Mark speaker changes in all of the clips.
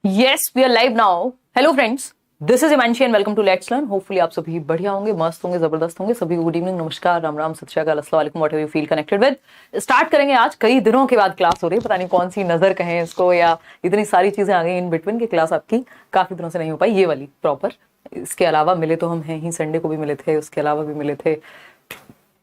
Speaker 1: Yes, we are live now. Hello friends, this is Imanshi and welcome to Let's Learn. Hopefully आप सभी बढ़िया होंगे, मस्त होंगे, जबरदस्त होंगे. सभी को गुड इवनिंग, नमस्कार, राम राम, सत श्री अकाल, अस्सलाम वालेकुम, whatever you feel connected with. Start करेंगे आज. कई दिनों के बाद क्लास हो रही है, पता नहीं कौन सी नजर कहें इसको, या इतनी सारी चीजें आ गई इन बिटवीन की क्लास आपकी काफी दिनों से नहीं हो पाई ये वाली प्रॉपर. इसके अलावा मिले तो हम हैं ही, संडे को भी मिले थे, उसके अलावा भी मिले थे.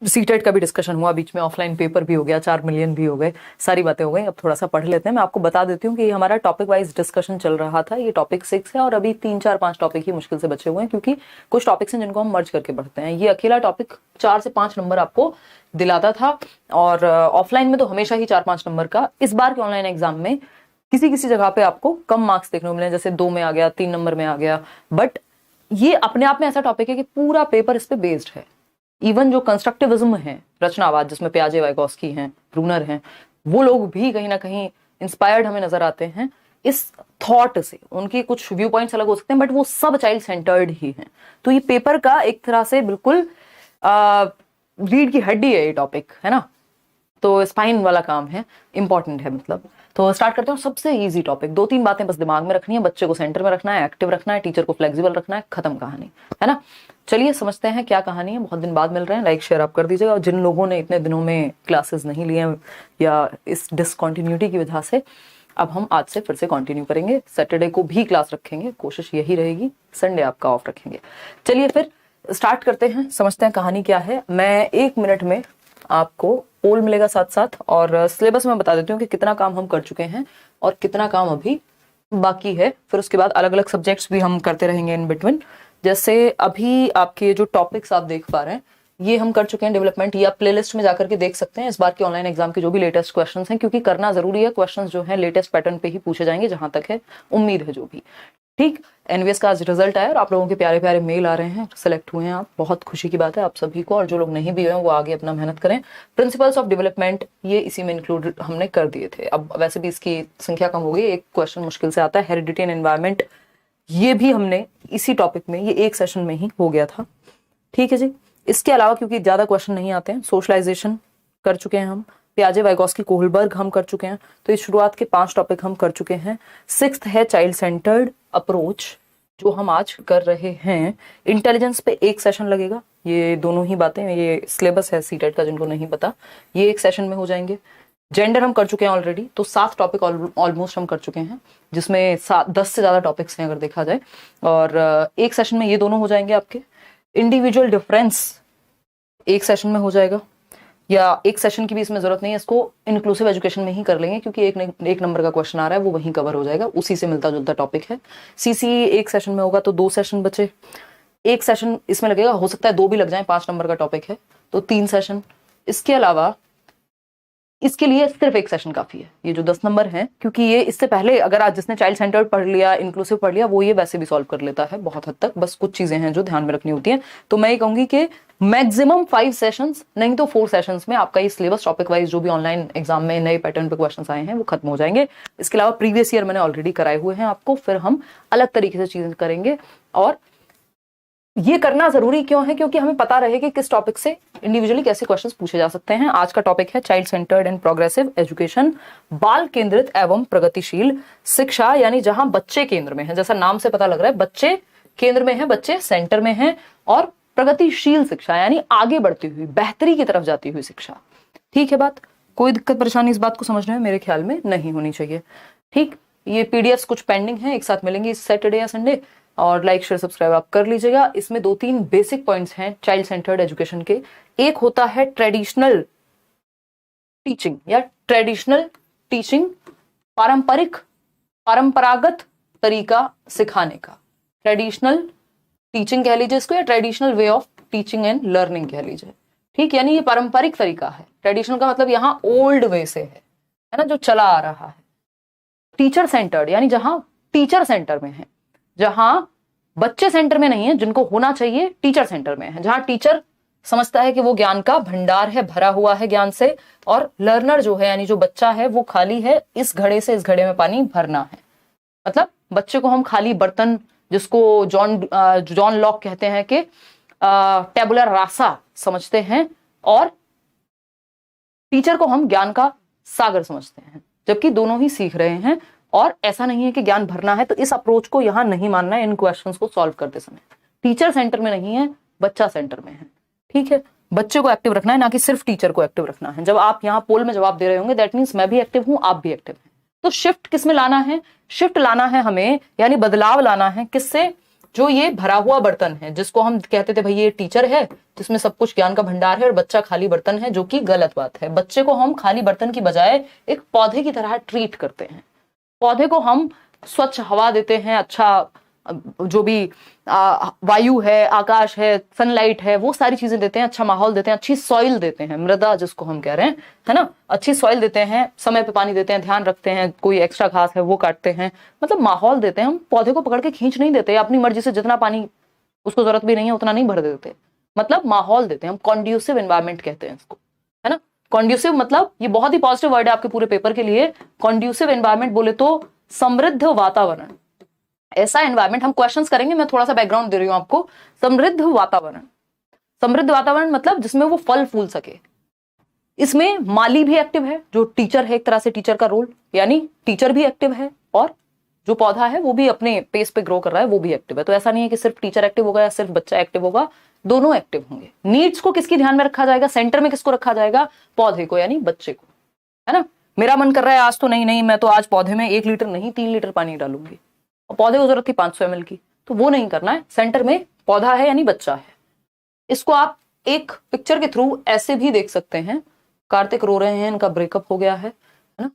Speaker 1: सीटेट का भी डिस्कशन हुआ बीच में, ऑफलाइन पेपर भी हो गया, 4 मिलियन भी हो गए, सारी बातें हो गई. अब थोड़ा सा पढ़ लेते हैं. मैं आपको बता देती हूँ कि ये हमारा टॉपिक वाइज डिस्कशन चल रहा था. ये टॉपिक 6 है और अभी 3-4-5 टॉपिक ही मुश्किल से बचे हुए हैं, क्योंकि कुछ टॉपिक्स हैं जिनको हम मर्ज करके पढ़ते हैं. ये अकेला टॉपिक 4 से 5 नंबर आपको दिलाता था, और ऑफलाइन में तो हमेशा ही 4-5 नंबर का. इस बार के ऑनलाइन एग्जाम में किसी किसी जगह पे आपको कम मार्क्स देखने को मिले, जैसे 2 में आ गया, 3 नंबर में आ गया. बट ये अपने आप में ऐसा टॉपिक है कि पूरा पेपर इस पे बेस्ड है. इवन जो कंस्ट्रक्टिविज्म है, रचनावाद, जिसमें प्याजे, वाइगोस्की हैं, ब्रूनर हैं, वो लोग भी कहीं ना कहीं इंस्पायर्ड हमें नजर आते हैं इस थॉट से. उनकी कुछ व्यू पॉइंट्स अलग हो सकते हैं, बट वो सब चाइल्ड सेंटर्ड ही हैं. तो ये पेपर का एक तरह से बिल्कुल रीढ़ की हड्डी है ये टॉपिक, है ना. तो स्पाइन वाला काम है, इंपॉर्टेंट है मतलब. तो स्टार्ट करते हैं. सबसे इजी टॉपिक, 2-3 बातें बस दिमाग में रखनी है. बच्चे को सेंटर में रखना है, एक्टिव रखना है, टीचर को फ्लेक्सिबल रखना है, खत्म कहानी, है ना. चलिए समझते हैं क्या कहानी है. बहुत दिन बाद मिल रहे हैं, लाइक शेयर आप कर दीजिएगा. और जिन लोगों ने इतने दिनों में क्लासेस नहीं लिए या इस डिसकंटिन्यूटी की वजह से, अब हम आज से फिर से कंटिन्यू करेंगे. सैटरडे को भी क्लास रखेंगे, कोशिश यही रहेगी. संडे आपका ऑफ रखेंगे. चलिए फिर स्टार्ट करते हैं, समझते हैं कहानी क्या है. मैं 1 मिनट में आपको पोल मिलेगा साथ साथ, और सिलेबस में बता देती हूँ कि कितना काम हम कर चुके हैं और कितना काम अभी बाकी है. फिर उसके बाद अलग अलग सब्जेक्ट्स भी हम करते रहेंगे इन बिटवीन. जैसे अभी आपके जो टॉपिक्स आप देख पा रहे हैं, ये हम कर चुके हैं डेवलपमेंट. ये आप प्लेलिस्ट में जाकर के देख सकते हैं इस बार के ऑनलाइन एग्जाम के जो भी लेटेस्ट क्वेश्चंस हैं, क्योंकि करना जरूरी है. क्वेश्चंस जो है लेटेस्ट पैटर्न पे ही पूछे जाएंगे, जहां तक है उम्मीद है जो भी. ठीक, एनवीएस का आज रिजल्ट आया और आप लोगों के प्यारे प्यारे मेल आ रहे हैं, सिलेक्ट हुए हैं आप, बहुत खुशी की बात है आप सभी को. और जो लोग नहीं भी हुए हैं वो आगे अपना मेहनत करें. प्रिंसिपल्स ऑफ डेवलपमेंट ये इसी में इंक्लूड हमने कर दिए थे. अब वैसे भी इसकी संख्या कम हो गई, एक क्वेश्चन मुश्किल से आता है. हेरिडिटी एंड एनवायरमेंट, ये भी हमने इसी टॉपिक में, ये एक सेशन में ही हो गया था. ठीक है जी. इसके अलावा क्योंकि ज्यादा क्वेश्चन नहीं आते हैं, सोशलाइजेशन कर चुके हैं हम, प्याजे, वाइगोस्की, कोहलबर्ग हम कर चुके हैं. तो इस शुरुआत के 5 टॉपिक हम कर चुके हैं. 6th है चाइल्ड सेंटर्ड अप्रोच, जो हम आज कर रहे हैं. इंटेलिजेंस पे एक सेशन लगेगा. ये दोनों ही बातें, ये सिलेबस है सीटेट का, जिनको नहीं पता, ये एक सेशन में हो जाएंगे. जेंडर हम कर चुके हैं ऑलरेडी, तो 7 टॉपिक ऑलमोस्ट हम कर चुके हैं, जिसमें 10 से ज्यादा टॉपिक्स हैं अगर देखा जाए. और एक सेशन में ये दोनों हो जाएंगे आपके. इंडिविजुअल डिफरेंस एक सेशन में हो जाएगा, या एक सेशन की भी इसमें जरूरत नहीं है, इसको इंक्लूसिव एजुकेशन में ही कर लेंगे, क्योंकि एक नंबर का क्वेश्चन आ रहा है, वो वहीं कवर हो जाएगा, उसी से मिलता जुलता टॉपिक है. सीसी एक सेशन में होगा, तो 2 सेशन बचे. एक सेशन इसमें लगेगा, हो सकता है 2 भी लग जाए, 5 नंबर का टॉपिक है तो 3 सेशन. इसके अलावा इसके लिए सिर्फ एक सेशन काफी है, ये जो 10 नंबर हैं, क्योंकि ये इससे पहले अगर आज जिसने चाइल्ड सेंटर्ड पढ़ लिया, इंक्लूसिव पढ़ लिया, वो ये वैसे भी सॉल्व कर लेता है बहुत हद तक. बस कुछ चीजें हैं जो ध्यान में रखनी होती हैं. तो मैं ये कहूंगी कि मैक्सिमम 5 सेशंस, नहीं तो 4 सेशंस में आपका ये सिलेबस टॉपिक वाइज जो भी ऑनलाइन एग्जाम में नए पैटर्न पे क्वेश्चंस आए हैं वो खत्म हो जाएंगे. इसके अलावा प्रीवियस ईयर मैंने ऑलरेडी कराए हुए हैं आपको, फिर हम अलग तरीके से चीजें करेंगे. और ये करना जरूरी क्यों है? क्योंकि हमें पता रहे कि किस टॉपिक से इंडिविजुअली कैसे क्वेश्चंस पूछे जा सकते हैं. आज का टॉपिक है child centred and progressive education, बाल केंद्रित एवं प्रगतिशील शिक्षा, यानी जहां बच्चे केंद्र में है. जैसा नाम से पता लग रहा है, बच्चे केंद्र में है, बच्चे सेंटर में है. और प्रगतिशील शिक्षा यानी आगे बढ़ती हुई, बेहतरी की तरफ जाती हुई शिक्षा. ठीक है बात, कोई दिक्कत परेशानी इस बात को समझने में मेरे ख्याल में नहीं होनी चाहिए. ठीक, ये पीडीएफ कुछ पेंडिंग है, एक साथ मिलेंगे इस सैटरडे या संडे. और लाइक शेयर सब्सक्राइब आप कर लीजिएगा. इसमें 2-3 बेसिक पॉइंट्स हैं चाइल्ड सेंटर्ड एजुकेशन के. एक होता है ट्रेडिशनल टीचिंग या ट्रेडिशनल टीचिंग, परंपरागत तरीका सिखाने का. ट्रेडिशनल टीचिंग कह लीजिए इसको, या traditional way of teaching and learning कह लीजिए. ठीक, यानी ये पारंपरिक तरीका है. ट्रेडिशनल का मतलब यहाँ ओल्ड वे से है ना, जो चला आ रहा है. टीचर सेंटर्ड यानी जहां टीचर सेंटर में है, जहां बच्चे सेंटर में नहीं है, जिनको होना चाहिए टीचर सेंटर में है, जहां टीचर समझता है कि वो ज्ञान का भंडार है, भरा हुआ है ज्ञान से, और लर्नर जो है यानी जो बच्चा है वो खाली है, इस घड़े से इस घड़े में पानी भरना है. मतलब बच्चे को हम खाली बर्तन, जिसको जॉन लॉक कहते हैं कि टेबुलर रासा समझते हैं, और टीचर को हम ज्ञान का सागर समझते हैं, जबकि दोनों ही सीख रहे हैं. और ऐसा नहीं है कि ज्ञान भरना है, तो इस अप्रोच को यहां नहीं मानना है इन क्वेश्चंस को सॉल्व करते समय। टीचर सेंटर में नहीं है, बच्चा सेंटर में है, ठीक है। बच्चे को एक्टिव रखना है, ना कि सिर्फ टीचर को एक्टिव रखना है। जब आप यहाँ पोल में जवाब दे रहे होंगे, दैट मीन्स मैं भी एक्टिव हूं, आप भी एक्टिव हैं। तो शिफ्ट किस में लाना है? शिफ्ट लाना है हमें, यानी बदलाव लाना है किससे? जो ये भरा हुआ बर्तन है, जिसको हम कहते थे भाई ये टीचर है जिसमें सब कुछ ज्ञान का भंडार है, और बच्चा खाली बर्तन है, जो कि गलत बात है। बच्चे को हम खाली बर्तन की बजाय एक पौधे की तरह ट्रीट करते हैं। पौधे को हम स्वच्छ हवा देते हैं, अच्छा जो भी वायु है, आकाश है, सनलाइट है, वो सारी चीजें देते हैं, अच्छा माहौल देते हैं, अच्छी सॉइल देते हैं, मृदा जिसको हम कह रहे हैं, है ना, अच्छी सॉइल देते हैं, समय पे पानी देते हैं, ध्यान रखते हैं, कोई एक्स्ट्रा घास है वो काटते हैं, मतलब माहौल देते हैं। हम पौधे को पकड़ के खींच नहीं देते, अपनी मर्जी से जितना पानी उसको जरूरत भी नहीं है उतना नहीं भर देते, मतलब माहौल देते हैं हम। कॉन्ड्यूसिव एनवायरमेंट कहते हैं इसको, है ना। कॉन्ड्यूसिव मतलब ये बहुत ही पॉजिटिव वर्ड है आपके पूरे पेपर के लिए। कॉन्ड्यूसिव एनवायरमेंट बोले तो समृद्ध वातावरण, ऐसा एनवायरमेंट। हम क्वेश्चंस करेंगे, मैं थोड़ा सा बैकग्राउंड दे रही हूं आपको। समृद्ध वातावरण, समृद्ध वातावरण मतलब जिसमें वो फल फूल सके। इसमें माली भी एक्टिव है, जो टीचर है, एक तरह से टीचर का रोल, यानी टीचर भी एक्टिव है और जो पौधा है वो भी अपने पेस पे ग्रो कर रहा है, वो भी एक्टिव है। तो ऐसा नहीं है कि सिर्फ टीचर एक्टिव होगा या सिर्फ बच्चा एक्टिव होगा, दोनों एक्टिव होंगे। नीड्स को किसकी ध्यान में रखा जाएगा? सेंटर में किसको रखा जाएगा? पौधे को, यानी बच्चे को, है ना। मेरा मन कर रहा है आज तो नहीं, मैं तो आज पौधे में 1 लीटर नहीं 3 लीटर पानी डालूंगी, और पौधे को जरूरत थी 500 ml की, तो वो नहीं करना है। सेंटर में पौधा है यानी बच्चा है। इसको आप एक पिक्चर के थ्रू ऐसे भी देख सकते हैं। कार्तिक रो रहे हैं, इनका ब्रेकअप हो गया है ना।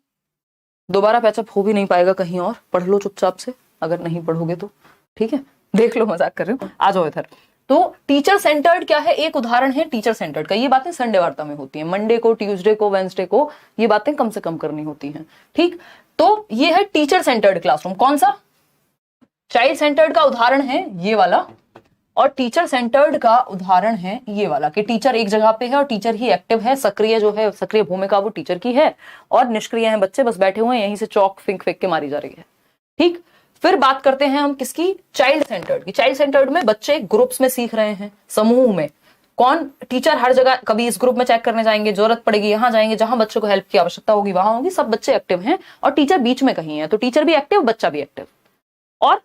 Speaker 1: दोबारा पैचअप हो भी नहीं पाएगा कहीं और, पढ़ लो चुपचाप से, अगर नहीं पढ़ोगे तो, ठीक है। देख लो, मजाक कर रही हूँ, आ जाओ इधर। तो टीचर सेंटर्ड क्या है? एक उदाहरण है टीचर सेंटर्ड का। ये बातें संडे वार्ता में होती हैं, मंडे को, ट्यूसडे को, वेंसडे को ये बातें कम से कम करनी होती हैं, ठीक। तो ये है टीचर सेंटर्ड क्लासरूम। कौन सा? चाइल्ड सेंटर्ड का उदाहरण है ये वाला, और टीचर सेंटर्ड का उदाहरण है ये वाला, कि टीचर एक जगह पे है और टीचर ही एक्टिव है, सक्रिय जो है, सक्रिय भूमिका वो टीचर की है, और निष्क्रिय हैं बच्चे, बस बैठे हुए हैं, यहीं से चौक फेंक फेंक के मारी जा रही है, ठीक। फिर बात करते हैं हम किसकी? चाइल्ड सेंटर्ड की। चाइल्ड सेंटर्ड में बच्चे ग्रुप्स में सीख रहे हैं, समूह में। कौन? टीचर हर जगह, कभी इस ग्रुप में चेक करने जाएंगे, जरूरत पड़ेगी यहां जाएंगे, जहां बच्चों को हेल्प की आवश्यकता होगी वहां होगी, सब बच्चे एक्टिव हैं, और टीचर बीच में कहीं है, तो टीचर भी एक्टिव, बच्चा भी एक्टिव। और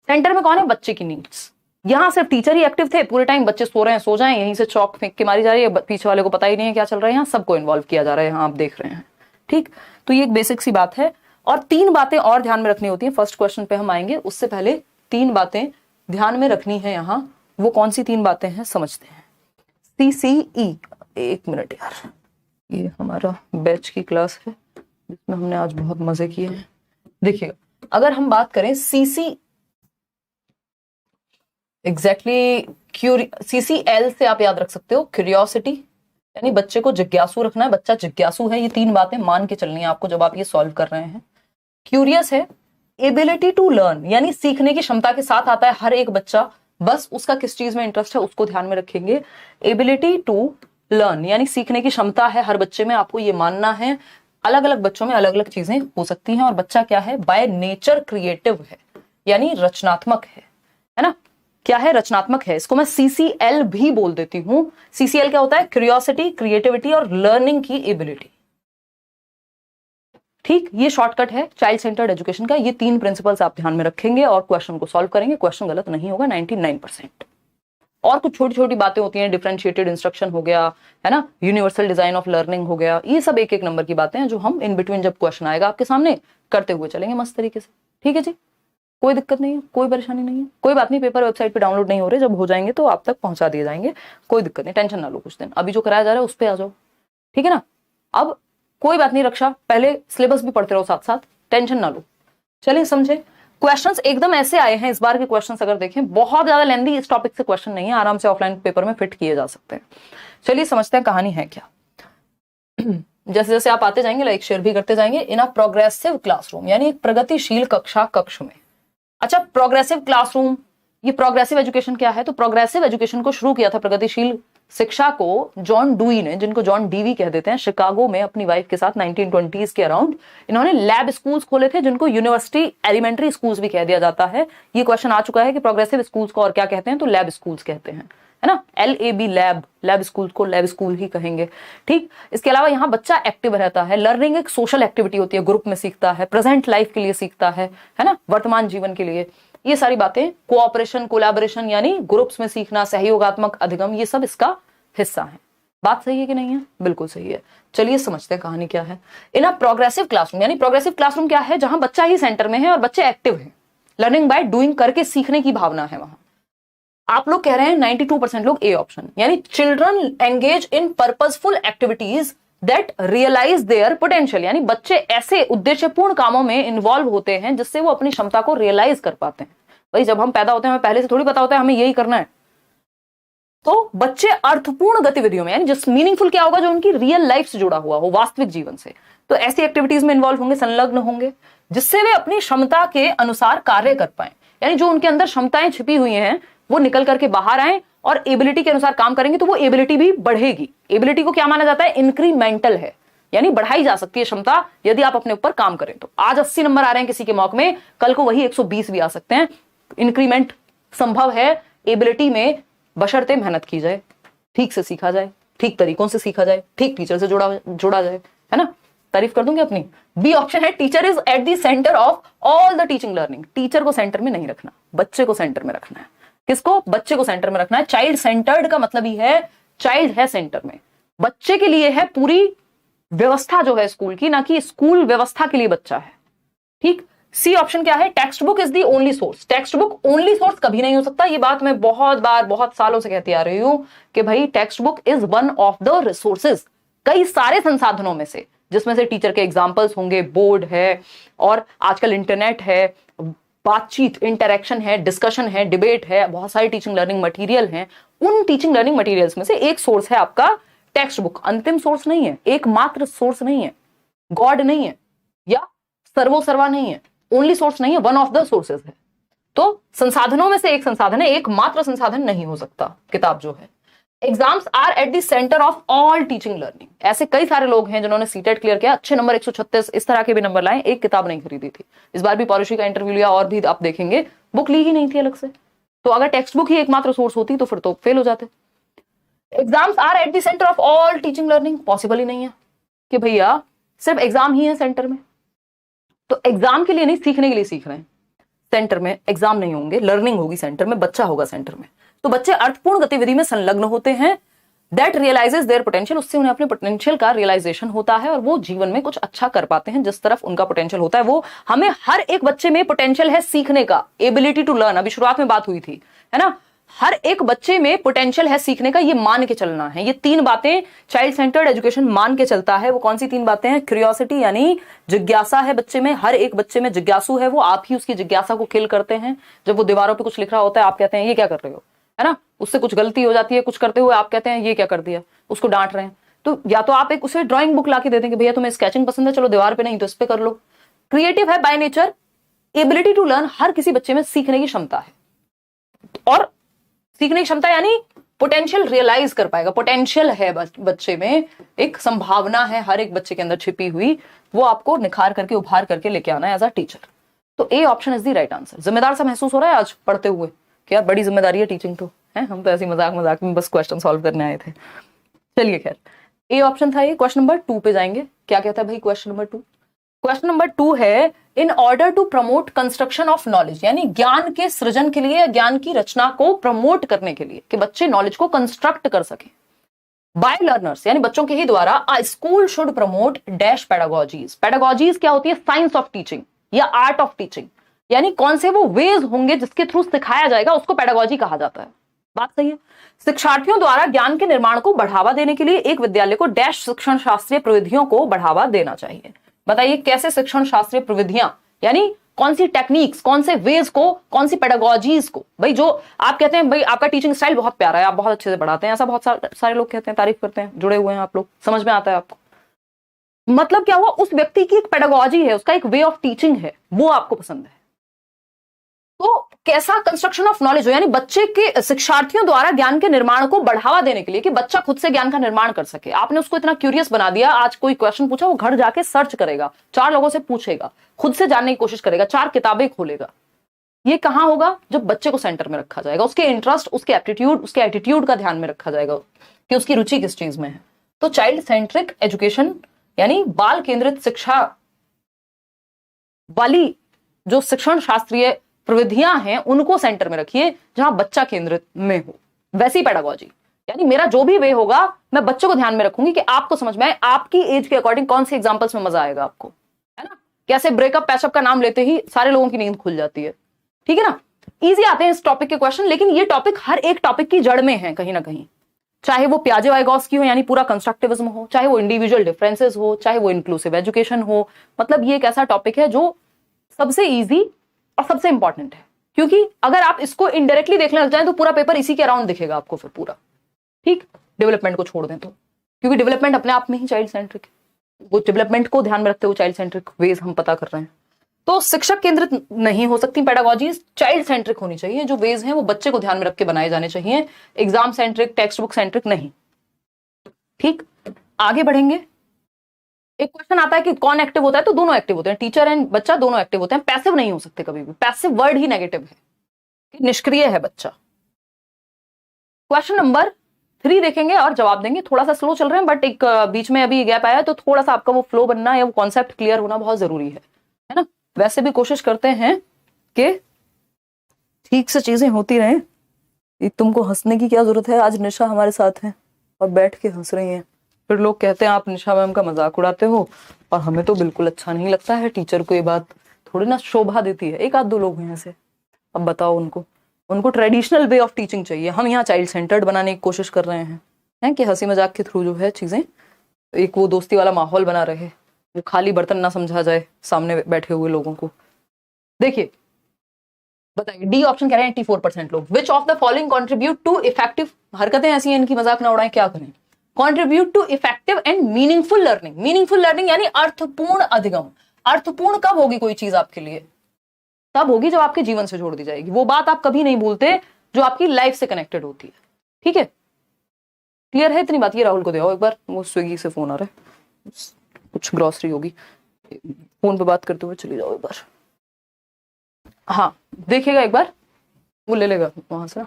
Speaker 1: सेंटर में कौन है? बच्चे की नीड्स। यहां सिर्फ टीचर ही एक्टिव थे पूरे टाइम, बच्चे सो रहे हैं सो जाएं, यहीं से चौक फेंक के मारी जा रही है, पीछे वाले को पता ही नहीं है क्या चल रहा है, यहाँ सबको इन्वॉल्व किया जा रहा है, यहाँ आप देख रहे हैं, ठीक। तो ये एक बेसिक सी बात है। और 3 बातें और ध्यान में रखनी होती है। फर्स्ट क्वेश्चन पे हम आएंगे, उससे पहले 3 बातें ध्यान में रखनी है यहाँ। वो कौन सी 3 बातें हैं समझते हैं। CCE, 1 मिनट यार, ये हमारा बैच की क्लास है जिसमें हमने आज बहुत मजे किए हैं। देखिएगा, अगर हम बात करें CCL से आप याद रख सकते हो, क्यूरियोसिटी, यानी बच्चे को जिज्ञासु रखना है, बच्चा जिज्ञासु है। ये 3 बातें मान के चलनी है आपको जब आप ये सॉल्व कर रहे हैं। क्यूरियस है, एबिलिटी टू लर्न, यानी सीखने की क्षमता के साथ आता है हर एक बच्चा, बस उसका किस चीज में इंटरेस्ट है उसको ध्यान में रखेंगे। एबिलिटी टू लर्न यानी सीखने की क्षमता है हर बच्चे में, आपको ये मानना है। अलग अलग बच्चों में अलग अलग चीजें हो सकती हैं, और बच्चा क्या है? बाय नेचर क्रिएटिव है, यानी रचनात्मक है ना। क्या है? रचनात्मक है। इसको मैं CCL भी बोल देती हूं। CCL क्या होता है? क्यूरियोसिटी, क्रिएटिविटी और लर्निंग की एबिलिटी, ठीक। ये शॉर्टकट है चाइल्ड सेंटर्ड एजुकेशन का। ये 3 प्रिंसिपल्स आप ध्यान में रखेंगे और क्वेश्चन को सॉल्व करेंगे। क्वेश्चन गलत नहीं होगा 99%। और कुछ छोटी छोटी बातें होती हैं, डिफरेंशिएटेड इंस्ट्रक्शन हो गया, है ना, यूनिवर्सल डिजाइन ऑफ लर्निंग हो गया, ये सब 1-1 नंबर की बातें हैं जो हम इन बिटवीन जब क्वेश्चन आएगा आपके सामने करते हुए चलेंगे मस्त तरीके से, ठीक है जी। कोई दिक्कत नहीं है, कोई परेशानी नहीं है, कोई बात नहीं। पेपर वेबसाइट पे डाउनलोड नहीं हो रहे, जब हो जाएंगे तो आप तक पहुंचा दिए जाएंगे, कोई दिक्कत नहीं, टेंशन ना लो कुछ दिन। अभी जो कराया जा रहा है उस पे आ जाओ, ठीक है ना। अब कोई बात नहीं रक्षा, पहले सिलेबस भी पढ़ते रहो साथ साथ, टेंशन ना लो। चलिए समझे, क्वेश्चंस एकदम ऐसे आए हैं इस बार के क्वेश्चंस, अगर देखें बहुत ज्यादा लेंदी इस टॉपिक से क्वेश्चन नहीं है, आराम से ऑफलाइन पेपर में फिट किए जा सकते हैं। चलिए समझते हैं कहानी है क्या। जैसे जैसे आप आते जाएंगे लाइक शेयर भी करते जाएंगे। इन अ प्रोग्रेसिव क्लासरूम, यानी एक प्रगतिशील कक्ष में। अच्छा, प्रोग्रेसिव क्लासरूम, ये प्रोग्रेसिव एजुकेशन क्या है? तो प्रोग्रेसिव एजुकेशन को शुरू किया था, प्रगतिशील शिक्षा को जॉन डुई ने, जिनको जॉन डीवी कह देते हैं, शिकागो में अपनी वाइफ के साथ 1920s के अराउंड इन्होंने लैब स्कूल्स खोले थे, जिनको यूनिवर्सिटी एलिमेंट्री स्कूल्स भी कह दिया जाता है। ये क्वेश्चन आ चुका है कि प्रोग्रेसिव स्कूल्स को और क्या कहते हैं, तो लैब स्कूल्स कहते हैं, है ना, LAB लैब, लैब स्कूल को लैब स्कूल ही कहेंगे। ठीक, इसके अलावा यहाँ बच्चा एक्टिव रहता है, लर्निंग एक सोशल एक्टिविटी होती है, ग्रुप में सीखता है, प्रेजेंट लाइफ के लिए सीखता है ना, वर्तमान जीवन के लिए। ये सारी बातें, कोऑपरेशन, कोलैबोरेशन यानी ग्रुप्स में सीखना, सहयोगात्मक अधिगम, ये सब इसका हिस्सा है। बात सही है कि नहीं है? बिल्कुल सही है। चलिए समझते हैं कहानी क्या है। इन अ प्रोग्रेसिव क्लासरूम, यानी प्रोग्रेसिव क्लासरूम क्या है? जहां बच्चा ही सेंटर में है और बच्चे एक्टिव हैं, लर्निंग बाय डूइंग, करके सीखने की भावना है वहां। आप लोग कह रहे हैं 92% लोग ए ऑप्शन, यानी children engage in purposeful activities that realise their potential, यानी बच्चे ऐसे उद्देश्यपूर्ण कामों में इन्वॉल्व होते हैं जिससे वो अपनी क्षमता को रियलाइज कर पाते हैं। भाई जब हम पैदा होते हैं हमें पहले से थोड़ी पता होता है हमें यही करना है। तो बच्चे अर्थपूर्ण गतिविधियों में, यानी जिस मीनिंगफुल क्या होगा, जो उनकी रियल लाइफ से जुड़ा हुआ हो, वास्तविक जीवन से, तो ऐसी एक्टिविटीज में इन्वॉल्व होंगे, संलग्न होंगे, जिससे वे अपनी क्षमता के अनुसार कार्य कर पाए। यानी जो उनके अंदर क्षमताएं छिपी हुई हैं वो निकल करके बाहर आए और एबिलिटी के अनुसार काम करेंगे तो वो एबिलिटी भी बढ़ेगी। एबिलिटी को क्या माना जाता है? इंक्रीमेंटल है, यानी बढ़ाई जा सकती है क्षमता यदि आप अपने ऊपर काम करें तो। आज 80 नंबर आ रहे हैं किसी के मॉक में, कल को वही 120 भी आ सकते हैं। इंक्रीमेंट संभव है एबिलिटी में, बशर्ते मेहनत की जाए, ठीक से सीखा जाए, ठीक तरीकों से सीखा जाए, ठीक टीचर से जोड़ा जाए, है ना। तारीफ कर दूंगी अपनी। बी ऑप्शन है teacher is eight the centre of all the teaching learning. Teacher को सेंटर में नहीं रखना, बच्चे को सेंटर में रखना है। किसको? बच्चे को सेंटर में रखना है। चाइल्ड सेंटर्ड का मतलब ही है चाइल्ड है सेंटर में, बच्चे के लिए है पूरी व्यवस्था जो है स्कूल की, ना कि स्कूल व्यवस्था के लिए बच्चा है। ठीक। सी ऑप्शन क्या है? Text book is the only source. Text book only source कभी नहीं हो सकता। ये बात मैं बहुत बार, बहुत सालों से कहती आ रही हूं कि भाई text book is one of the resources, कई सारे संसाधनों में से, जिसमें से टीचर के एग्जाम्पल्स होंगे, बोर्ड है, और आजकल इंटरनेट है, बातचीत, इंटरेक्शन है, डिस्कशन है, डिबेट है, बहुत सारी टीचिंग लर्निंग मटेरियल हैं। उन टीचिंग लर्निंग मटेरियल्स में से एक सोर्स है आपका टेक्स्ट बुक। अंतिम सोर्स नहीं है, एकमात्र सोर्स नहीं है, गॉड नहीं है, या सर्वोसर्वा नहीं है, ओनली सोर्स नहीं है, वन ऑफ द सोर्सेज है। तो संसाधनों में से एक संसाधन है, एकमात्र संसाधन नहीं हो सकता किताब जो है। Exams are at the centre of all teaching learning. ऐसे कई सारे लोग हैं जिन्होंने सीटेट क्लियर किया, अच्छे नंबर 136 इस तरह के भी नंबर लाए, एक किताब नहीं खरीदी थी। इस बार भी पॉलिसी का इंटरव्यू लिया और भी आप देखेंगे बुक ली ही नहीं थी अलग से। तो अगर टेक्स्ट बुक ही एकमात्र सोर्स होती तो फिर तो फेल हो जाते। Exams are at the centre of all teaching learning, possible ही नहीं है कि भैया सिर्फ एग्जाम ही है सेंटर में। तो एग्जाम के लिए नहीं, सीखने के लिए सीख रहे हैं। सेंटर में एग्जाम नहीं होंगे, लर्निंग होगी सेंटर में, बच्चा होगा सेंटर में। तो बच्चे अर्थपूर्ण गतिविधि में संलग्न होते हैं, दैट रियलाइजेस देयर पोटेंशियल, उससे उन्हें अपने पोटेंशियल का रियलाइजेशन होता है और वो जीवन में कुछ अच्छा कर पाते हैं। जिस तरफ उनका पोटेंशियल होता है वो, हमें हर एक बच्चे में पोटेंशियल है सीखने का, एबिलिटी टू लर्न, अभी शुरुआत में बात हुई थी, है ना। हर एक बच्चे में पोटेंशियल है सीखने का, ये मान के चलना है। ये तीन बातें चाइल्ड सेंटर्ड एजुकेशन मान के चलता है। वो कौन सी तीन बातें हैं? क्यूरियोसिटी, यानी जिज्ञासा है बच्चे में, हर एक बच्चे में जिज्ञासु है वो, आप ही उसकी जिज्ञासा को किल करते हैं। जब वो दीवारों पे कुछ लिख रहा होता है आप कहते हैं ये क्या कर रहे हो, है ना। उससे कुछ गलती हो जाती है कुछ करते हुए, आप कहते हैं ये क्या कर दिया, उसको डांट रहे हैं। तो या तो आप एक उसे ड्राइंग बुक ला के दे देंगे, भैया तुम्हें स्केचिंग पसंद है, चलो दीवार पे नहीं तो इस पे कर लो। क्रिएटिव है by nature, ability to learn, हर किसी बच्चे में सीखने की क्षमता है, और सीखने की क्षमता यानी पोटेंशियल रियलाइज कर पाएगा। पोटेंशियल है बच्चे में, एक संभावना है हर एक बच्चे के अंदर छिपी हुई, वो आपको निखार करके उभार करके लेके आना है एज अ टीचर। तो A option is the right answer. जिम्मेदार सा महसूस हो रहा है आज पढ़ते हुए कि यार बड़ी जिम्मेदारी है टीचिंग तो, है। हम तो ऐसी मजाक मजाक में बस क्वेश्चन सॉल्व करने आए थे। चलिए खैर, ए ऑप्शन था ये। क्वेश्चन नंबर 2 पे जाएंगे। क्या कहता है भाई क्वेश्चन नंबर 2? क्वेश्चन नंबर 2 है in order to promote construction of knowledge, यानी ज्ञान के सृजन के लिए, ज्ञान की रचना को प्रमोट करने के लिए, कि बच्चे नॉलेज को कंस्ट्रक्ट कर सके बाय लर्नर्स, यानी बच्चों के ही द्वारा, a school should promote dash pedagogies. Pedagogies क्या होती है? साइंस ऑफ टीचिंग या आर्ट ऑफ टीचिंग, यानी कौन से वो वेज होंगे जिसके थ्रू सिखाया जाएगा, उसको पेडागोजी कहा जाता है। बात सही है। शिक्षार्थियों द्वारा ज्ञान के निर्माण को बढ़ावा देने के लिए एक विद्यालय को डैश शिक्षण शास्त्रीय प्रविधियों को बढ़ावा देना चाहिए। बताइए कैसे शिक्षण शास्त्रीय प्रविधियां, यानी कौन सी टेक्निक्स, कौन से वेज को, कौन सी पेडागोजीज को। भाई जो आप कहते हैं भाई आपका टीचिंग स्टाइल बहुत प्यारा है, आप बहुत अच्छे से पढ़ाते हैं, ऐसा बहुत सारे लोग कहते हैं, तारीफ करते हैं, जुड़े हुए हैं आप लोग, समझ में आता है आपको। मतलब क्या हुआ? उस व्यक्ति की एक पेडागोजी है, उसका एक वे ऑफ टीचिंग है, वो आपको पसंद है। तो कैसा कंस्ट्रक्शन ऑफ नॉलेज हो, यानी बच्चे के, शिक्षार्थियों द्वारा ज्ञान के निर्माण को बढ़ावा देने के लिए, कि बच्चा खुद से ज्ञान का निर्माण कर सके। आपने उसको इतना क्यूरियस बना दिया, आज कोई क्वेश्चन पूछा वो घर जाके सर्च करेगा, 4 लोगों से पूछेगा, खुद से जानने की कोशिश करेगा, 4 किताबें खोलेगा। ये कहाँ होगा? जब बच्चे को सेंटर में रखा जाएगा, उसके इंटरेस्ट, उसके एप्टीट्यूड, उसके एटीट्यूड का ध्यान में रखा जाएगा कि उसकी रुचि किस चीज में है। तो चाइल्ड सेंट्रिक एजुकेशन यानी बाल केंद्रित शिक्षा वाली जो शिक्षण शास्त्रीय प्रविधियां हैं उनको सेंटर में रखिए, जहां बच्चा केंद्रित में हो। वैसी पेडागोजी यानी मेरा जो भी वे होगा मैं बच्चों को ध्यान में रखूंगी कि आपको समझ में आए, आपकी एज के अकॉर्डिंग कौन से एग्जांपल्स में मजा आएगा आपको, है ना। कैसे ब्रेकअप पैचअप का नाम लेते ही सारे लोगों की नींद खुल जाती है, ठीक है ना। इजी आते हैं इस टॉपिक के क्वेश्चन, लेकिन ये टॉपिक हर एक टॉपिक की जड़ में है कहीं ना कहीं, चाहे वो पियाजे वाइगॉस्की हो यानी पूरा कंस्ट्रक्टिविज्म हो, चाहे वो इंडिविजुअल डिफरेंसेस हो, चाहे वो इंक्लूसिव एजुकेशन हो। मतलब ये एक ऐसा टॉपिक है जो सबसे इजी और सबसे इंपॉर्टेंट है, क्योंकि अगर आप इसको इनडायरेक्टली देखने लग जाए तो पूरा पेपर इसी के अराउंड दिखेगा आपको फिर पूरा, ठीक। डेवलपमेंट को छोड़ दें तो, क्योंकि डेवलपमेंट अपने आप में ही चाइल्ड सेंट्रिक है, वो डेवलपमेंट को ध्यान में रखते हुए चाइल्ड सेंट्रिक वेज हम पता कर रहे हैं। तो शिक्षक केंद्रित नहीं हो सकती पेडागोजीज, चाइल्ड सेंट्रिक होनी चाहिए। जो वेज हैं वो बच्चे को ध्यान में रख के बनाए जाने चाहिए, exam centric, text book centric नहीं, ठीक। आगे बढ़ेंगे। एक क्वेश्चन आता है कि कौन एक्टिव होता है, तो दोनों एक्टिव होते हैं, टीचर एंड बच्चा दोनों एक्टिव होते हैं, पैसिव नहीं हो सकते कभी भी। पैसिव वर्ड ही नेगेटिव है, निष्क्रिय है बच्चा। क्वेश्चन नंबर 3 देखेंगे और जवाब देंगे। थोड़ा सा स्लो चल रहे हैं, बट एक बीच में अभी गैप आया, तो थोड़ा सा आपका वो फ्लो बनना या वो कॉन्सेप्ट क्लियर होना बहुत जरूरी है ना। वैसे भी कोशिश करते हैं कि ठीक से चीजें होती रहें। तुमको हंसने की क्या जरूरत है, आज निशा हमारे साथ है और बैठ के हंस रही है। फिर लोग कहते हैं आप निशा मैम का मजाक उड़ाते हो, और हमें तो बिल्कुल अच्छा नहीं लगता है। टीचर को ये बात थोड़ी ना शोभा देती है। एक आध दो लोग हैं ऐसे, अब बताओ उनको ट्रेडिशनल वे ऑफ टीचिंग चाहिए। हम यहाँ चाइल्ड सेंटर्ड बनाने की कोशिश कर रहे हैं कि हंसी मजाक के थ्रू जो है चीजें एक वो दोस्ती वाला माहौल बना रहे, वो खाली बर्तन ना समझा जाए सामने बैठे हुए लोगों को। देखिए बताइए, डी ऑप्शन कह रहे हैं 84% लोग। Which of the following contribute to effective, हरकतें ऐसी हैं इनकी मजाक ना उड़ाएं, क्या करें। Contribute to effective and meaningful learning. Meaningful learning यानी अर्थपूर्ण अधिगम। अर्थपूर्ण कब होगी कोई चीज आपके लिए? तब होगी जब आपके जीवन से जोड़ दी जाएगी, वो बात आप कभी नहीं भूलते जो आपकी लाइफ से कनेक्टेड होती है, ठीक है। क्लियर है इतनी बात? ये राहुल को दे आओ एक बार, वो स्विगी से फोन आ रहा है, कुछ ग्रोसरी होगी, फोन पे बात करते हुए चली जाओ एक बार। हाँ देखिएगा एक बार, वो ले लेगा वहां से ना।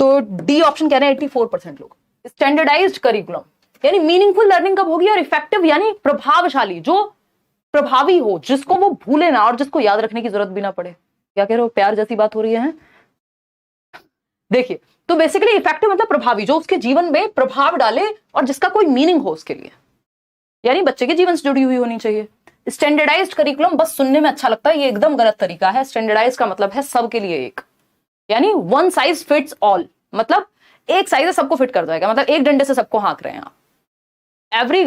Speaker 1: तो डी ऑप्शन कह रहे हैं 84% लोग। स्टैंडर्डाइज्ड करिकुलम यानी मीनिंगफुल लर्निंग कब होगी, और इफेक्टिव यानी प्रभावशाली, जो प्रभावी हो, जिसको वो भूले ना और जिसको याद रखने की जरूरत भी ना पड़े। क्या कह रहे हो, प्यार जैसी बात हो रही है? देखिए, तो बेसिकली इफेक्टिव मतलब प्रभावी, जो उसके जीवन में प्रभाव डाले और जिसका कोई मीनिंग हो उसके लिए, यानी बच्चे के जीवन से जुड़ी हुई होनी चाहिए। स्टैंडर्डाइज्ड करिकुलम बस सुनने में अच्छा लगता है, ये एकदम गलत तरीका है। स्टैंडर्डाइज का मतलब है सबके लिए एक, यानी वन साइज फिट्स ऑल, मतलब एक साइज सबको फिट कर जाएगा, मतलब एक डंडे से सबको हाँक रहे हैं आप। Every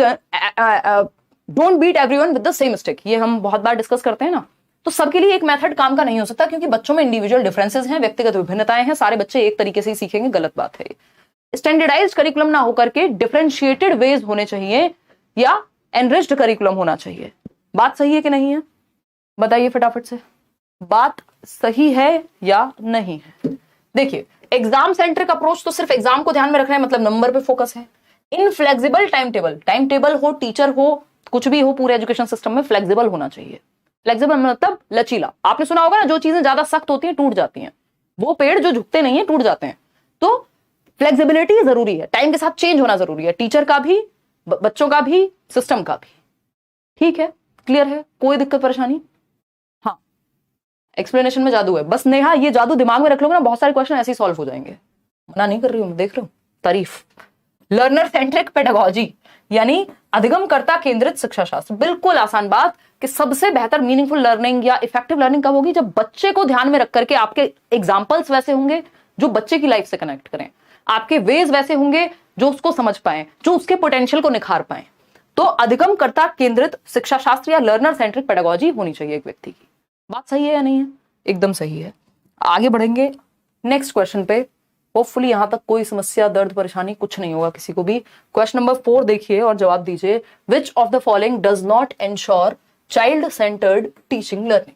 Speaker 1: don't beat everyone with the same stick, ये हम बहुत बार डिस्कस करते हैं ना। तो सबके लिए एक मेथड काम का नहीं हो सकता, क्योंकि बच्चों में इंडिविजुअल डिफरेंसेस हैं, व्यक्तिगत विभिन्नताएं हैं, सारे बच्चे एक तरीके से ही सीखेंगे, गलत बात है। स्टैंडर्डाइज्ड करिकुलम ना होकर के डिफरेंशिएटेड वेज होने चाहिए या एनरिच्ड करिकुलम होना चाहिए। बात सही है कि नहीं है, बताइए फटाफट से, बात सही है या नहीं है? देखिए, एग्जाम सेंट्रिक अप्रोच तो सिर्फ एग्जाम को ध्यान में रखना है, मतलब नंबर पे फोकस है। इनफ्लेक्सिबल टाइम टेबल हो, टीचर हो, कुछ भी हो, पूरे एजुकेशन सिस्टम में फ्लेक्सिबल होना चाहिए। फ्लेक्सिबल मतलब लचीला। आपने सुना होगा ना, जो चीजें ज्यादा सख्त होती हैं टूट जाती हैं, वो पेड़ जो झुकते नहीं है टूट जाते हैं। तो फ्लेक्सिबिलिटी जरूरी है, टाइम के साथ चेंज होना जरूरी है, टीचर का भी, बच्चों का भी, सिस्टम का भी। ठीक है, क्लियर है, कोई दिक्कत परेशानी? हाँ, एक्सप्लेनेशन में जादू है बस। नेहा, ये जादू दिमाग में रख लोगे ना, बहुत सारे क्वेश्चन ऐसे ही सॉल्व हो जाएंगे। मना नहीं कर रही हूं, देख रहे हो, तारीफ। लर्नर सेंट्रिक पेडागोजी यानी अधिगमकर्ता केंद्रित शिक्षा शास्त्र। बिल्कुल आसान बात कि सबसे बेहतर मीनिंगफुल लर्निंग या इफेक्टिव लर्निंग कब होगी, जब बच्चे को ध्यान में रख करके आपके एग्जाम्पल्स वैसे होंगे जो बच्चे की लाइफ से कनेक्ट करें, आपके वेज वैसे होंगे जो उसको समझ पाए, जो उसके पोटेंशियल को निखार पाए। तो अधिगमकर्ता केंद्रित शिक्षा शास्त्र या लर्नर सेंट्रिक पेडागोजी होनी चाहिए एक व्यक्ति की। बात सही है या नहीं है? एकदम सही है। आगे बढ़ेंगे नेक्स्ट क्वेश्चन पे। होपफुली यहां तक कोई समस्या, दर्द, परेशानी कुछ नहीं होगा किसी को भी। क्वेश्चन नंबर 4 देखिए और जवाब दीजिए। विच of the following does not ensure child centred teaching learning,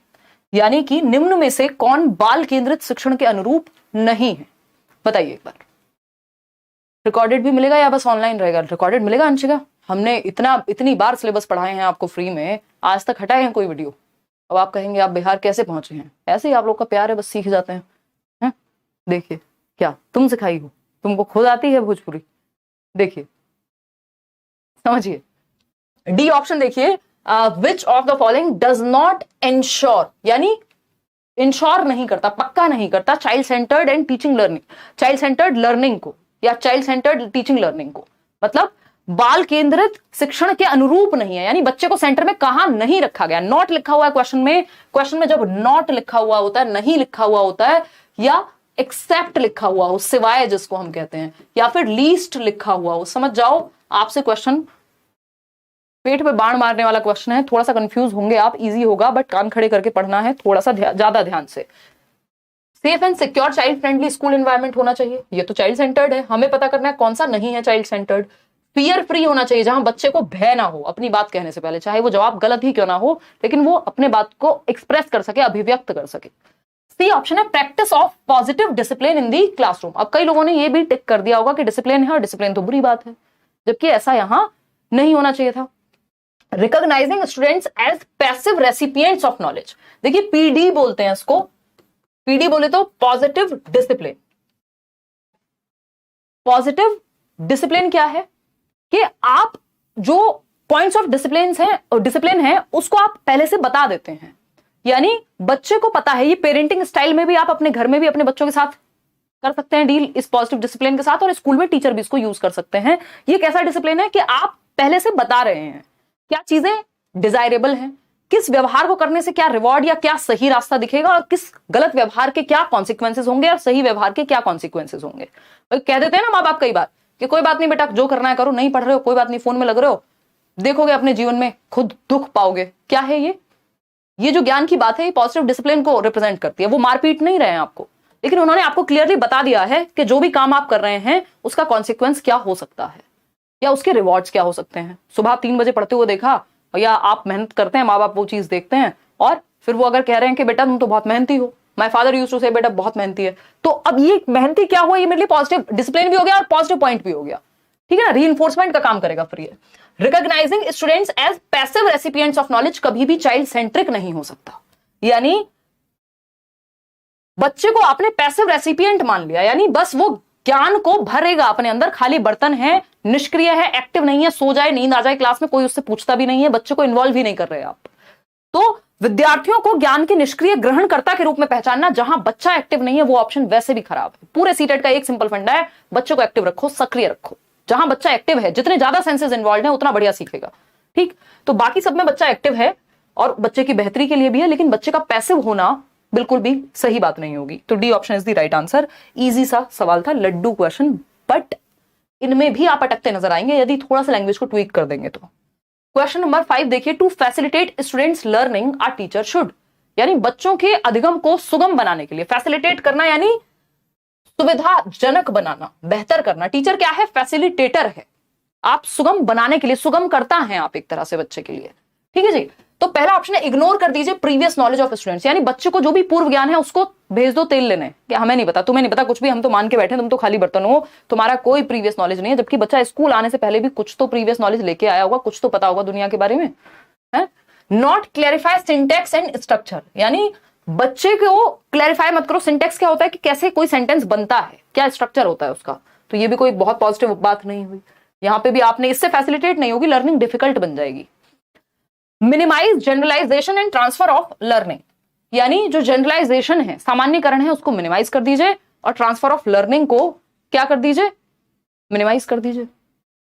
Speaker 1: यानी कि निम्न में से कौन बाल केंद्रित शिक्षण के अनुरूप नहीं है? बताइए एक बार। रिकॉर्डेड भी मिलेगा या बस ऑनलाइन रहेगा? रिकॉर्डेड मिलेगा अंशिका। हमने इतनी बार सिलेबस पढ़ाए हैं आपको फ्री में, आज तक हटाए हैं कोई वीडियो? अब आप कहेंगे आप बिहार कैसे पहुंचे हैं? ऐसे ही आप लोग का प्यार है, बस सीख जाते हैं। देखिए, क्या तुम सिखाई हो? तुमको खुद आती है भोजपुरी? देखिए, समझिए। डी ऑप्शन देखिए, विच of the following does not ensure, यानी इंश्योर नहीं करता, पक्का नहीं करता child centred and teaching learning, child centred learning को या चाइल्ड सेंटर्ड टीचिंग लर्निंग को। मतलब बाल केंद्रित शिक्षण के अनुरूप नहीं है, यानी बच्चे को सेंटर में कहां नहीं रखा गया। नॉट लिखा हुआ है क्वेश्चन में, क्वेश्चन में जब नॉट लिखा हुआ होता है, नहीं लिखा हुआ होता है, या एक्सेप्ट लिखा हुआ हो, सिवाय जिसको हम कहते हैं, या फिर लीस्ट लिखा हुआ हो, समझ जाओ आपसे क्वेश्चन पेट पे बाण मारने वाला क्वेश्चन है। थोड़ा सा कंफ्यूज होंगे आप, इजी होगा बट कान खड़े करके पढ़ना है थोड़ा सा ज्यादा ध्यान से। Safe and secure child friendly school environment होना चाहिए, ये तो चाइल्ड सेंटर्ड है। हमें पता करना है कौन सा नहीं है चाइल्ड सेंटर्ड। फियर फ्री होना चाहिए, जहां बच्चे को भय ना हो अपनी बात कहने से पहले, चाहे वो जवाब गलत ही क्यों ना हो, लेकिन वो अपने बात को एक्सप्रेस कर सके, अभिव्यक्त कर सके। सी ऑप्शन है practice of positive discipline in the classroom. अब कई लोगों ने ये भी टिक कर दिया होगा कि डिसिप्लिन है और डिसिप्लिन तो बुरी बात है, जबकि ऐसा यहां नहीं होना चाहिए था। Recognising students as passive recipients of knowledge, देखिए पीडी बोलते हैं इसको, पीडी बोले तो पॉजिटिव डिसिप्लिन। पॉजिटिव डिसिप्लिन क्या है कि आप जो पॉइंट्स ऑफ डिसिप्लिन है उसको आप पहले से बता देते हैं, यानी बच्चे को पता है। ये पेरेंटिंग स्टाइल में भी आप अपने घर में भी अपने बच्चों के साथ कर सकते हैं डील इस पॉजिटिव डिसिप्लिन के साथ, और स्कूल में टीचर भी इसको यूज कर सकते हैं। ये कैसा डिसिप्लिन है कि आप पहले से बता रहे हैं क्या चीजें डिजायरेबल हैं, किस व्यवहार को करने से क्या रिवॉर्ड या क्या सही रास्ता दिखेगा, और किस गलत व्यवहार के क्या कॉन्सिक्वेंसेस होंगे और सही व्यवहार के क्या कॉन्सिक्वेंसेस होंगे। कह देते हैं ना माँ बाप कई बार कि कोई बात नहीं बेटा, जो करना है करो, नहीं पढ़ रहे हो कोई बात नहीं, फोन में लग रहे हो, देखोगे अपने जीवन में खुद दुख पाओगे। क्या है ये जो ज्ञान की बात है, ये पॉजिटिव डिसिप्लिन को रिप्रेजेंट करती है। वो मारपीट नहीं रहे हैं आपको, लेकिन उन्होंने आपको क्लियरली बता दिया है कि जो भी काम आप कर रहे हैं उसका कॉन्सिक्वेंस क्या हो सकता है या उसके रिवॉर्ड्स क्या हो सकते हैं। सुबह 3 बजे पढ़ते हुए देखा, या आप मेहनत करते हैं, माँ बाप वो चीज देखते हैं, और फिर वो अगर कह रहे हैं कि बेटा तुम तो बहुत मेहनती हो, माय फादर यूज्ड टू से बेटा बहुत मेहनती है, तो अब ये मेहनती क्या हुआ, ये मेरे लिए पॉजिटिव डिसिप्लिन भी हो गया और पॉजिटिव पॉइंट भी हो गया। ठीक है ना, रीइंफोर्समेंट का काम करेगा फिर ये। Recognising students as passive recipients of knowledge कभी भी चाइल्ड सेंट्रिक नहीं हो सकता, यानी बच्चे को आपने पैसिव रेसिपिएंट मान लिया, यानी बस वो ज्ञान को भरेगा अपने अंदर, खाली बर्तन है, निष्क्रिय है, एक्टिव नहीं है, सो जाए नींद आ जाए क्लास में, कोई उससे पूछता भी नहीं है, बच्चे को इन्वॉल्व ही नहीं कर रहे आप। तो विद्यार्थियों को ज्ञान के निष्क्रिय ग्रहणकर्ता के रूप में पहचानना, जहां बच्चा एक्टिव नहीं है वो ऑप्शन वैसे भी खराब है। पूरे सीटेट का एक सिंपल फंडा है, बच्चे को एक्टिव रखो, सक्रिय रखो। जहां बच्चा एक्टिव है, जितने ज्यादा सेंसेस इन्वॉल्व है उतना बढ़िया सीखेगा। ठीक, तो बाकी सब में बच्चा एक्टिव है और बच्चे की बेहतरी के लिए भी है, लेकिन बच्चे का पैसिव होना बिल्कुल भी सही बात नहीं होगी। तो D option is the right answer. Easy सा सवाल था, लड्डू क्वेश्चन, बट इनमें भी आप अटकते नजर आएंगे यदि थोड़ा सा लैंग्वेज को ट्वीक कर देंगे तो। क्वेश्चन नंबर 5 देखिए, to facilitate students learning a teacher should, यानी बच्चों के अधिगम को सुगम बनाने के लिए, फैसिलिटेट करना यानी सुविधाजनक बनाना, बेहतर करना। टीचर क्या है, फैसिलिटेटर है, आप सुगम बनाने के लिए, सुगम करता है आप एक तरह से बच्चे के लिए। ठीक है जी, तो पहला ऑप्शन है इग्नोर कर दीजिए प्रीवियस नॉलेज ऑफ स्टूडेंट्स, यानी बच्चे को जो भी पूर्व ज्ञान है उसको भेज दो तेल लेने, कि हमें नहीं पता, तुम्हें नहीं पता कुछ भी, हम तो मान के बैठे, तुम तो खाली बर्तन हो, तुम्हारा कोई प्रीवियस नॉलेज नहीं है। जबकि बच्चा स्कूल आने से पहले भी कुछ तो प्रीवियस नॉलेज लेके आया होगा, कुछ तो पता होगा दुनिया के बारे में, है। Not clarify syntax and structure, यानी बच्चे को क्लैरिफाई मत करो सिंटेक्स क्या होता है, कि कैसे कोई सेंटेंस बनता है, क्या स्ट्रक्चर होता है उसका। तो ये भी कोई बहुत पॉजिटिव बात नहीं हुई, यहां पे भी आपने, इससे फैसिलिटेट नहीं होगी, लर्निंग डिफिकल्ट बन जाएगी। Minimise generalisation and transfer of learning, यानी जो जनरलाइजेशन है, सामान्यकरण है, उसको मिनिमाइज कर दीजिए और ट्रांसफर ऑफ लर्निंग को क्या कर दीजिए, मिनिमाइज कर दीजिए।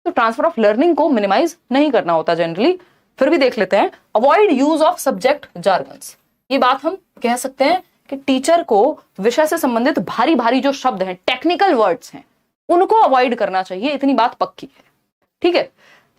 Speaker 1: तो ट्रांसफर ऑफ लर्निंग को मिनिमाइज नहीं करना होता जनरली। फिर भी देख लेते हैं, avoid use of subject jargons, ये बात हम कह सकते हैं कि टीचर को विषय से संबंधित भारी भारी जो शब्द हैं, टेक्निकल वर्ड्स हैं, उनको अवॉइड करना चाहिए, इतनी बात पक्की है। ठीक है,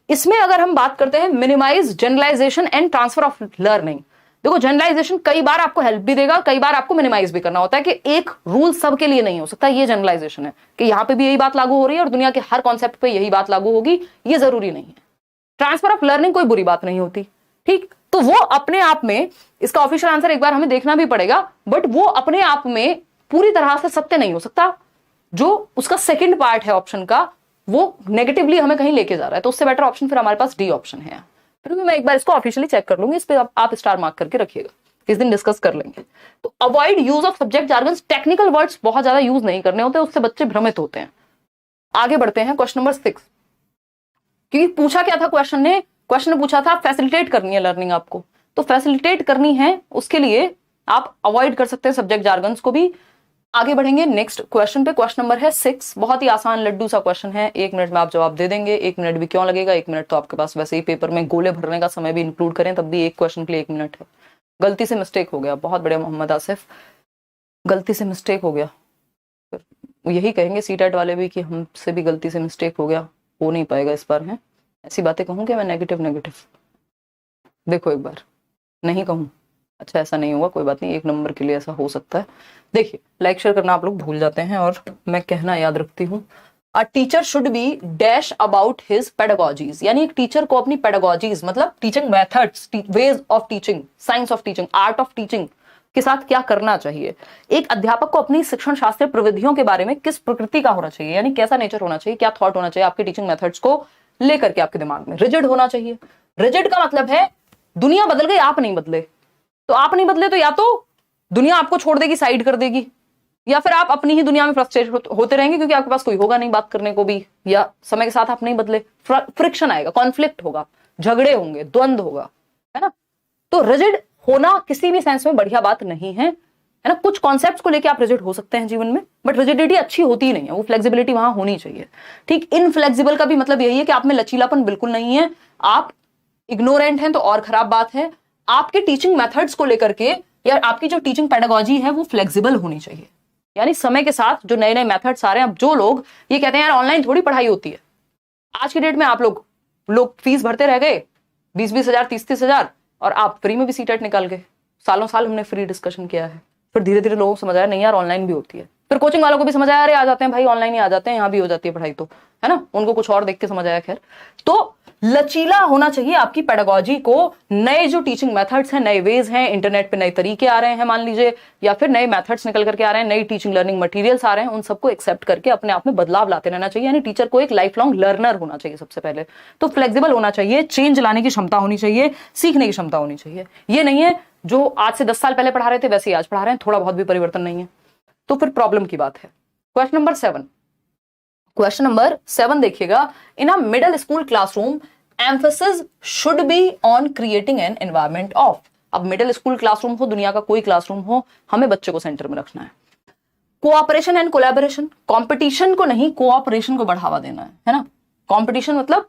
Speaker 1: इसमें अगर हम बात करते हैं minimise generalisation and transfer of learning, देखो जनरलाइजेशन कई बार आपको हेल्प भी देगा, कई बार आपको मिनिमाइज भी करना होता है, कि एक रूल सबके लिए नहीं हो सकता। ये जनरलाइजेशन है कि यहां पे भी यही बात लागू हो रही है और दुनिया के हर कॉन्सेप्ट पे यही बात लागू होगी, ये जरूरी नहीं है। ट्रांसफर ऑफ लर्निंग कोई बुरी बात नहीं होती, ठीक, तो वो अपने आप में, इसका ऑफिशियल आंसर एक बार हमें देखना भी पड़ेगा, बट वो अपने आप में पूरी तरह से सत्य नहीं हो सकता। जो उसका सेकंड पार्ट है ऑप्शन का, वो नेगेटिवली हमें कहीं लेके जा रहा है, तो उससे बेटर ऑप्शन फिर हमारे पास डी ऑप्शन है। फिर भी मैं एक बार इसको ऑफिशियली चेक कर लूंगी, इस पे आप स्टार मार्क करके रखिएगा। किस दिन डिस्कस कर लेंगे। तो avoid use of subject jargons, technical words बहुत ज्यादा यूज नहीं करने होते, उससे बच्चे भ्रमित होते हैं। आगे बढ़ते हैं क्वेश्चन नंबर 6, क्योंकि पूछा क्या था क्वेश्चन ने पूछा था फैसिलिटेट करनी है लर्निंग आपको, तो फैसिलिटेट करनी है उसके लिए आप अवॉइड कर सकते हैं सब्जेक्ट जार्गन्स को भी। आगे बढ़ेंगे नेक्स्ट क्वेश्चन पे, क्वेश्चन नंबर है 6, बहुत ही आसान लड्डू सा क्वेश्चन है, 1 मिनट में आप जवाब दे देंगे। 1 मिनट भी क्यों लगेगा, 1 मिनट तो आपके पास वैसे ही पेपर में गोले भरने का समय भी इंक्लूड करें तब भी एक क्वेश्चन के लिए 1 मिनट है। गलती से मिस्टेक हो गया, बहुत बढ़िया मोहम्मद आसिफ, गलती से मिस्टेक हो गया, यही कहेंगे सीटेट वाले भी कि हमसे भी गलती से मिस्टेक हो गया, हो नहीं पाएगा इस बार है, ऐसी बातें कहूँ कि मैं नेगेटिव देखो एक बार नहीं कहूँ, अच्छा ऐसा नहीं होगा, कोई बात नहीं, 1 नंबर के लिए ऐसा हो सकता है। देखिए लाइक शेयर करना आप लोग भूल जाते हैं और मैं कहना याद रखती हूँ, a teacher should be dash about his pedagogies, यानी एक टीचर को अपनी पेडागोजीज मतलब teaching methods, ways of teaching, science of teaching, art of teaching के साथ क्या करना चाहिए। एक अध्यापक को अपनी शिक्षण शास्त्रीय प्रविधियों के बारे में किस प्रकृति का होना चाहिए, यानी कैसा नेचर होना चाहिए, क्या थॉट होना चाहिए आपके टीचिंग मेथड्स को लेकर के आपके दिमाग में। रिजिड होना चाहिए, रिजिड का मतलब है दुनिया बदल गई आप नहीं बदले, तो आप नहीं बदले तो या तो दुनिया आपको छोड़ देगी, साइड कर देगी, या फिर आप अपनी ही दुनिया में फ्रस्ट्रेट होते रहेंगे क्योंकि आपके पास कोई होगा नहीं बात करने को भी, या समय के साथ आप नहीं बदले, फ्रिक्शन आएगा, कॉन्फ्लिक्ट होगा, झगड़े होंगे, द्वंद्व होगा, है ना। तो रिजिड होना किसी भी सेंस में बढ़िया बात नहीं है, है ना। कुछ कॉन्सेप्ट्स को लेके आप रिजिड हो सकते हैं जीवन में, बट रिजिडिटी अच्छी होती ही नहीं है, वो फ्लेक्सिबिलिटी वहां होनी चाहिए। ठीक, इनफ्लेक्सिबल का भी मतलब यही है कि आप में लचीलापन बिल्कुल नहीं है, आप इग्नोरेंट हैं तो और खराब बात है। आपके टीचिंग मेथड्स को लेकर के या आपकी जो टीचिंग पेडागोजी है वो फ्लेक्सिबल होनी चाहिए, यानी समय के साथ जो नए नए मेथड्स आ रहे हैं। अब जो लोग ये कहते हैं यार ऑनलाइन थोड़ी पढ़ाई होती है, आज की डेट में आप लोग फीस भरते रह गए 20-20 हजार 30-30 हजार और आप फ्री में भी सीटेट निकाल गए। सालों साल हमने फ्री डिस्कशन किया है, फिर धीरे धीरे लोगों को समझ आया नहीं यार ऑनलाइन भी होती है, फिर कोचिंग वालों को भी समझ आया अरे आ जाते हैं भाई ऑनलाइन ही आ जाते हैं, यहाँ भी हो जाती है पढ़ाई, तो है ना, उनको कुछ और देख के समझ आया। खैर, तो लचीला होना चाहिए आपकी पेडागोजी को, नए जो टीचिंग मेथड्स हैं, नए वेज हैं, इंटरनेट पे नए तरीके आ रहे हैं मान लीजिए, या फिर नए मेथड्स निकल करके आ रहे हैं, नई टीचिंग लर्निंग मटेरियल्स आ रहे हैं, उन सबको एक्सेप्ट करके अपने आप में बदलाव लाते रहना चाहिए। यानी टीचर को एक लाइफ लॉन्ग लर्नर होना चाहिए सबसे पहले, तो फ्लेक्सिबल होना चाहिए, चेंज लाने की क्षमता होनी चाहिए, सीखने की क्षमता होनी चाहिए। ये नहीं है जो आज से 10 साल पहले पढ़ा रहे थे वैसे ही आज पढ़ा रहे हैं, थोड़ा बहुत भी परिवर्तन नहीं है, तो फिर प्रॉब्लम की बात है। क्वेश्चन नंबर 7 देखिएगा, in a middle school classroom emphasis should be on creating an environment of. अब मिडिल स्कूल क्लासरूम हो, दुनिया का कोई क्लासरूम हो, हमें बच्चे को सेंटर में रखना है। कोऑपरेशन एंड कोलैबोरेशन, कंपटीशन को नहीं कोऑपरेशन को बढ़ावा देना है ना। कंपटीशन मतलब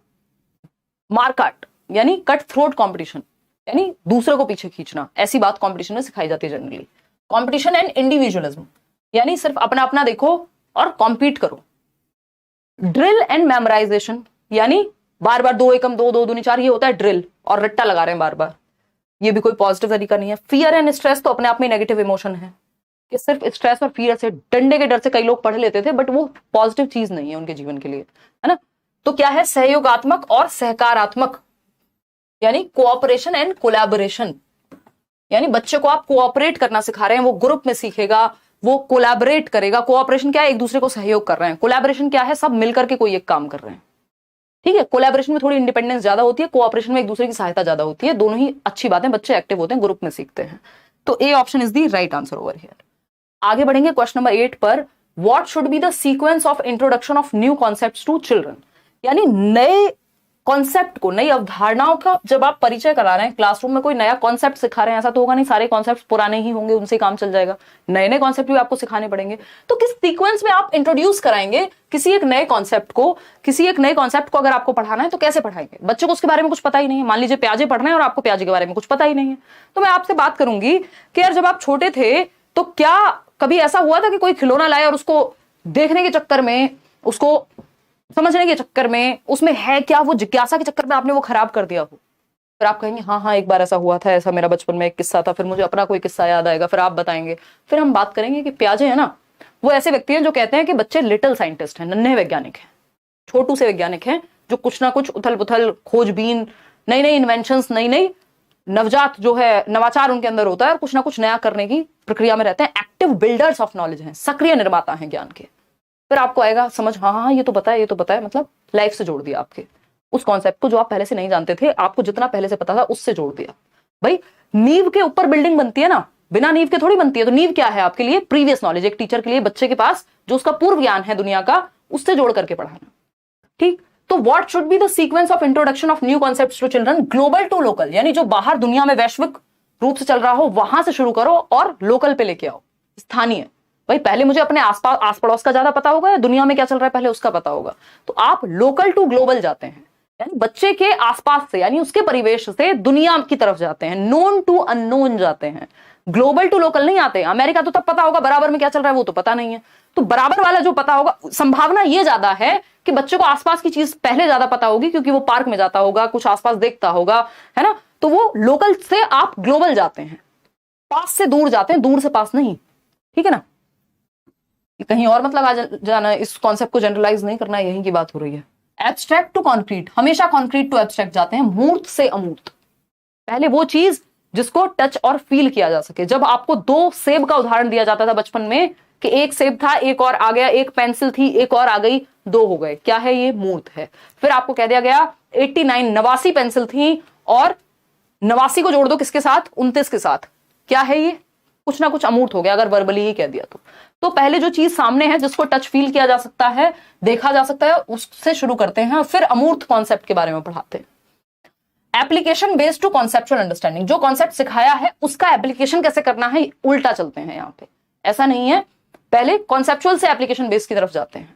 Speaker 1: मारकाट, यानी कट थ्रोट कंपटीशन, यानी दूसरे को पीछे खींचना, ऐसी बात कंपटीशन में सिखाई जाती है जनरली। कंपटीशन एंड इंडिविजुअलिज्म, यानी सिर्फ अपना अपना देखो और कॉम्पीट करो। ड्रिल एंड मेमोराइजेशन, यानी बार बार 2 एकम 2 2 दूनी 4, ये होता है ड्रिल और रट्टा लगा रहे हैं बार बार, ये भी कोई पॉजिटिव तरीका नहीं है। फियर एंड स्ट्रेस तो अपने आप में नेगेटिव इमोशन है कि सिर्फ स्ट्रेस और फियर से, डंडे के डर से कई लोग पढ़ लेते थे, बट वो पॉजिटिव चीज नहीं है उनके जीवन के लिए, है ना। तो क्या है, सहयोगात्मक और सहकारात्मक, यानी कोऑपरेशन एंड कोलैबोरेशन, यानी बच्चे को आप कोऑपरेट करना सिखा रहे हैं, वो ग्रुप में सीखेगा, वो कोलैबोरेट करेगा। कोऑपरेशन क्या है, एक दूसरे को सहयोग कर रहे हैं, कोलैबोरेशन क्या है, सब मिलकर के कोई एक काम कर रहे हैं। ठीक है, कोलैबोरेशन में थोड़ी इंडिपेंडेंस ज्यादा होती है, कोऑपरेशन में एक दूसरे की सहायता ज्यादा होती है, दोनों ही अच्छी बातें, बच्चे एक्टिव होते हैं, ग्रुप में सीखते हैं। तो A option is the right answer over here. आगे बढ़ेंगे क्वेश्चन नंबर 8 पर, what should be the sequence of introduction of new concepts to children, यानी नए कॉन्सेप्ट को, नई अवधारणाओं का जब आप परिचय करा रहे हैं, क्लासरूम में कोई नया कॉन्सेप्ट सिखा रहे हैं, ऐसा तो होगा नहीं सारे कॉन्सेप्ट पुराने ही होंगे उनसे काम चल जाएगा, नए नए कॉन्सेप्ट भी आपको सिखाने पड़ेंगे। तो किस सीक्वेंस में आप इंट्रोड्यूस कराएंगे किसी एक नए कॉन्सेप्ट को, अगर आपको पढ़ाना है तो कैसे पढ़ाएंगे। बच्चों को उसके बारे में कुछ पता ही नहीं है, मान लीजिए प्याजे पढ़ रहे हैं और आपको प्याजे के बारे में कुछ पता ही नहीं है, तो मैं आपसे बात करूंगी कि यार जब आप छोटे थे तो क्या कभी ऐसा हुआ था कि कोई खिलौना लाया और उसको देखने के चक्कर में, उसको समझने के चक्कर में, उसमें है क्या, वो जिज्ञासा के चक्कर में आपने वो खराब कर दिया हो। फिर आप कहेंगे हाँ हाँ एक बार ऐसा हुआ था, ऐसा मेरा बचपन में एक किस्सा था, फिर मुझे अपना कोई किस्सा याद आएगा, फिर आप बताएंगे, फिर हम बात करेंगे कि प्याजे है ना, वो ऐसे व्यक्ति हैं जो कहते हैं कि बच्चे लिटिल साइंटिस्ट हैं, नन्हे वैज्ञानिक हैं, छोटू से वैज्ञानिक हैं, जो कुछ ना कुछ उथल पुथल, खोजबीन, नई नई इन्वेंशंस, नई नई नवजात जो है नवाचार उनके अंदर होता है और कुछ ना कुछ नया करने की प्रक्रिया में रहते हैं, एक्टिव बिल्डर्स ऑफ नॉलेज हैं, सक्रिय निर्माता हैं ज्ञान के। फिर आपको आएगा समझ, हाँ हाँ ये तो पता है, ये तो पता है, मतलब लाइफ से जोड़ दिया आपके उस कॉन्सेप्ट को जो आप पहले से नहीं जानते थे, आपको जितना पहले से पता था उससे जोड़ दिया। भाई नींव के ऊपर बिल्डिंग बनती है ना, बिना नींव के थोड़ी बनती है। तो नींव क्या है आपके लिए? Previous knowledge. एक टीचर के लिए बच्चे के पास जो उसका पूर्व ज्ञान है दुनिया का, उससे जोड़ करके पढ़ाना। ठीक, तो what should be the sequence of introduction of new concepts to children? Global to local, यानी जो बाहर दुनिया में वैश्विक रूप से चल रहा हो वहां से शुरू करो और लोकल पे लेके आओ, स्थानीय। भाई पहले मुझे अपने आसपास आस पड़ोस का ज्यादा पता होगा या दुनिया में क्या चल रहा है पहले उसका पता होगा। तो आप लोकल टू ग्लोबल जाते हैं, यानी बच्चे के आसपास से, यानी उसके परिवेश से दुनिया की तरफ जाते हैं, नोन टू अननोन जाते हैं, ग्लोबल टू लोकल नहीं आते। अमेरिका तो तब पता होगा, बराबर में क्या चल रहा है वो तो पता नहीं है। तो बराबर वाला जो पता होगा, संभावना ये ज्यादा है कि बच्चे को आसपास की चीज पहले ज्यादा पता होगी, क्योंकि वो पार्क में जाता होगा, कुछ आसपास देखता होगा, है ना। तो वो लोकल से आप ग्लोबल जाते हैं, पास से दूर जाते हैं, दूर से पास नहीं। ठीक है ना, कहीं और मतलब आ जाना, इस कॉन्सेप्ट को जनरलाइज नहीं करना, यहीं की बात हो रही है। एब्स्ट्रैक्ट टू कॉन्क्रीट, हमेशा कॉन्क्रीट टू एब्स्ट्रैक्ट जाते हैं, मूर्त से अमूर्त। पहले वो चीज जिसको टच और फील किया जा सके। जब आपको 2 सेब का उदाहरण दिया जाता था बचपन में कि एक सेब था, एक और आ गया, एक पेंसिल थी, एक और आ गई, 2 हो गए, क्या है ये? मूर्त है। फिर आपको कह दिया गया 89 पेंसिल थी और 89 को जोड़ दो किसके साथ? 29 के साथ, क्या है ये? कुछ ना कुछ अमूर्त हो गया, अगर वर्बली ही कह दिया तो पहले जो चीज सामने है, जिसको टच फील किया जा सकता है, देखा जा सकता है, उससे शुरू करते हैं, फिर अमूर्त कॉन्सेप्ट के बारे में पढ़ाते हैं। Application based to conceptual understanding, जो कॉन्सेप्ट सिखाया है उसका एप्लीकेशन कैसे करना है, उल्टा चलते हैं यहाँ पे। ऐसा नहीं है, पहले कॉन्सेप्चुअल से एप्लीकेशन बेस्ड की तरफ जाते हैं।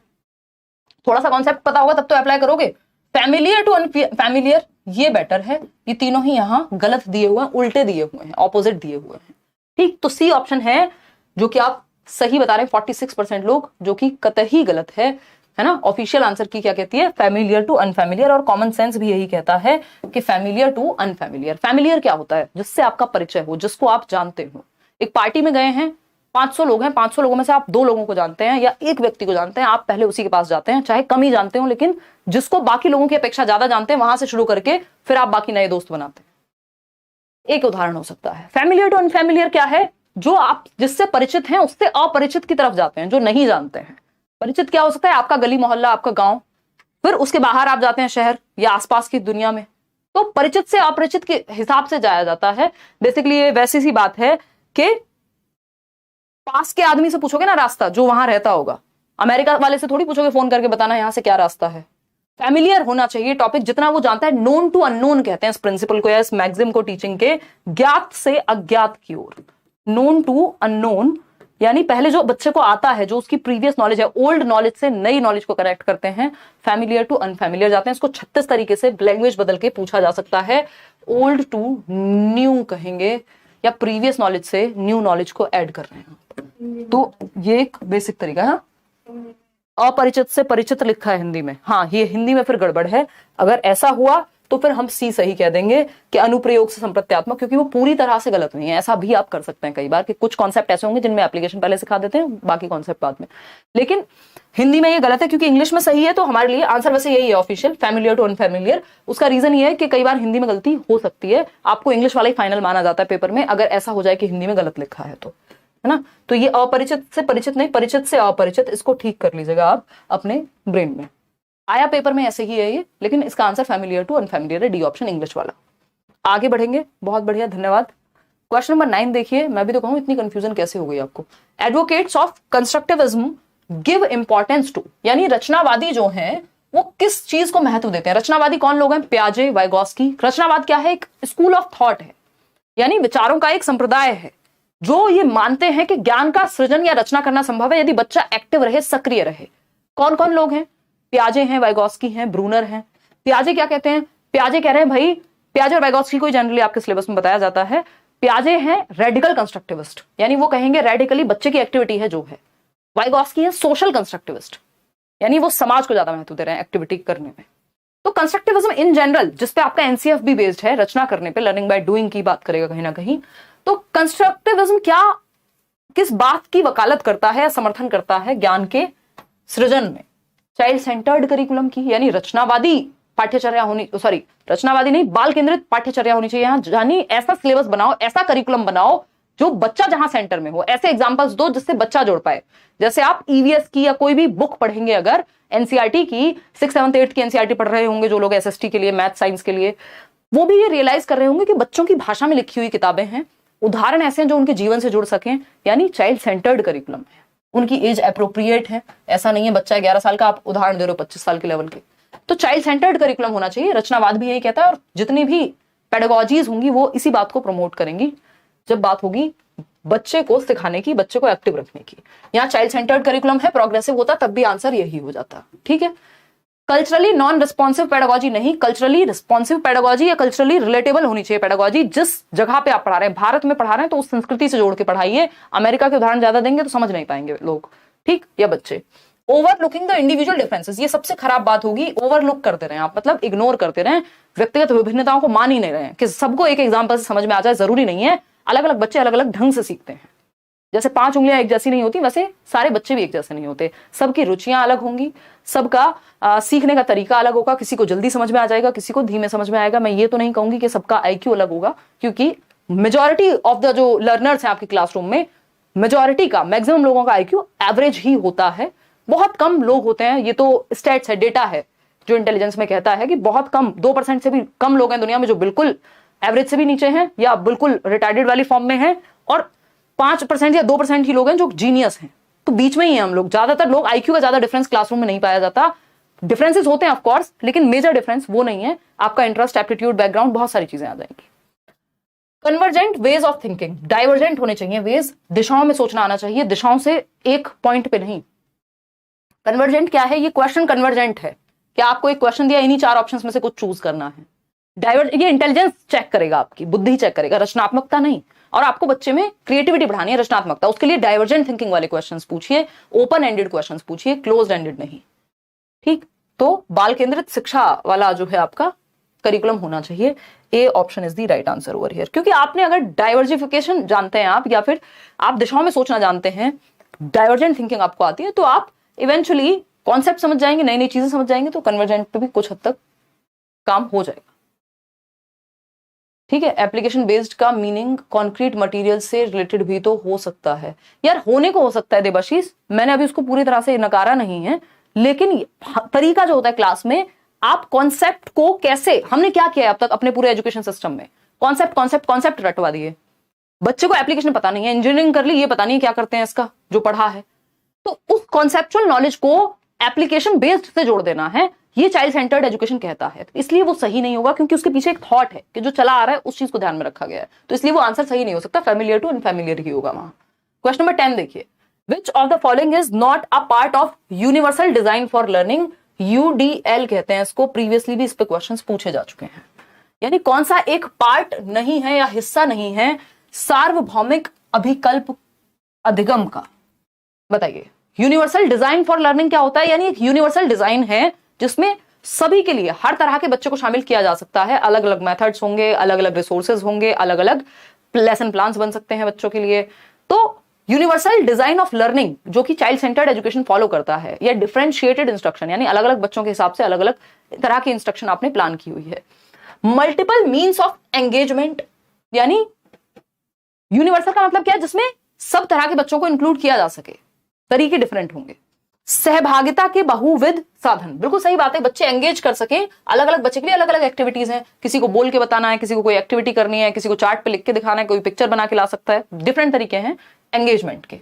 Speaker 1: थोड़ा सा कॉन्सेप्ट पता होगा तब तो अप्लाई करोगे। फैमिलियर टू अनफैमिलियर, ये बेटर है। ये तीनों ही यहां गलत दिए हुए हैं, उल्टे दिए हुए हैं, ऑपोजिट दिए हुए हैं। ठीक, तो सी ऑप्शन है जो कि आप सही बता रहे हैं 46% लोग, जो कि कतई गलत है ना। ऑफिशियल आंसर की क्या कहती है? फैमिलियर टू अनफैमिलियर, और कॉमन सेंस भी यही कहता है कि फैमिलियर टू अनफैमिलियर। फैमिलियर क्या होता है? जिससे आपका परिचय हो, जिसको आप जानते हो। एक पार्टी में गए हैं, 500 लोग हैं, 500 लोगों में से आप 2 लोगों को जानते हैं या एक व्यक्ति को जानते हैं, आप पहले उसी के पास जाते हैं, चाहे कम ही जानते हो, लेकिन जिसको बाकी लोगों की अपेक्षा ज्यादा जानते हैं, वहां से शुरू करके फिर आप बाकी नए दोस्त बनाते हैं। एक उदाहरण हो सकता है। फैमिलियर टू अनफैमिलियर क्या है? जो आप जिससे परिचित हैं उससे अपरिचित की तरफ जाते हैं, जो नहीं जानते हैं। परिचित क्या हो सकता है? आपका गली मोहल्ला, आपका गांव, फिर उसके बाहर आप जाते हैं शहर या आसपास की दुनिया में। तो परिचित से अपरिचित के हिसाब से जाया जाता है। बेसिकली ये वैसी सी बात है कि पास के आदमी से पूछोगे ना रास्ता, जो वहां रहता होगा, अमेरिका वाले से थोड़ी पूछोगे फोन करके बताना यहां से क्या रास्ता है। फैमिलियर होना चाहिए टॉपिक, जितना वो जानता है। नोन टू अननोन कहते हैं इस प्रिंसिपल को या इस मैक्सिम को टीचिंग के, ज्ञात से अज्ञात की ओर। नोन टू अननोन, यानी पहले जो बच्चे को आता है, जो उसकी प्रीवियस नॉलेज है, ओल्ड नॉलेज से नई नॉलेज को कनेक्ट करते हैं। फैमिलियर टू अनफैमिलियर जाते हैं। इसको 36 तरीके से लैंग्वेज बदल के पूछा जा सकता है। ओल्ड टू न्यू कहेंगे, या प्रीवियस नॉलेज से न्यू नॉलेज को ऐड कर रहे हैं। तो ये एक बेसिक तरीका है। अपरिचित से परिचित लिखा है हिंदी में, हाँ ये हिंदी में फिर गड़बड़ है। अगर ऐसा हुआ तो फिर हम सी सही कह देंगे कि अनुप्रयोग से संप्रत्यात्मक, क्योंकि वो पूरी तरह से गलत नहीं है। ऐसा भी आप कर सकते हैं कई बार कि कुछ कॉन्सेप्ट ऐसे होंगे जिनमें एप्लीकेशन पहले सिखा देते हैं, बाकी कॉन्सेप्ट बाद में। लेकिन हिंदी में ये गलत है, क्योंकि इंग्लिश में सही है। तो हमारे लिए आंसर वैसे यही है ऑफिशियल, फैमिलियर टू अनफैमिलियर। उसका रीजन ये है कि कई बार हिंदी में गलती हो सकती है, आपको इंग्लिश वाला ही फाइनल माना जाता है पेपर में अगर ऐसा हो जाए कि हिंदी में गलत लिखा है तो, है ना। तो ये अपरिचित से परिचित नहीं, परिचित से अपरिचित, इसको ठीक कर लीजिएगा आप अपने ब्रेन में। आया पेपर में ऐसे ही है ये, लेकिन इसका आंसर फैमिलियर टू अनफैमिलियर है, डी ऑप्शन इंग्लिश वाला। आगे बढ़ेंगे, बहुत बढ़िया, धन्यवाद। क्वेश्चन नंबर 9 देखिए। मैं भी तो कहूं इतनी कंफ्यूजन कैसे हो गई आपको। Advocates of constructivism give importance to, यानी रचनावादी जो हैं वो किस चीज को महत्व देते हैं। रचनावादी कौन लोग हैं? पियाजे, वाइगोस्की। रचनावाद क्या है? एक स्कूल ऑफ थॉट है, यानी विचारों का एक संप्रदाय है, जो ये मानते हैं कि ज्ञान का सृजन या रचना करना संभव है यदि बच्चा एक्टिव रहे, सक्रिय रहे। कौन कौन लोग हैं? पियाजे हैं, वाइगोस्की हैं, ब्रूनर हैं। पियाजे क्या कहते हैं? पियाजे कह रहे हैं भाई, पियाजे और वाइगोस्की को जनरली आपके सिलेबस में बताया जाता है। पियाजे हैं रेडिकल कंस्ट्रक्टिविस्ट, यानी वो कहेंगे रेडिकली बच्चे की एक्टिविटी है जो है। वाइगोस्की है सोशल कंस्ट्रक्टिविस्ट, यानी वो समाज को ज्यादा महत्व दे रहे हैं एक्टिविटी करने में। तो कंस्ट्रक्टिविज्म इन जनरल, जिसपे आपका एनसीएफ भी बेस्ड है, रचना करने पे, लर्निंग बाय डूइंग की बात करेगा कहीं ना कहीं। तो कंस्ट्रक्टिविज्म क्या, किस बात की वकालत करता है या समर्थन करता है? ज्ञान के सृजन में। चाइल्ड सेंटर्ड करिकुलम की, यानी रचनावादी पाठ्यचर्या होनी, सॉरी रचनावादी नहीं, बाल केंद्रित पाठ्यचर्या होनी चाहिए यहाँ। यानी ऐसा सिलेबस बनाओ, ऐसा करिकुलम बनाओ जो बच्चा जहां सेंटर में हो। ऐसे एग्जांपल्स दो जिससे बच्चा जोड़ पाए। जैसे आप ईवीएस की या कोई भी बुक पढ़ेंगे, अगर एनसीईआरटी की 6th 7th 8th की एनसीईआरटी पढ़ रहे होंगे जो लोग एसएसटी के लिए, मैथ साइंस के लिए, वो भी ये रियलाइज कर रहे होंगे कि बच्चों की भाषा में लिखी हुई किताबें हैं, उदाहरण ऐसे हैं जो उनके जीवन से जुड़ सकें, यानी चाइल्ड सेंटर्ड करिकुलम है, उनकी एज अप्रोप्रिएट है। ऐसा नहीं है बच्चा 11 साल का, आप उदाहरण दे रहे हो 25 साल के लेवल के। तो चाइल्ड सेंटर्ड करिकुलम होना चाहिए। रचनावाद भी यही कहता है, और जितनी भी पेडागोजीज होंगी वो इसी बात को प्रमोट करेंगी जब बात होगी बच्चे को सिखाने की, बच्चे को एक्टिव रखने की। यहाँ चाइल्ड सेंटर्ड करिकुलम है, प्रोग्रेसिव होता तब भी आंसर यही हो जाता। ठीक है, कल्चरली नॉन रिस्पॉन्सिव पेडागोजी नहीं, कल्चरली रिस्पॉन्सिव पेडागोजी या कल्चरली रिलेटेबल होनी चाहिए पेडागोजी। जिस जगह पे आप पढ़ा रहे हैं, भारत में पढ़ा रहे हैं तो उस संस्कृति से जोड़ के पढ़ाइए। अमेरिका के उदाहरण ज्यादा देंगे तो समझ नहीं पाएंगे लोग, ठीक, या बच्चे। ओवरलुकिंग द इंडिविजुअल डिफरेंसेस, ये सबसे खराब बात होगी। ओवरलुक करते रहे आप, मतलब इग्नोर करते रहे, व्यक्तिगत विभिन्नताओं को मान ही नहीं रहे हैं कि सबको एक एग्जाम्पल से समझ में आ जाए, जरूरी नहीं है। अलग अलग बच्चे अलग अलग ढंग से सीखते हैं। जैसे 5 उंगलियां एक जैसी नहीं होती, वैसे सारे बच्चे भी एक जैसे नहीं होते। सबकी रुचियां अलग होंगी, सबका सीखने का तरीका अलग होगा। किसी को जल्दी समझ में आ जाएगा, किसी को धीमे समझ में आएगा। मैं ये तो नहीं कहूंगी कि सबका आईक्यू अलग होगा, क्योंकि मेजॉरिटी ऑफ द जो लर्नर्स हैं आपके क्लासरूम में, मेजॉरिटी का, मैक्सिमम लोगों का आईक्यू एवरेज ही होता है। बहुत कम लोग होते हैं, ये तो स्टैट्स है, डेटा है जो इंटेलिजेंस में कहता है कि बहुत कम, 2% से भी कम लोग हैं दुनिया में जो बिल्कुल एवरेज से भी नीचे हैं या बिल्कुल रिटार्डेड वाली फॉर्म में हैं, और 5% या 2% ही लोग हैं जो जीनियस हैं। तो बीच में ही हैं हम लोग। ज्यादातर लोग, आईक्यू का ज्यादा डिफरेंस क्लासरूम में नहीं पाया जाता। डिफरेंसेस होते हैं ऑफ कोर्स, लेकिन मेजर डिफरेंस वो नहीं है। आपका इंटरेस्ट, एप्टीट्यूड, बैकग्राउंड, बहुत सारी चीजें आ जाएंगी। Convergent ways of thinking, divergent होने चाहिए वेज, दिशाओं में सोचना आना चाहिए, दिशाओं से एक पॉइंट पे नहीं। कन्वर्जेंट क्या है? ये क्वेश्चन कन्वर्जेंट है कि आपको एक क्वेश्चन दिया, इन्हीं 4 ऑप्शंस में से कुछ चूज करना है। डाइवर्ट, ये इंटेलिजेंस चेक करेगा, आपकी बुद्धि चेक करेगा, रचनात्मकता नहीं। और आपको बच्चे में क्रिएटिविटी बढ़ानी है, रचनात्मकता, उसके लिए डाइवर्जेंट थिंकिंग वाले क्वेश्चंस पूछिए, ओपन एंडेड क्वेश्चंस पूछिए, क्लोज एंडेड नहीं। ठीक, तो बाल केंद्रित शिक्षा वाला जो है आपका करिकुलम होना चाहिए। ए option is the right answer over here. क्योंकि आपने अगर डाइवर्जिफिकेशन जानते हैं आप, या फिर आप दिशाओं में सोचना जानते हैं, डाइवर्जेंट थिंकिंग आपको आती है, तो आप इवेंचुअली कॉन्सेप्ट समझ जाएंगे, नई नई चीजें समझ जाएंगे, तो कन्वर्जेंट पे भी कुछ हद तक काम हो जाएगा। ठीक है, एप्लीकेशन बेस्ड का मीनिंग कॉन्क्रीट मटेरियल से रिलेटेड भी तो हो सकता है। यार होने को हो सकता है देवाशीष, मैंने अभी उसको पूरी तरह से नकारा नहीं है, लेकिन तरीका जो होता है क्लास में, आप कॉन्सेप्ट को कैसे, हमने क्या किया है अब तक अपने पूरे एजुकेशन सिस्टम में, कॉन्सेप्ट कॉन्सेप्ट कॉन्सेप्ट रटवा दिए। बच्चे को एप्लीकेशन पता नहीं है, इंजीनियरिंग कर ली, ये पता नहीं क्या करते हैं इसका जो पढ़ा है, तो उस कॉन्सेप्चुअल नॉलेज को एप्लीकेशन बेस्ड से जोड़ देना है, ये चाइल्ड सेंटर्ड एजुकेशन कहता है। तो इसलिए वो सही नहीं होगा, क्योंकि उसके पीछे एक थॉट है कि जो चला आ रहा है उस चीज को ध्यान में रखा गया है, तो इसलिए वो आंसर सही नहीं हो सकता, फैमिलियर टू अनफैमिलियर ही होगा वहां। क्वेश्चन नंबर 10 देखिए, विच of the following is not a part of universal design for learning, UDL कहते हैं इसको, प्रीवियसली भी इस पे क्वेश्चंस पूछे जा चुके हैं। यानी कौन सा एक पार्ट नहीं है या हिस्सा नहीं है सार्वभौमिक अभिकल्प अधिगम का, बताइए। यूनिवर्सल डिजाइन फॉर लर्निंग क्या होता है? यानी एक यूनिवर्सल डिजाइन है जिसमें सभी के लिए, हर तरह के बच्चे को शामिल किया जा सकता है। अलग अलग मेथड्स होंगे, अलग अलग रिसोर्सेज होंगे, अलग अलग लेसन प्लान्स बन सकते हैं बच्चों के लिए। तो यूनिवर्सल डिजाइन ऑफ लर्निंग जो कि चाइल्ड सेंटर्ड एजुकेशन फॉलो करता है, या डिफरेंशिएटेड इंस्ट्रक्शन, यानी अलग अलग बच्चों के हिसाब से अलग अलग तरह की इंस्ट्रक्शन आपने प्लान की हुई है। मल्टीपल मीन्स ऑफ एंगेजमेंट, यानी यूनिवर्सल का मतलब क्या है? जिसमें सब तरह के बच्चों को इंक्लूड किया जा सके, तरीके डिफरेंट होंगे। सहभागिता के बहुविध साधन, बिल्कुल सही बात है, बच्चे एंगेज कर सके। अलग अलग बच्चे के लिए अलग अलग एक्टिविटीज हैं, किसी को बोल के बताना है, किसी को कोई एक्टिविटी करनी है, किसी को चार्ट पे लिख के दिखाना है, कोई पिक्चर बना के ला सकता है, डिफरेंट तरीके हैं एंगेजमेंट के।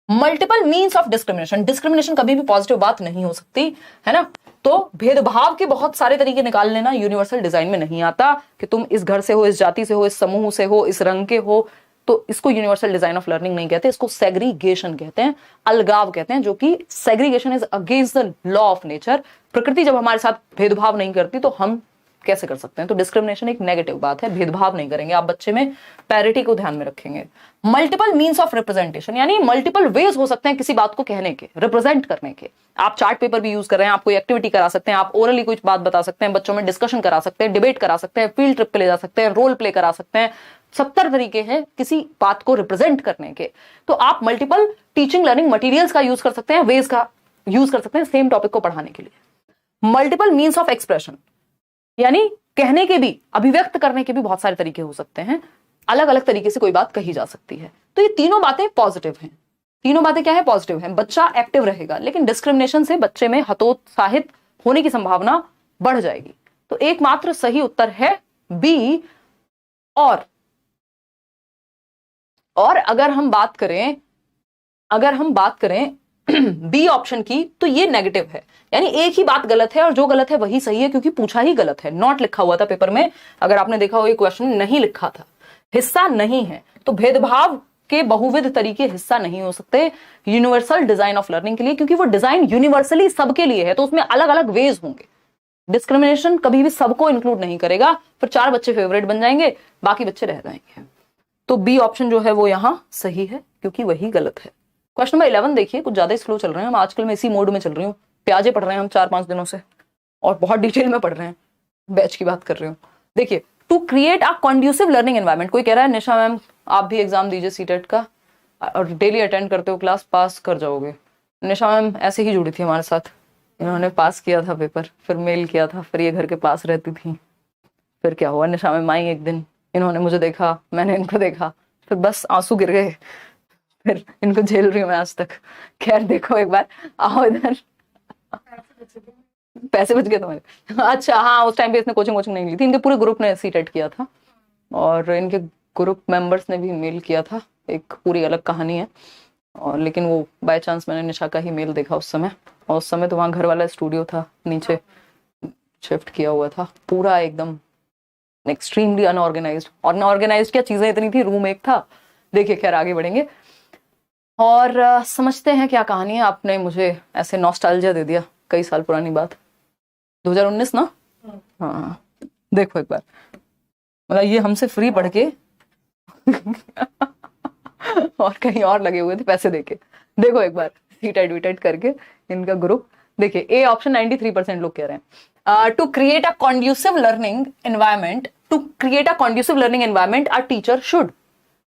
Speaker 1: Multiple means of discrimination, discrimination कभी भी पॉजिटिव बात नहीं हो सकती है ना, तो भेदभाव के बहुत सारे तरीके निकाल लेना यूनिवर्सल डिजाइन में नहीं आता, कि तुम इस घर से हो, इस जाति से हो, इस समूह से हो, इस रंग के हो, तो इसको यूनिवर्सल डिजाइन ऑफ लर्निंग नहीं कहते, इसको सेग्रीगेशन कहते हैं, अलगाव कहते हैं, जो कि segregation is against the law of nature. प्रकृति जब हमारे साथ भेदभाव नहीं करती तो हम कैसे कर सकते हैं? तो डिस्क्रिमिनेशन एक नेगेटिव बात है, भेदभाव नहीं करेंगे आप बच्चे में, पैरिटी को ध्यान में रखेंगे। मल्टीपल मीन्स ऑफ रिप्रेजेंटेशन, यानी मल्टीपल वेज हो सकते हैं किसी बात को कहने के, रिप्रेजेंट करने के। आप चार्ट पेपर भी यूज कर रहे हैं, आप कोई एक्टिविटी करा सकते हैं, आप ओरली कुछ बात बता सकते हैं, बच्चों में डिस्कशन करा सकते हैं, डिबेट करा सकते हैं, फील्ड ट्रिप पे ले जा सकते हैं, रोल प्ले करा सकते हैं। 70 तरीके हैं किसी बात को रिप्रेजेंट करने के। तो आप मल्टीपल टीचिंग लर्निंग मटेरियल्स का यूज कर सकते हैं, वेज का यूज कर सकते हैं सेम टॉपिक को पढ़ाने के लिए। मल्टीपल मीन्स ऑफ एक्सप्रेशन, यानी कहने के भी, अभिव्यक्त करने के भी बहुत सारे तरीके हो सकते हैं, अलग अलग तरीके से कोई बात कही जा सकती है। तो ये तीनों बातें पॉजिटिव हैं। तीनों बातें क्या है? पॉजिटिव हैं। बच्चा एक्टिव रहेगा, लेकिन डिस्क्रिमिनेशन से बच्चे में हतोत्साहित होने की संभावना बढ़ जाएगी। तो एकमात्र सही उत्तर है बी और अगर हम बात करें बी ऑप्शन की, तो ये नेगेटिव है, यानी एक ही बात गलत है और जो गलत है वही सही है, क्योंकि पूछा ही गलत है। नॉट लिखा हुआ था पेपर में, अगर आपने देखा हो ये क्वेश्चन नहीं लिखा था, हिस्सा नहीं है। तो भेदभाव के बहुविध तरीके हिस्सा नहीं हो सकते यूनिवर्सल डिजाइन ऑफ लर्निंग के लिए, क्योंकि वो डिजाइन यूनिवर्सली सबके लिए है, तो उसमें अलग अलग वेज होंगे। डिस्क्रिमिनेशन कभी भी सबको इंक्लूड नहीं करेगा, फिर 4 बच्चे फेवरेट बन जाएंगे, बाकी बच्चे रह जाएंगे। तो बी ऑप्शन जो है वो यहां सही है, क्योंकि वही गलत है। क्वेश्चन नंबर 11 देखिए, कुछ ज्यादा स्लो चल रहे हैं हम आजकल, मैं इसी मोड में चल रही हूँ, प्याजे पढ़ रहे हैं हम 4-5 दिनों से, और बहुत डिटेल में पढ़ रहे हैं, बैच की बात कर रही हूँ। देखिए, to create a conducive learning environment, कोई कह रहा है निशा मैम आप भी एग्जाम दीजिए सीटेट का और डेली अटेंड करते हो क्लास, पास कर जाओगे। निशा मैम ऐसे ही जुड़ी थी हमारे साथ, इन्होंने पास किया था पेपर, फिर मेल किया था, फिर ये घर के पास रहती थी, फिर क्या हुआ, निशा मैम आई एक दिन, इन्होंने मुझे देखा, मैंने इनको देखा, फिर बस आंसू गिर गए, फिर इनको झेल रही हूँ मैं आज तक। खैर देखो एक बार आओ इधर, पैसे बच गए तुम्हारे? अच्छा हाँ, उस टाइम पे इसने कोचिंग नहीं ली थी, इनके पूरे ग्रुप ने सीटेट किया था और इनके ग्रुप मेंबर्स ने भी मेल किया था, एक पूरी अलग कहानी है। और लेकिन वो बाय चांस मैंने निशा का ही मेल देखा उस समय, और उस समय तो वहाँ घर वाला स्टूडियो था, नीचे शिफ्ट किया हुआ था, पूरा एकदम एक्सट्रीमली अनऑर्गेनाइज्ड, और अनऑर्गेनाइज्ड क्या चीजें इतनी थी, रूम एक था। देखिए खैर आगे बढ़ेंगे और समझते हैं क्या कहानी है। आपने मुझे ऐसे नॉस्टैल्जिया दे दिया, कई साल पुरानी बात, 2019 ना। हाँ देखो एक बार, मतलब ये हमसे फ्री पढ़ के और कहीं और लगे हुए थे पैसे देके। देखो एक बार सीटेट वीटेट करके इनका ग्रुप देखिए, ए ऑप्शन 93% लोग कह रहे हैं। To create a conducive learning environment, a teacher should,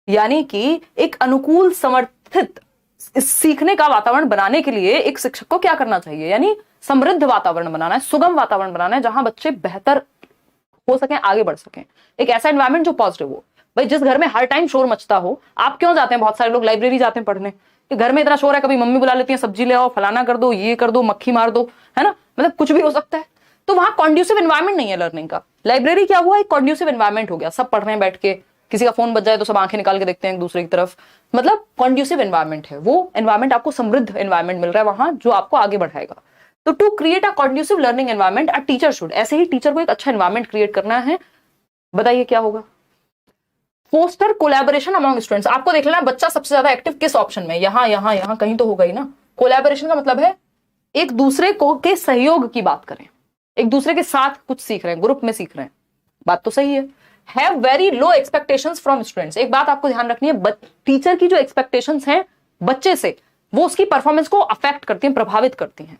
Speaker 1: यानी कि एक अनुकूल समर्थित सीखने का वातावरण बनाने के लिए एक शिक्षक को क्या करना चाहिए, यानी समृद्ध वातावरण बनाना है, सुगम वातावरण बनाना है, जहां बच्चे बेहतर हो सकें, आगे बढ़ सकें, एक ऐसा एनवायरनमेंट जो पॉजिटिव हो। भाई जिस घर में हर टाइम शोर मचता हो, आप क्यों जाते हैं, बहुत सारे लोग लाइब्रेरी जाते हैं पढ़ने, कि घर में इतना शोर है, कभी मम्मी बुला लेती है सब्जी ले आओ, फलाना कर दो, ये कर दो, मक्खी मार दो, है ना, मतलब कुछ भी हो सकता है। तो वहां कॉन्ड्यूसिव एनवायरनमेंट नहीं है लर्निंग का। लाइब्रेरी क्या हुआ, एक कॉन्ड्यूसिव एनवायरनमेंट हो गया, सब पढ़ रहे हैं बैठ के, किसी का फोन बज जाए तो सब आंखें निकाल के देखते हैं एक दूसरे की तरफ, मतलब कॉन्ड्यूसिव एनवायरनमेंट है वो। एनवायरनमेंट आपको समृद्ध एनवायरनमेंट मिल रहा है वहां, जो आपको आगे बढ़ाएगा। तो to create a conducive learning environment, a teacher should, ऐसे ही टीचर को एक अच्छा एनवायरनमेंट क्रिएट करना है। बताइए क्या होगा। फोस्टर कोलैबोरेशन अमंग स्टूडेंट्स, आपको देख लेना बच्चा सबसे ज्यादा एक्टिव किस ऑप्शन में, यहां कहीं तो होगा ही ना। कोलैबोरेशन का मतलब है एक दूसरे को के सहयोग की बात करें, एक दूसरे के साथ कुछ सीख रहे हैं, ग्रुप में सीख रहे हैं, बात तो सही है। Have very low expectations from students, एक बात आपको ध्यान रखनी है, टीचर की जो एक्सपेक्टेशंस हैं बच्चे से, वो उसकी परफॉर्मेंस को अफेक्ट करती हैं, प्रभावित करती हैं।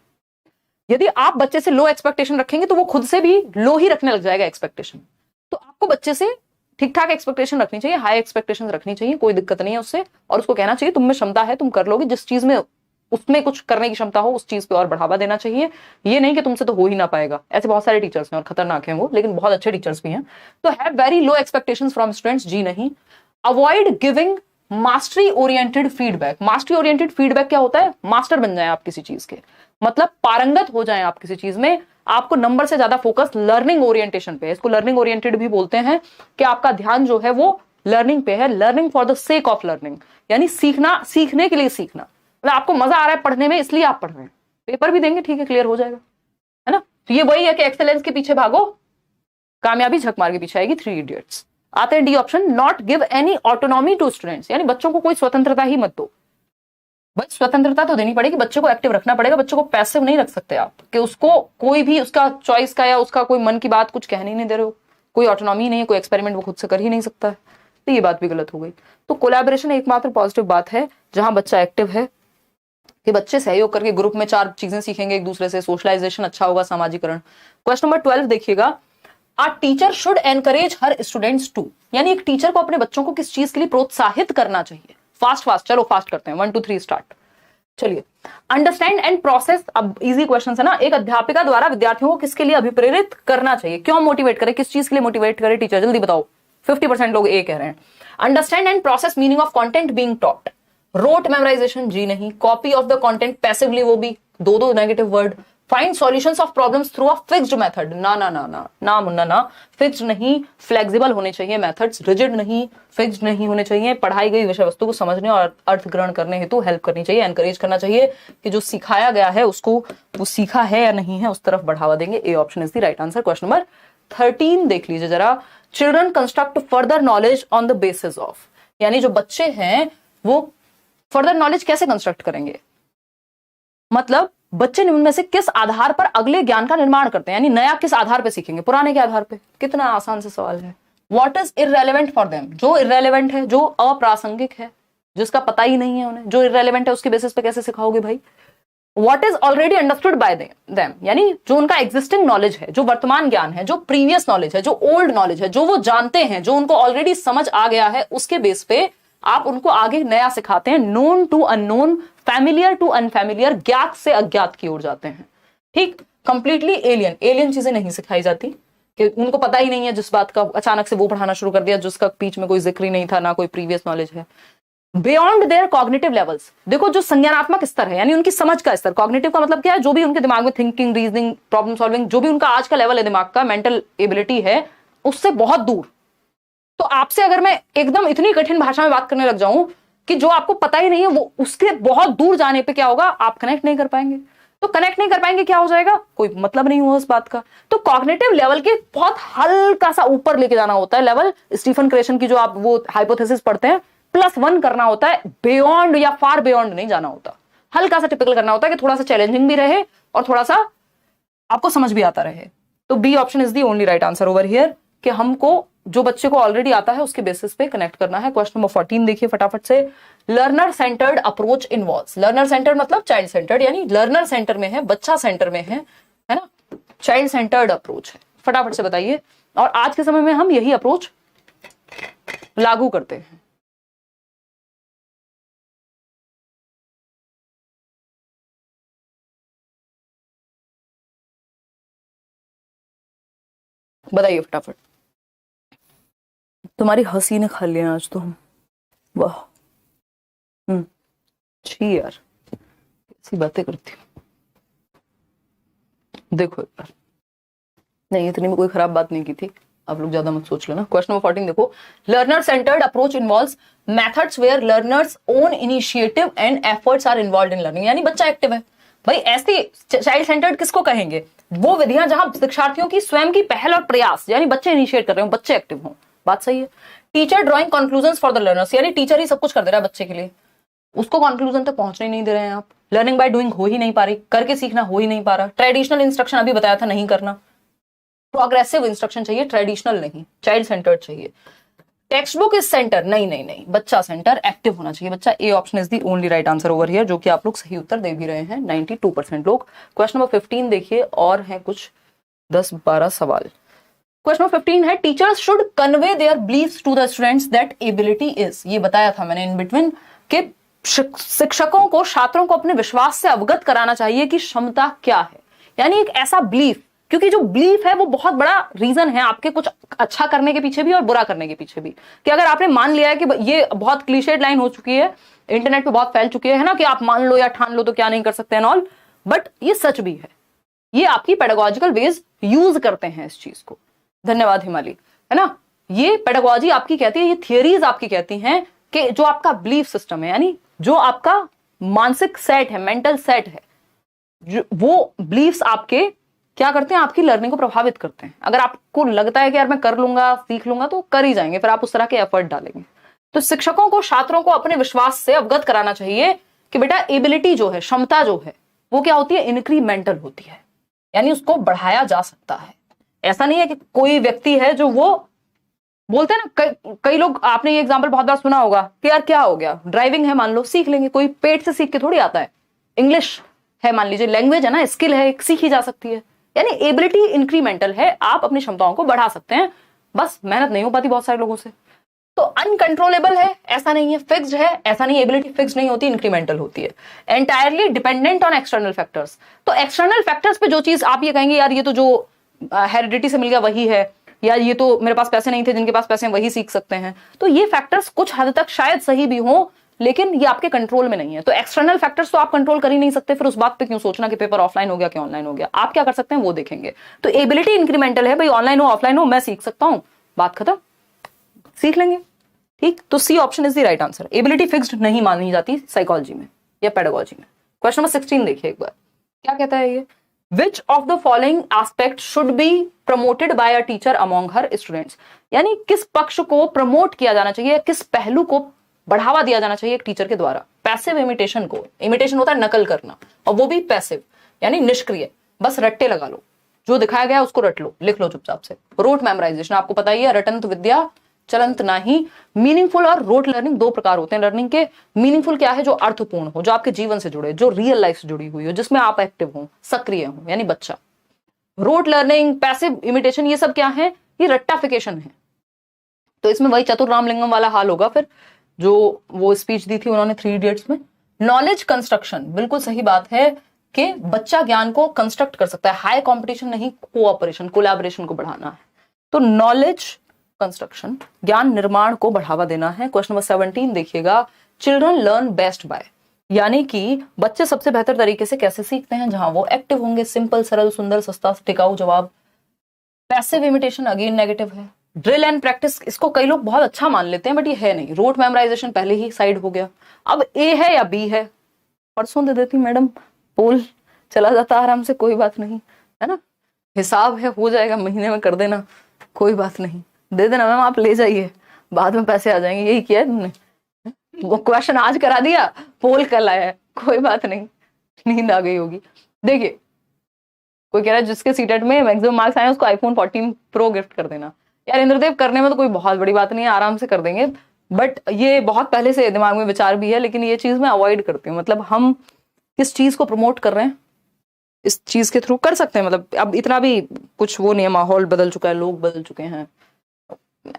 Speaker 1: यदि आप बच्चे से लो एक्सपेक्टेशन रखेंगे तो वो खुद से भी लो ही रखने लग जाएगा एक्सपेक्टेशन। तो आपको बच्चे से ठीक ठाक एक्सपेक्टेशन रखनी चाहिए, हाई एक्सपेक्टेशन रखनी चाहिए, कोई दिक्कत नहीं है उससे, और उसको कहना चाहिए तुम में क्षमता है, तुम कर लोगे, जिस चीज में उसमें कुछ करने की क्षमता हो उस चीज पे और बढ़ावा देना चाहिए। ये नहीं कि तुमसे तो हो ही ना पाएगा, ऐसे बहुत सारे टीचर्स हैं और खतरनाक हैं वो, लेकिन बहुत अच्छे टीचर्स भी हैं। तो have very low expectations from students, जी नहीं। Avoid giving mastery oriented feedback, mastery oriented feedback क्या होता है, मास्टर बन जाए आप किसी चीज के, मतलब पारंगत हो जाए आप किसी चीज में, आपको नंबर से ज्यादा फोकस लर्निंग ओरिएंटेशन पे है, इसको लर्निंग ओरिएंटेड भी बोलते हैं, कि आपका ध्यान जो है वो लर्निंग पे है, learning for the sake of learning, यानी सीखना, सीखने के लिए सीखना, मतलब आपको मजा आ रहा है पढ़ने में इसलिए आप पढ़ रहे हैं, पेपर भी देंगे ठीक है, क्लियर हो जाएगा, है ना। तो ये वही है कि एक्सेलेंस के पीछे भागो, कामयाबी झक मार के पीछे आएगी, 3 इडियट्स। आते हैं D option, not give any autonomy to students, यानी बच्चों को कोई स्वतंत्रता ही मत दो। भाई स्वतंत्रता तो देनी पड़ेगी, बच्चे को एक्टिव रखना पड़ेगा, बच्चे को पैसिव नहीं रख सकते आप, कि उसको कोई भी उसका चॉइस का या उसका कोई मन की बात कुछ कहने नहीं दे रहे हो, कोई ऑटोनॉमी नहीं है, कोई एक्सपेरिमेंट वो खुद से कर ही नहीं सकता है, तो ये बात भी गलत हो गई। तो कोलैबोरेशन एकमात्र पॉजिटिव बात है जहां बच्चा एक्टिव है, कि बच्चे सहयोग करके ग्रुप में 4 चीजें सीखेंगे एक दूसरे से, सोशलाइजेशन अच्छा होगा, सामाजिकरण। क्वेश्चन नंबर 12 देखिएगा, अ टीचर शुड एनकरेज हर स्टूडेंट्स टू, यानी एक टीचर को अपने बच्चों को किस चीज के लिए प्रोत्साहित करना चाहिए। फास्ट चलो फास्ट करते हैं, 1 2 3 स्टार्ट। चलिए, अंडरस्टैंड एंड प्रोसेस, अब इजी क्वेश्चन है ना, एक अध्यापिका द्वारा विद्यार्थियों को किसके लिए अभिप्रेरित करना चाहिए, क्यों मोटिवेट करे, किस चीज के लिए मोटिवेट करे टीचर, जल्दी बताओ। 50% लोग ए कह रहे हैं। Understand and process meaning of content being taught, rote memorisation, जी नहीं। Copy of the content passively, वो भी 2 negative word. Find solutions of problems through a fixed method. ना ना ना ना ना मुन्ना ना, फिक्स्ड नहीं, फ्लेक्सिबल होने चाहिए मेथड्स, रिजिड नहीं, फिक्स्ड नहीं होने चाहिए। पढ़ाई गई विषय वस्तु को समझने और अर्थ ग्रहण करने हेतु हेल्प करनी चाहिए, एनकरेज करना चाहिए कि जो सिखाया गया है उसको वो सीखा है या नहीं है उस तरफ बढ़ावा देंगे। ए option is the right answer. Question number 13 देख लीजिए जरा। Children construct further knowledge on the basis of, यानी जो बच्चे हैं वो फर्दर नॉलेज कैसे कंस्ट्रक्ट करेंगे, मतलब बच्चे निम्न में से किस आधार पर अगले ज्ञान का निर्माण करते हैं, यानी नया किस आधार पर सीखेंगे, पुराने के आधार पे। कितना आसान सा सवाल है। What is irrelevant for them, जो इररेलेवेंट है, जो अप्रासंगिक है, जिसका पता ही नहीं है उन्हें, जो इररेलेवेंट है उसके बेसिस पे कैसे सिखाओगे भाई। What is already understood by them, यानी जो उनका एग्जिस्टिंग नॉलेज है, जो वर्तमान ज्ञान है, जो प्रीवियस नॉलेज है, जो ओल्ड नॉलेज है, जो वो जानते हैं, जो उनको ऑलरेडी समझ आ गया है, उसके बेस पे आप उनको आगे नया सिखाते हैं। Known to unknown, familiar to unfamiliar, ज्ञात से अज्ञात की ओर जाते हैं। ठीक, कंप्लीटली एलियन चीजें नहीं सिखाई जाती कि उनको पता ही नहीं है जिस बात का, अचानक से वो पढ़ाना शुरू कर दिया जिसका बीच में कोई जिक्र ही नहीं था, ना कोई प्रीवियस नॉलेज है। बियॉन्ड देयर कॉग्निटिव लेवल्स, देखो जो संज्ञानात्मक स्तर है यानी उनकी समझ का स्तर, कॉग्निटिव का मतलब क्या है, जो भी उनके दिमाग में थिंकिंग, रीजनिंग, प्रॉब्लम सॉल्विंग, जो भी उनका आज का लेवल है दिमाग का, मेंटल एबिलिटी है, उससे बहुत दूर। तो आपसे अगर मैं एकदम इतनी कठिन भाषा में बात करने लग जाऊं कि जो आपको पता ही नहीं है, वो उसके बहुत दूर जाने पे क्या होगा, आप कनेक्ट नहीं कर पाएंगे। तो कनेक्ट नहीं कर पाएंगे, क्या हो जाएगा, कोई मतलब नहीं हुआ उस बात का। तो कॉग्निटिव लेवल के बहुत हल्का सा ऊपर लेके जाना होता है लेवल। स्टीफन क्रेशन की जो आप वो हाइपोथेसिस पढ़ते हैं, +1 करना होता है, बियॉन्ड या फार बियॉन्ड नहीं जाना होता। हल्का सा टिपिकल करना होता है कि थोड़ा सा चैलेंजिंग भी रहे और थोड़ा सा आपको समझ भी आता रहे। तो B option is the only right answer over here, कि हमको जो बच्चे को ऑलरेडी आता है उसके बेसिस पे कनेक्ट करना है। क्वेश्चन नंबर 14 देखिए फटाफट से। Learner centred approach involves, learner centred मतलब चाइल्ड सेंटर्ड, यानी लर्नर सेंटर में है, बच्चा सेंटर में है ना, चाइल्ड सेंटर्ड अप्रोच है। फटाफट से बताइए। और आज के समय में हम यही अप्रोच लागू करते हैं। बताइए फटाफट। तुम्हारी हंसी ने खा लिया आज तो हम, वाह। छी यार, ऐसी बातें करती हूँ। देखो एक बार, नहीं इतनी में कोई खराब बात नहीं की थी, आप लोग ज्यादा मत सोच लेना। क्वेश्चन नंबर 14 देखो। Learner centred approach involves methods where learners own initiative and efforts are involved in learning, यानी बच्चा एक्टिव है भाई। ऐसी चाइल्ड सेंटर्ड किसको कहेंगे, वो विधियां जहां शिक्षार्थियों की स्वयं की पहल और प्रयास, यानी बच्चे इनिशिएट कर रहे हो, बच्चे एक्टिव हों। बात सही है। Teacher drawing conclusions for the learners, यानी टीचर ही सब कुछ कर दे रहा है बच्चे के लिए, उसको कंक्लूजन तक पहुंचने नहीं दे रहे हैं आप। लर्निंग बाय डूइंग हो ही नहीं पा रही, करके सीखना हो ही नहीं पा रहा। ट्रेडिशनल इंस्ट्रक्शन अभी बताया था नहीं करना, प्रोग्रेसिव इंस्ट्रक्शन चाहिए, ट्रेडिशनल नहीं, चाइल्ड सेंटर्ड चाहिए। टेक्स्ट बुक इज सेंटर, नहीं नहीं नहीं, बच्चा सेंटर, एक्टिव होना चाहिए बच्चा। ए option is the only right answer over here, जो कि आप लोग सही उत्तर दे भी रहे हैं 92% लोग। क्वेश्चन नंबर 15 देखिए, और हैं कुछ 10-12 सवाल। क्वेश्चन नंबर 15 है, teachers should convey their beliefs to the students that ability is, ये बताया था मैंने इन बिटवीन के शिक्षकों को छात्रों को अपने विश्वास से अवगत कराना चाहिए कि क्षमता क्या है, यानी एक ऐसा बिलीफ, क्योंकि जो बिलीफ है वो बहुत बड़ा रीजन है आपके कुछ अच्छा करने के पीछे भी और बुरा करने के पीछे भी। कि अगर आपने मान लिया है कि ये बहुत क्लीशेड लाइन हो चुकी है, इंटरनेट पे बहुत फैल चुकी है ना, कि आप मान लो या ठान लो तो क्या नहीं कर सकते एंड ऑल, बट ये सच भी है। ये आपकी पेडागोजिकल वेज यूज करते हैं इस चीज को। धन्यवाद हिमाली, है ना। ये पेडागोजी आपकी कहती है, ये थियरीज आपकी कहती हैं कि जो आपका बिलीफ सिस्टम है, यानी जो आपका मानसिक सेट है, मेंटल सेट है, वो बिलीफ्स आपके क्या करते हैं, आपकी लर्निंग को प्रभावित करते हैं। अगर आपको लगता है कि यार मैं कर लूंगा, सीख लूंगा, तो कर ही जाएंगे, फिर आप उस तरह के एफर्ट डालेंगे। तो शिक्षकों को छात्रों को अपने विश्वास से अवगत कराना चाहिए कि बेटा एबिलिटी जो है, क्षमता जो है, वो क्या होती है, इंक्रीमेंटल होती है, यानी उसको बढ़ाया जा सकता है। ऐसा नहीं है कि कोई व्यक्ति है जो वो बोलते हैं ना, कई लोग, आपने ये एग्जांपल बहुत बार सुना होगा कि यार क्या हो गया, ड्राइविंग है मान लो, सीख लेंगे, कोई पेट से सीख के थोड़ी आता है। इंग्लिश है मान लीजिए, लैंग्वेज है ना, स्किल है, सीखी जा सकती है, यानी एबिलिटी इंक्रीमेंटल है, आप अपनी क्षमताओं को बढ़ा सकते हैं, बस मेहनत नहीं हो पाती बहुत सारे लोगों से। तो अनकंट्रोलेबल है ऐसा नहीं है, फिक्स्ड है ऐसा नहीं, एबिलिटी फिक्स्ड नहीं होती, इंक्रीमेंटल होती है। Entirely dependent on external factors, तो एक्सटर्नल फैक्टर्स पे जो चीज आप ये कहेंगे यार ये तो जो हेरिडिटी से मिल गया वही है, या ये तो मेरे पास पैसे नहीं थे, जिनके पास पैसे हैं वही सीख सकते हैं, तो ये फैक्टर्स कुछ हद तक शायद सही भी हो, लेकिन ये आपके कंट्रोल में नहीं है। तो एक्सटर्नल फैक्टर्स तो आप कंट्रोल कर ही नहीं सकते, फिर उस बात पे क्यों सोचना कि पेपर ऑफलाइन हो गया कि ऑनलाइन हो गया। आप क्या कर सकते हैं वो देखेंगे। तो एबिलिटी इंक्रीमेंटल है भाई, ऑनलाइन हो ऑफलाइन हो मैं सीख सकता हूं, बात खत्म, सीख लेंगे। ठीक, तो C option is the right answer. Ability fixed नहीं मानी जाती साइकोलॉजी में या पेडागोजी में। क्वेश्चन नंबर 16 देखिए एक बार, क्या कहता है ये, विच of the following aspect should be promoted by a teacher among her students, यानी किस पक्ष को प्रमोट किया जाना चाहिए, किस पहलू को बढ़ावा दिया जाना चाहिए एक टीचर के द्वारा। पैसिव इमिटेशन को, इमिटेशन होता है नकल करना, और वो भी पैसिव यानी निष्क्रिय, बस रट्टे लगा लो, जो दिखाया गया उसको रट लो, लिख लो चुपचाप से। रोट मेमोराइजेशन आपको पता ही है, रटंत विद्या चलंत नहीं। मीनिंगफुल और रोट लर्निंग दो प्रकार होते हैं लर्निंग के। मीनिंगफुल क्या है, जो अर्थपूर्ण हो, जो आपके जीवन से जुड़े, जो रियल लाइफ से जुड़ी हुई हो, जिसमें आप एक्टिव हो, सक्रिय हो, यानी बच्चा। रोट लर्निंग, पैसिव इमिटेशन, ये सब क्या है, ये रट्टाफिकेशन है। तो इसमें वही चतुर रामलिंगम वाला हाल होगा फिर, जो वो स्पीच दी थी उन्होंने 3 इडियट्स में। नॉलेज कंस्ट्रक्शन, बिल्कुल सही बात है कि बच्चा ज्ञान को कंस्ट्रक्ट कर सकता है, हाई कॉम्पिटिशन नहीं, कोऑपरेशन कोलैबोरेशन को बढ़ाना है। तो नॉलेज कंस्ट्रक्शन, ज्ञान निर्माण को बढ़ावा देना है। क्वेश्चन नंबर 17 देखिएगा, चिल्ड्रन लर्न बेस्ट बाय, यानी कि बच्चे सबसे बेहतर तरीके से कैसे सीखते हैं, जहां वो एक्टिव होंगे। सिंपल, सरल, सुंदर, सस्ता, टिकाऊ जवाब। पैसिव इमिटेशन अगेन नेगेटिव है। ड्रिल एंड प्रैक्टिस, इसको कई लोग बहुत अच्छा मान लेते हैं बट ये है नहीं। रोट मेमोराइजेशन पहले ही साइड हो गया। अब ए है या बी है, परसों दे देती मैडम, पोल चला जाता आराम से, कोई बात नहीं, है ना, हिसाब है, हो जाएगा, महीने में कर देना, कोई बात नहीं, दे देना मैम, आप ले जाइए, बाद में पैसे आ जाएंगे। यही किया है तुमने, वो क्वेश्चन आज करा दिया, पोल कल आया है, कोई बात नहीं, नींद आ गई होगी। देखिए कोई कह रहा है जिसके सीटेट में मैक्सिमम मार्क्स आए उसको आईफोन 14 प्रो गिफ्ट कर देना। यार इंद्रदेव, करने में तो कोई बहुत बड़ी बात नहीं है, आराम से कर देंगे, बट ये बहुत पहले से दिमाग में विचार भी है, लेकिन ये चीज मैं अवॉइड करती हूँ। मतलब हम किस चीज को प्रमोट कर रहे हैं, इस चीज के थ्रू कर सकते हैं। मतलब अब इतना भी कुछ वो नहीं है, माहौल बदल चुका है, लोग बदल चुके हैं,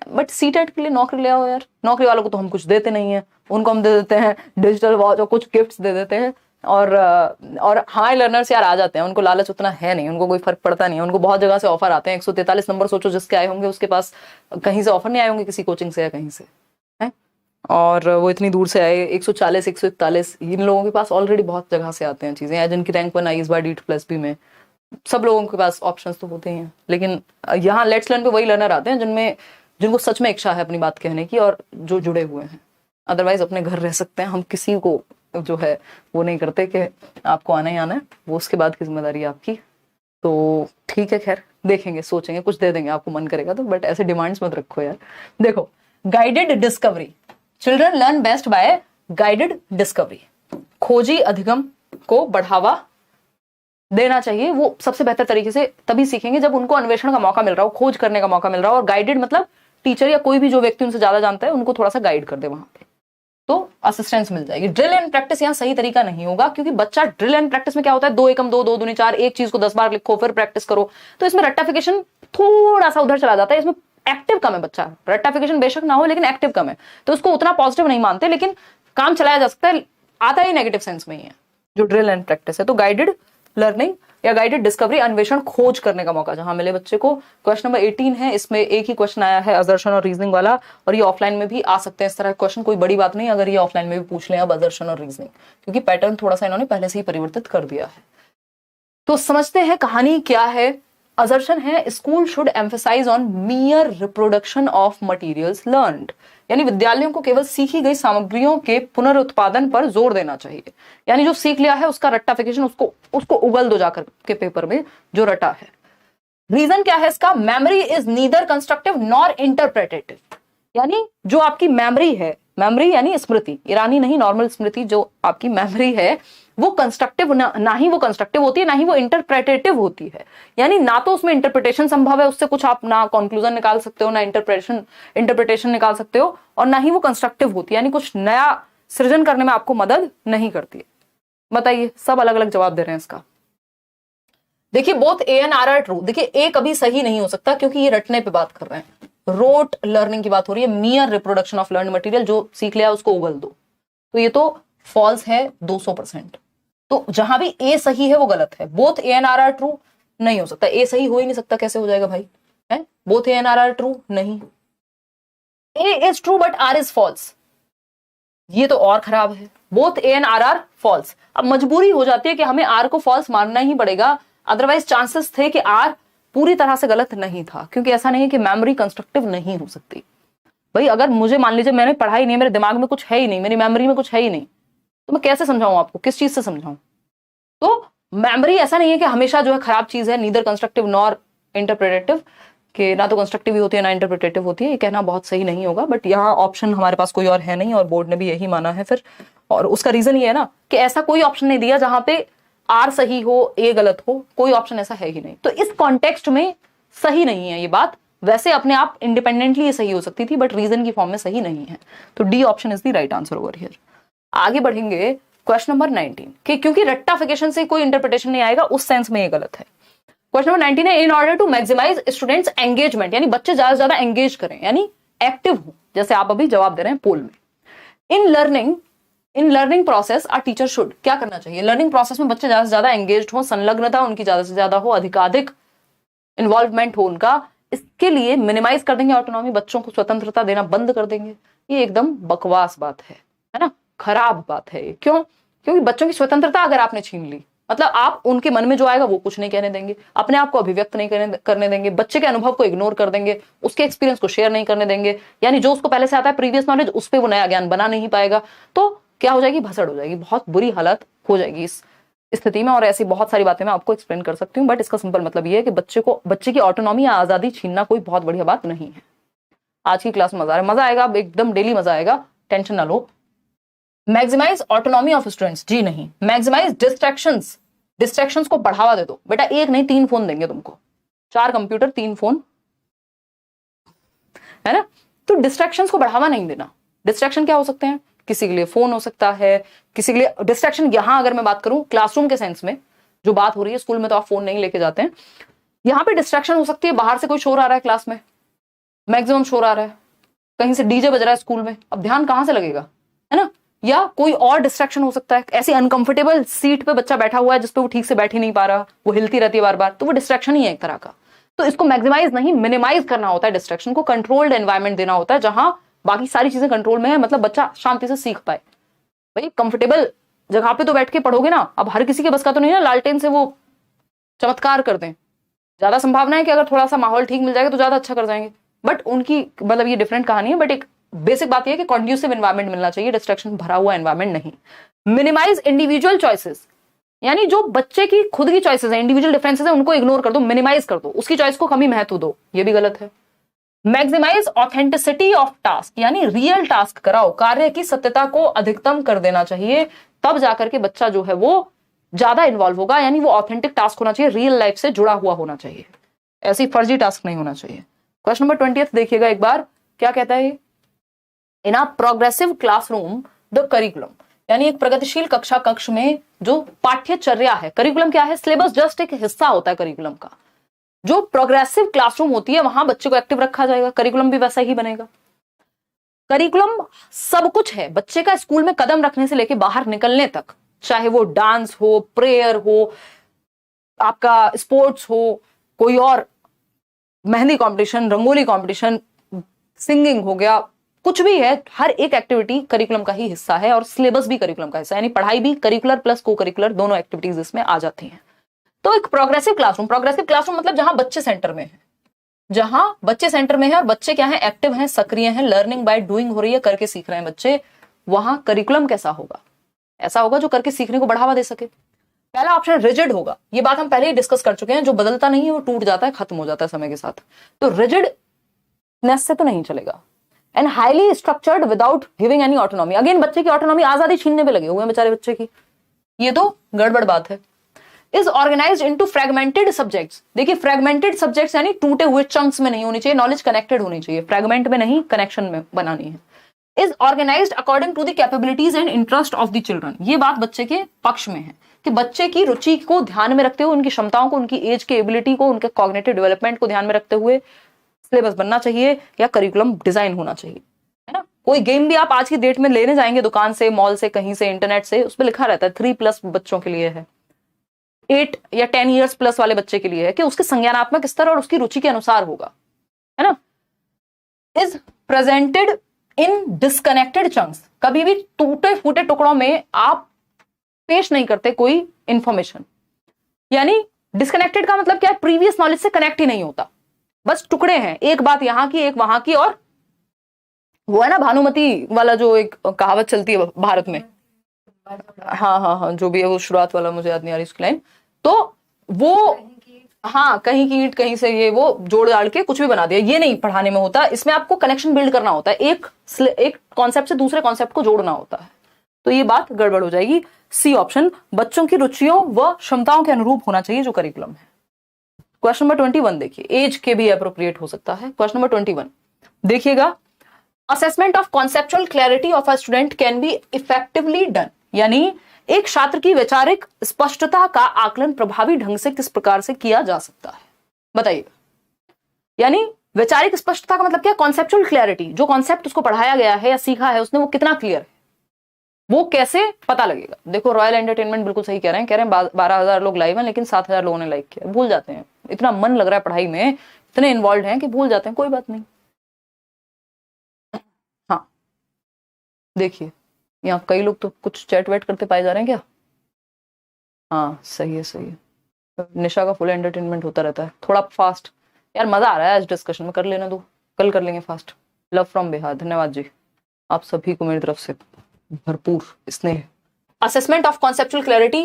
Speaker 1: बट सीटेट के लिए नौकरी ले आओ यार। नौकरी वालों को तो हम कुछ देते नहीं है, उनको हम दे देते हैं डिजिटल वॉच और कुछ गिफ्ट्स दे देते हैं, और हाई लर्नर्स यार आ जाते हैं, उनको लालच उतना है नहीं, उनको कोई फर्क पड़ता नहीं है, उनको बहुत जगह से ऑफर आते हैं। 143 नंबर सोचो जिसके आए होंगे, उसके पास कहीं से ऑफर नहीं आए होंगे, किसी कोचिंग से या कहीं से, है, और वो इतनी दूर से आए। 140, 141, इन लोगों के पास ऑलरेडी बहुत जगह से आते हैं चीजें, जिनकी रैंक 1 आई इस बार DEET+B में, सब लोगों के पास ऑप्शंस तो होते ही हैं। लेकिन यहाँ लेट्स लर्न पे वही लर्नर आते हैं जिनको सच में इच्छा है अपनी बात कहने की और जो जुड़े हुए हैं। अदरवाइज अपने घर रह सकते हैं, हम किसी को जो है वो नहीं करते कि आपको आना ही आना है, वो उसके बाद की जिम्मेदारी आपकी। तो ठीक है, खैर देखेंगे, सोचेंगे, कुछ दे देंगे आपको मन करेगा तो, बट ऐसे डिमांड्स मत रखो यार। देखो, guided discovery, children learn best by guided discovery. खोजी अधिगम को बढ़ावा देना चाहिए, वो सबसे बेहतर तरीके से तभी सीखेंगे जब उनको अन्वेषण का मौका मिल रहा हो, खोज करने का मौका मिल रहा हो। और गाइडेड मतलब टीचर या कोई भी जो व्यक्ति उनसे ज्यादा जानता है उनको थोड़ा सा गाइड कर दे वहां पे, तो असिस्टेंस मिल जाएगी। ड्रिल एंड प्रैक्टिस यहाँ सही तरीका नहीं होगा, क्योंकि बच्चा ड्रिल एंड प्रैक्टिस में क्या होता है, 2 एकम 2, 2 दूनी 4, एक चीज को 10 बार लिखो फिर प्रैक्टिस करो, तो इसमें रट्टाफिकेशन थोड़ा सा उधर चला जाता है। इसमें एक्टिव कम है बच्चा, रट्टाफिकेशन बेशक ना हो लेकिन एक्टिव कम है, तो उसको उतना पॉजिटिव नहीं मानते, लेकिन काम चलाया जा सकता है, आता ही नेगेटिव सेंस में ही है जो ड्रिल एंड प्रैक्टिस है। तो गाइडेड लर्निंग या गाइडेड डिस्कवरी, अन्वेषण खोज करने का मौका जहां मिले बच्चे को। क्वेश्चन नंबर 18 है, इसमें एक ही क्वेश्चन आया है असर्शन और रीजनिंग वाला, और ये ऑफलाइन में भी आ सकते हैं इस तरह क्वेश्चन, कोई बड़ी बात नहीं अगर ये ऑफलाइन में भी पूछ लें अब असर्शन और रीजनिंग, क्योंकि पैटर्न थोड़ा सा इन्होंने पहले से ही परिवर्तित कर दिया है। तो समझते हैं कहानी क्या है। असर्शन है, school should emphasise on mere reproduction of materials learned, यानी विद्यालयों को केवल सीखी गई सामग्रियों के पुनरुत्पादन पर जोर देना चाहिए। यानी जो सीख लिया है उसका रट्टाफिकेशन, उसको उगल दो जाकर के पेपर में जो रटा है। रीजन क्या है इसका, memory is neither constructive nor interpretative, यानी जो आपकी मेमोरी है, मेमोरी यानी स्मृति, ईरानी नहीं नॉर्मल स्मृति, जो आपकी मेमोरी है वो कंस्ट्रक्टिव ना ही वो कंस्ट्रक्टिव होती है, ना ही वो इंटरप्रेटेटिव होती है। यानी ना तो उसमें इंटरप्रिटेशन संभव है, उससे कुछ आप ना कंक्लूजन निकाल सकते हो, ना इंटरप्रिटेशन निकाल सकते हो, और ना ही वो कंस्ट्रक्टिव होती है, यानी कुछ नया सृजन करने में आपको मदद नहीं करती है। बताइए, सब अलग अलग जवाब दे रहे हैं इसका। देखिए both A and R are true. देखिए ए कभी सही नहीं हो सकता क्योंकि ये रटने पे बात कर रहे हैं, रोट लर्निंग की बात हो रही है, मियर रिप्रोडक्शन ऑफ लर्न मटेरियल, जो सीख लिया उसको उगल दो, तो ये तो फॉल्स है 200%। तो जहां भी ए सही है वो गलत है। Both A and R are true नहीं हो सकता, ए सही हो ही नहीं सकता, कैसे हो जाएगा भाई, है both A and R are true नहीं, A is true but R is false. ये तो और खराब है। Both A and R are false. अब मजबूरी हो जाती है कि हमें आर को फॉल्स मानना ही पड़ेगा, अदरवाइज चांसेस थे कि आर पूरी तरह से गलत नहीं था, क्योंकि ऐसा नहीं है कि मेमोरी कंस्ट्रक्टिव नहीं हो सकती। भाई अगर मुझे मान लीजिए मैंने पढ़ा ही नहीं, मेरे दिमाग में कुछ है ही नहीं, मेरी मेमोरी में कुछ है ही नहीं, तो मैं कैसे समझाऊं आपको, किस चीज से समझाऊं? तो मेमोरी ऐसा नहीं है कि हमेशा जो है खराब चीज है, नीदर कंस्ट्रक्टिव नॉर इंटरप्रेटेटिव, कि ना तो कंस्ट्रक्टिव होती है ना इंटरप्रेटेटिव होती है, ये कहना बहुत सही नहीं होगा। बट यहाँ ऑप्शन हमारे पास कोई और है नहीं, और बोर्ड ने भी यही माना है फिर। और उसका रीजन ये है ना कि ऐसा कोई ऑप्शन नहीं दिया जहां पे आर सही हो ए गलत हो, कोई ऑप्शन ऐसा है ही नहीं। तो इस कॉन्टेक्स्ट में सही नहीं है ये बात। वैसे अपने आप इंडिपेंडेंटली ये सही हो सकती थी, बट रीजन की फॉर्म में सही नहीं है। तो D option is the right answer over here. आगे बढ़ेंगे क्वेश्चन नंबर 19 कि क्योंकि रट्टाफिकेशन से कोई इंटरप्रिटेशन नहीं आएगा, उस सेंस में ये गलत है। क्वेश्चन नंबर 19 है in order to maximise students engagement, यानी बच्चे ज्यादा से ज्यादा एंगेज करें, यानी एक्टिव हो, जैसे आप अभी जवाब दे रहे हैं पोल में। In learning process are teacher should, क्या करना चाहिए? लर्निंग प्रोसेस में बच्चे ज्यादा से ज्यादा एंगेज हो, संलग्नता उनकी ज्यादा से ज्यादा हो, अधिकाधिक इन्वॉल्वमेंट हो उनका। इसके लिए मिनिमाइज कर देंगे ऑटोनॉमी, बच्चों को स्वतंत्रता देना बंद कर देंगे। ये एकदम बकवास बात है ना, खराब बात है ये। क्यों? क्योंकि बच्चों की स्वतंत्रता अगर आपने छीन ली, मतलब आप उनके मन में जो आएगा वो कुछ नहीं कहने देंगे, अपने आप को अभिव्यक्त नहीं करने देंगे, बच्चे के अनुभव को इग्नोर कर देंगे, उसके एक्सपीरियंस को शेयर नहीं करने देंगे, यानी जो उसको पहले से आता है प्रीवियस नॉलेज, उस पर वो नया ज्ञान बना नहीं पाएगा। तो क्या हो जाएगी? भसड़ हो जाएगी, बहुत बुरी हालत हो जाएगी इस स्थिति में। और ऐसी बहुत सारी बातें मैं आपको एक्सप्लेन कर सकती हूँ, बट इसका सिंपल मतलब ये है कि बच्चे की ऑटोनॉमी या आजादी छीनना कोई बहुत बढ़िया बात नहीं है। आज की क्लास में मजा आएगा, एकदम डेली मजा आएगा, टेंशन ना लो। मैक्सिमाइज ऑटोनॉमी ऑफ स्टूडेंट्स, जी नहीं। मैक्सिमाइज डिस्ट्रैक्शंस को बढ़ावा दे दो। बेटा एक नहीं 3 फोन देंगे तुमको, 4 कंप्यूटर 3 फोन, है ना? तो डिस्ट्रैक्शंस को बढ़ावा नहीं देना। डिस्ट्रैक्शन क्या हो सकते हैं? किसी के लिए फोन हो सकता है, किसी के लिए डिस्ट्रैक्शन, यहां अगर मैं बात करूं क्लासरूम के सेंस में जो बात हो रही है, स्कूल में तो आप फोन नहीं लेके जाते हैं, यहां पे डिस्ट्रैक्शन हो सकती है बाहर से कोई शोर आ रहा है, क्लास में मैक्सिमम शोर आ रहा है, कहीं से डीजे बज रहा है स्कूल में, अब ध्यान कहां से लगेगा, है ना? या कोई और डिस्ट्रैक्शन हो सकता है, ऐसी अनकंफर्टेबल सीट पे बच्चा बैठा हुआ है जिसपे वो ठीक से बैठ ही नहीं पा रहा, वो हिलती रहती है बार बार, तो वो डिस्ट्रैक्शन ही है एक तरह का। तो इसको मैक्सिमाइज नहीं मिनिमाइज करना होता है, डिस्ट्रैक्शन को कंट्रोल्ड एनवायरमेंट देना होता है जहां बाकी सारी चीजें कंट्रोल में है, मतलब बच्चा शांति से सीख पाए। भाई कंफर्टेबल जगह पे तो बैठ के पढ़ोगे ना, अब हर किसी के बस का तो नहीं ना लालटेन से वो चमत्कार कर दें। ज्यादा संभावना है कि अगर थोड़ा सा माहौल ठीक मिल जाएगा तो ज्यादा अच्छा कर जाएंगे, बट उनकी मतलब ये डिफरेंट कहानी है। बट एक बेसिक बात यह है कि कॉन्ड्यूसिव एनवायरमेंट मिलना चाहिए, डिस्ट्रैक्शन भरा हुआ एनवायरमेंट नहीं। मिनिमाइज इंडिविजुअल चॉइसेस, यानी जो बच्चे की खुद की चॉइसेस है, इंडिविजुअल डिफरेंसेस है, उनको इग्नोर कर दो, मिनिमाइज कर दो, उसकी चॉइस को कम ही महत्व दो, ये भी गलत है। मैक्सिमाइज ऑथेंटिसिटी ऑफ टास्क, यानी रियल टास्क कराओ, कार्य की सत्यता को अधिकतम कर देना चाहिए, तब जाकर के बच्चा जो है वो ज्यादा इन्वॉल्व होगा, यानी वो ऑथेंटिक टास्क होना चाहिए, रियल लाइफ से जुड़ा हुआ होना चाहिए, ऐसी फर्जी टास्क नहीं होना चाहिए। क्वेश्चन नंबर 20 देखिएगा एक बार, क्या कहता है? In a progressive classroom the curriculum, यानी एक प्रगतिशील कक्षा कक्ष में जो पाठ्यचर्या है, करिकुलम क्या है? सिलेबस जस्ट एक हिस्सा होता है करिकुलम का। जो प्रोग्रेसिव क्लासरूम होती है वहां बच्चे को एक्टिव रखा जाएगा, करिकुलम भी वैसा ही बनेगा। करिकुलम सब कुछ है बच्चे का, स्कूल में कदम रखने से लेके बाहर निकलने तक, चाहे वो डांस हो, प्रेयर हो, आपका स्पोर्ट्स हो, कोई और mehndi competition, rangoli competition, singing हो गया, कुछ भी है, हर एक एक्टिविटी करिकुलम का ही हिस्सा है और सिलेबस भी करिकुलम का हिस्सा है, यानी पढ़ाई भी करिकुलर प्लस को करिकुलर दोनों एक्टिविटीज इसमें आ जाती हैं। तो एक प्रोग्रेसिव क्लासरूम मतलब जहां बच्चे सेंटर में है, जहां बच्चे सेंटर में है और बच्चे क्या है? एक्टिव हैं, सक्रिय हैं, लर्निंग बाय डूइंग हो रही है, करके सीख रहे हैं बच्चे, वहां करिकुलम कैसा होगा? ऐसा होगा जो करके सीखने को बढ़ावा दे सके। पहला ऑप्शन रिजिड होगा, ये बात हम पहले ही डिस्कस कर चुके हैं, जो बदलता नहीं है वो टूट जाता है, खत्म हो जाता है समय के साथ, तो रिजिडनेस से तो नहीं चलेगा। And highly structured without giving any autonomy, again बच्चे की ऑटोनॉमी, आजादी छीनने पे लगे हुए हैं बेचारे बच्चे की, ये तो गड़बड़ बात है। Is organised into fragmented subjects, देखिए फ्रेगमेंटेड सब्जेक्ट्स यानी टूटे हुए चंक्स में नहीं होनी चाहिए, नॉलेज कनेक्टेड होनी चाहिए, फ्रेगमेंट में नहीं, कनेक्शन में बनानी है। Is organised according to the capabilities and interest of the children, ये बात बच्चे के पक्ष में है कि बच्चे की रुचि को ध्यान में रखते हुए, उनकी क्षमताओं को, उनकी एज के एबिलिटी को, उनके कॉग्निटिव डेवलपमेंट को ध्यान में रखते हुए सिलेबस बनना चाहिए या करिकुलम डिजाइन होना चाहिए, है ना? कोई गेम भी आप आज की डेट में लेने जाएंगे दुकान से, मॉल से, कहीं से, इंटरनेट से, उस पर लिखा रहता है 3+ बच्चों के लिए है, 8 या 10 ईयर्स प्लस वाले बच्चे के लिए है, कि उसके संज्ञानात्मक स्तर और उसकी रुचि के अनुसार होगा, है ना? Is presented in disconnected chunks, कभी भी टूटे फूटे टुकड़ों में आप पेश नहीं करते कोई इंफॉर्मेशन। यानी डिस्कनेक्टेड का मतलब क्या है, प्रीवियस नॉलेज से कनेक्ट ही नहीं होता, बस टुकड़े हैं, एक बात यहां की एक वहां की, और वो है ना भानुमति वाला जो एक कहावत चलती है भारत में, हाँ हाँ हाँ जो भी है, वो शुरुआत वाला मुझे याद नहीं आ रही उसकी लाइन, तो वो हाँ कहीं की ईंट कहीं से ये वो जोड़ डाल के कुछ भी बना दिया, ये नहीं पढ़ाने में होता। इसमें आपको कनेक्शन बिल्ड करना होता है, एक कॉन्सेप्ट से दूसरे कॉन्सेप्ट को जोड़ना होता है, तो ये बात गड़बड़ हो जाएगी। सी ऑप्शन, बच्चों की रुचियों व क्षमताओं के अनुरूप होना चाहिए जो करिकुलम है। क्वेश्चन नंबर 21 देखिए, एज के भी अप्रोप्रिएट हो सकता है। क्वेश्चन नंबर 21 देखिएगा, assessment of conceptual clarity of a student can be effectively done, यानी एक छात्र की वैचारिक स्पष्टता का आकलन प्रभावी ढंग से किस प्रकार से किया जा सकता है, बताइएगा। यानी वैचारिक स्पष्टता का मतलब क्या, कॉन्सेप्चुअल क्लैरिटी, जो कॉन्सेप्ट उसको पढ़ाया गया है या सीखा है उसने वो कितना क्लियर है, वो कैसे पता लगेगा। देखो रॉयल एंटरटेनमेंट बिल्कुल सही कह रहे हैं 12,000 लोग लाइव हैं लेकिन 7,000 लोगों ने लाइक किया, भूल जाते हैं, इतना मन लग रहा है पढ़ाई में, इतने इन्वॉल्व हैं कि भूल जाते हैं, कोई बात नहीं। हाँ देखिए यहाँ कई लोग तो कुछ चैट वैट करते पाए जा रहे हैं क्या, हाँ सही है सही है। निशा का फुल एंटरटेनमेंट होता रहता है, थोड़ा फास्ट यार, मजा आ रहा है आज डिस्कशन में, कर लेना दो, कल कर लेंगे फास्ट। लव फ्रॉम बिहार, धन्यवाद जी, आप सभी को मेरी तरफ से भरपूर स्नेह। असेसमेंट ऑफ कॉन्सेप्चुअल क्लैरिटी,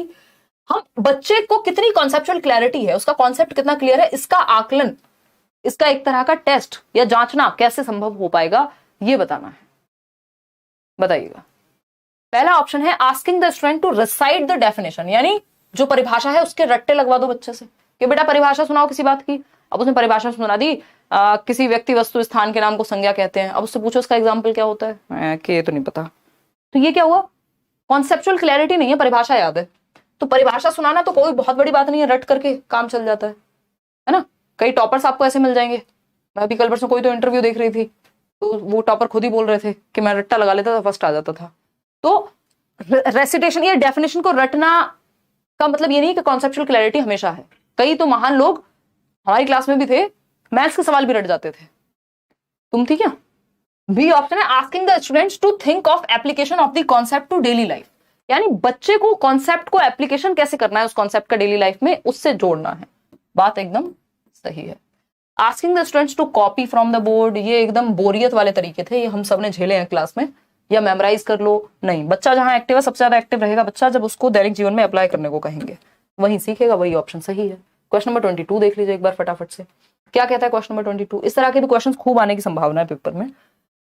Speaker 1: हम बच्चे को कितनी कॉन्सेप्चुअल क्लैरिटी है, उसका कॉन्सेप्ट कितना क्लियर है, इसका आकलन, इसका एक तरह का टेस्ट या जांचना कैसे संभव हो पाएगा, ये बताना है, बताइएगा। पहला ऑप्शन है asking the student to recite the definition, यानी जो परिभाषा है उसके रट्टे लगवा दो बच्चे से कि बेटा परिभाषा सुनाओ किसी बात की। अब उसने परिभाषा सुना दी, किसी व्यक्ति वस्तु स्थान के नाम को संज्ञा कहते हैं, अब उससे पूछो उसका एग्जाम्पल क्या होता है कि ये तो नहीं पता, तो ये क्या हुआ, कॉन्सेप्चुअल क्लैरिटी नहीं है, परिभाषा याद है। तो परिभाषा सुनाना तो कोई बहुत बड़ी बात नहीं है, रट करके काम चल जाता है ना। कई टॉपर्स आपको ऐसे मिल जाएंगे, मैं भी कल परसों कोई तो इंटरव्यू देख रही थी, तो वो टॉपर खुद ही बोल रहे थे कि मैं रट्टा लगा लेता था फर्स्ट आ जाता था। तो रेसिटेशन या डेफिनेशन को रटना का मतलब ये नहीं कि कॉन्सेप्चुअल क्लैरिटी हमेशा है। कई तो महान लोग हमारी क्लास में भी थे, मैथ्स के सवाल भी रट जाते थे, तुम थी क्या। बी ऑप्शन है asking the students to think of application of the concept to daily life, यानी बच्चे को कॉन्सेप्ट को एप्लीकेशन कैसे करना है उस कॉन्सेप्ट का डेली लाइफ में, उससे जोड़ना है, बात एकदम सही है। Asking the students to copy from the board, ये एकदम बोरियत वाले तरीके थे, ये हम सब ने झेले हैं क्लास में, या मेमोराइज कर लो, नहीं, बच्चा जहां एक्टिव है सबसे ज्यादा एक्टिव रहेगा बच्चा जब उसको दैनिक जीवन में अप्लाई करने को कहेंगे, वही सीखेगा, वही ऑप्शन सही है। क्वेश्चन नंबर 22 देख लीजिए एक बार फटाफट से, क्या कहता है क्वेश्चन नंबर 22। इस तरह के भी क्वेश्चन खूब आने की संभावना है पेपर में।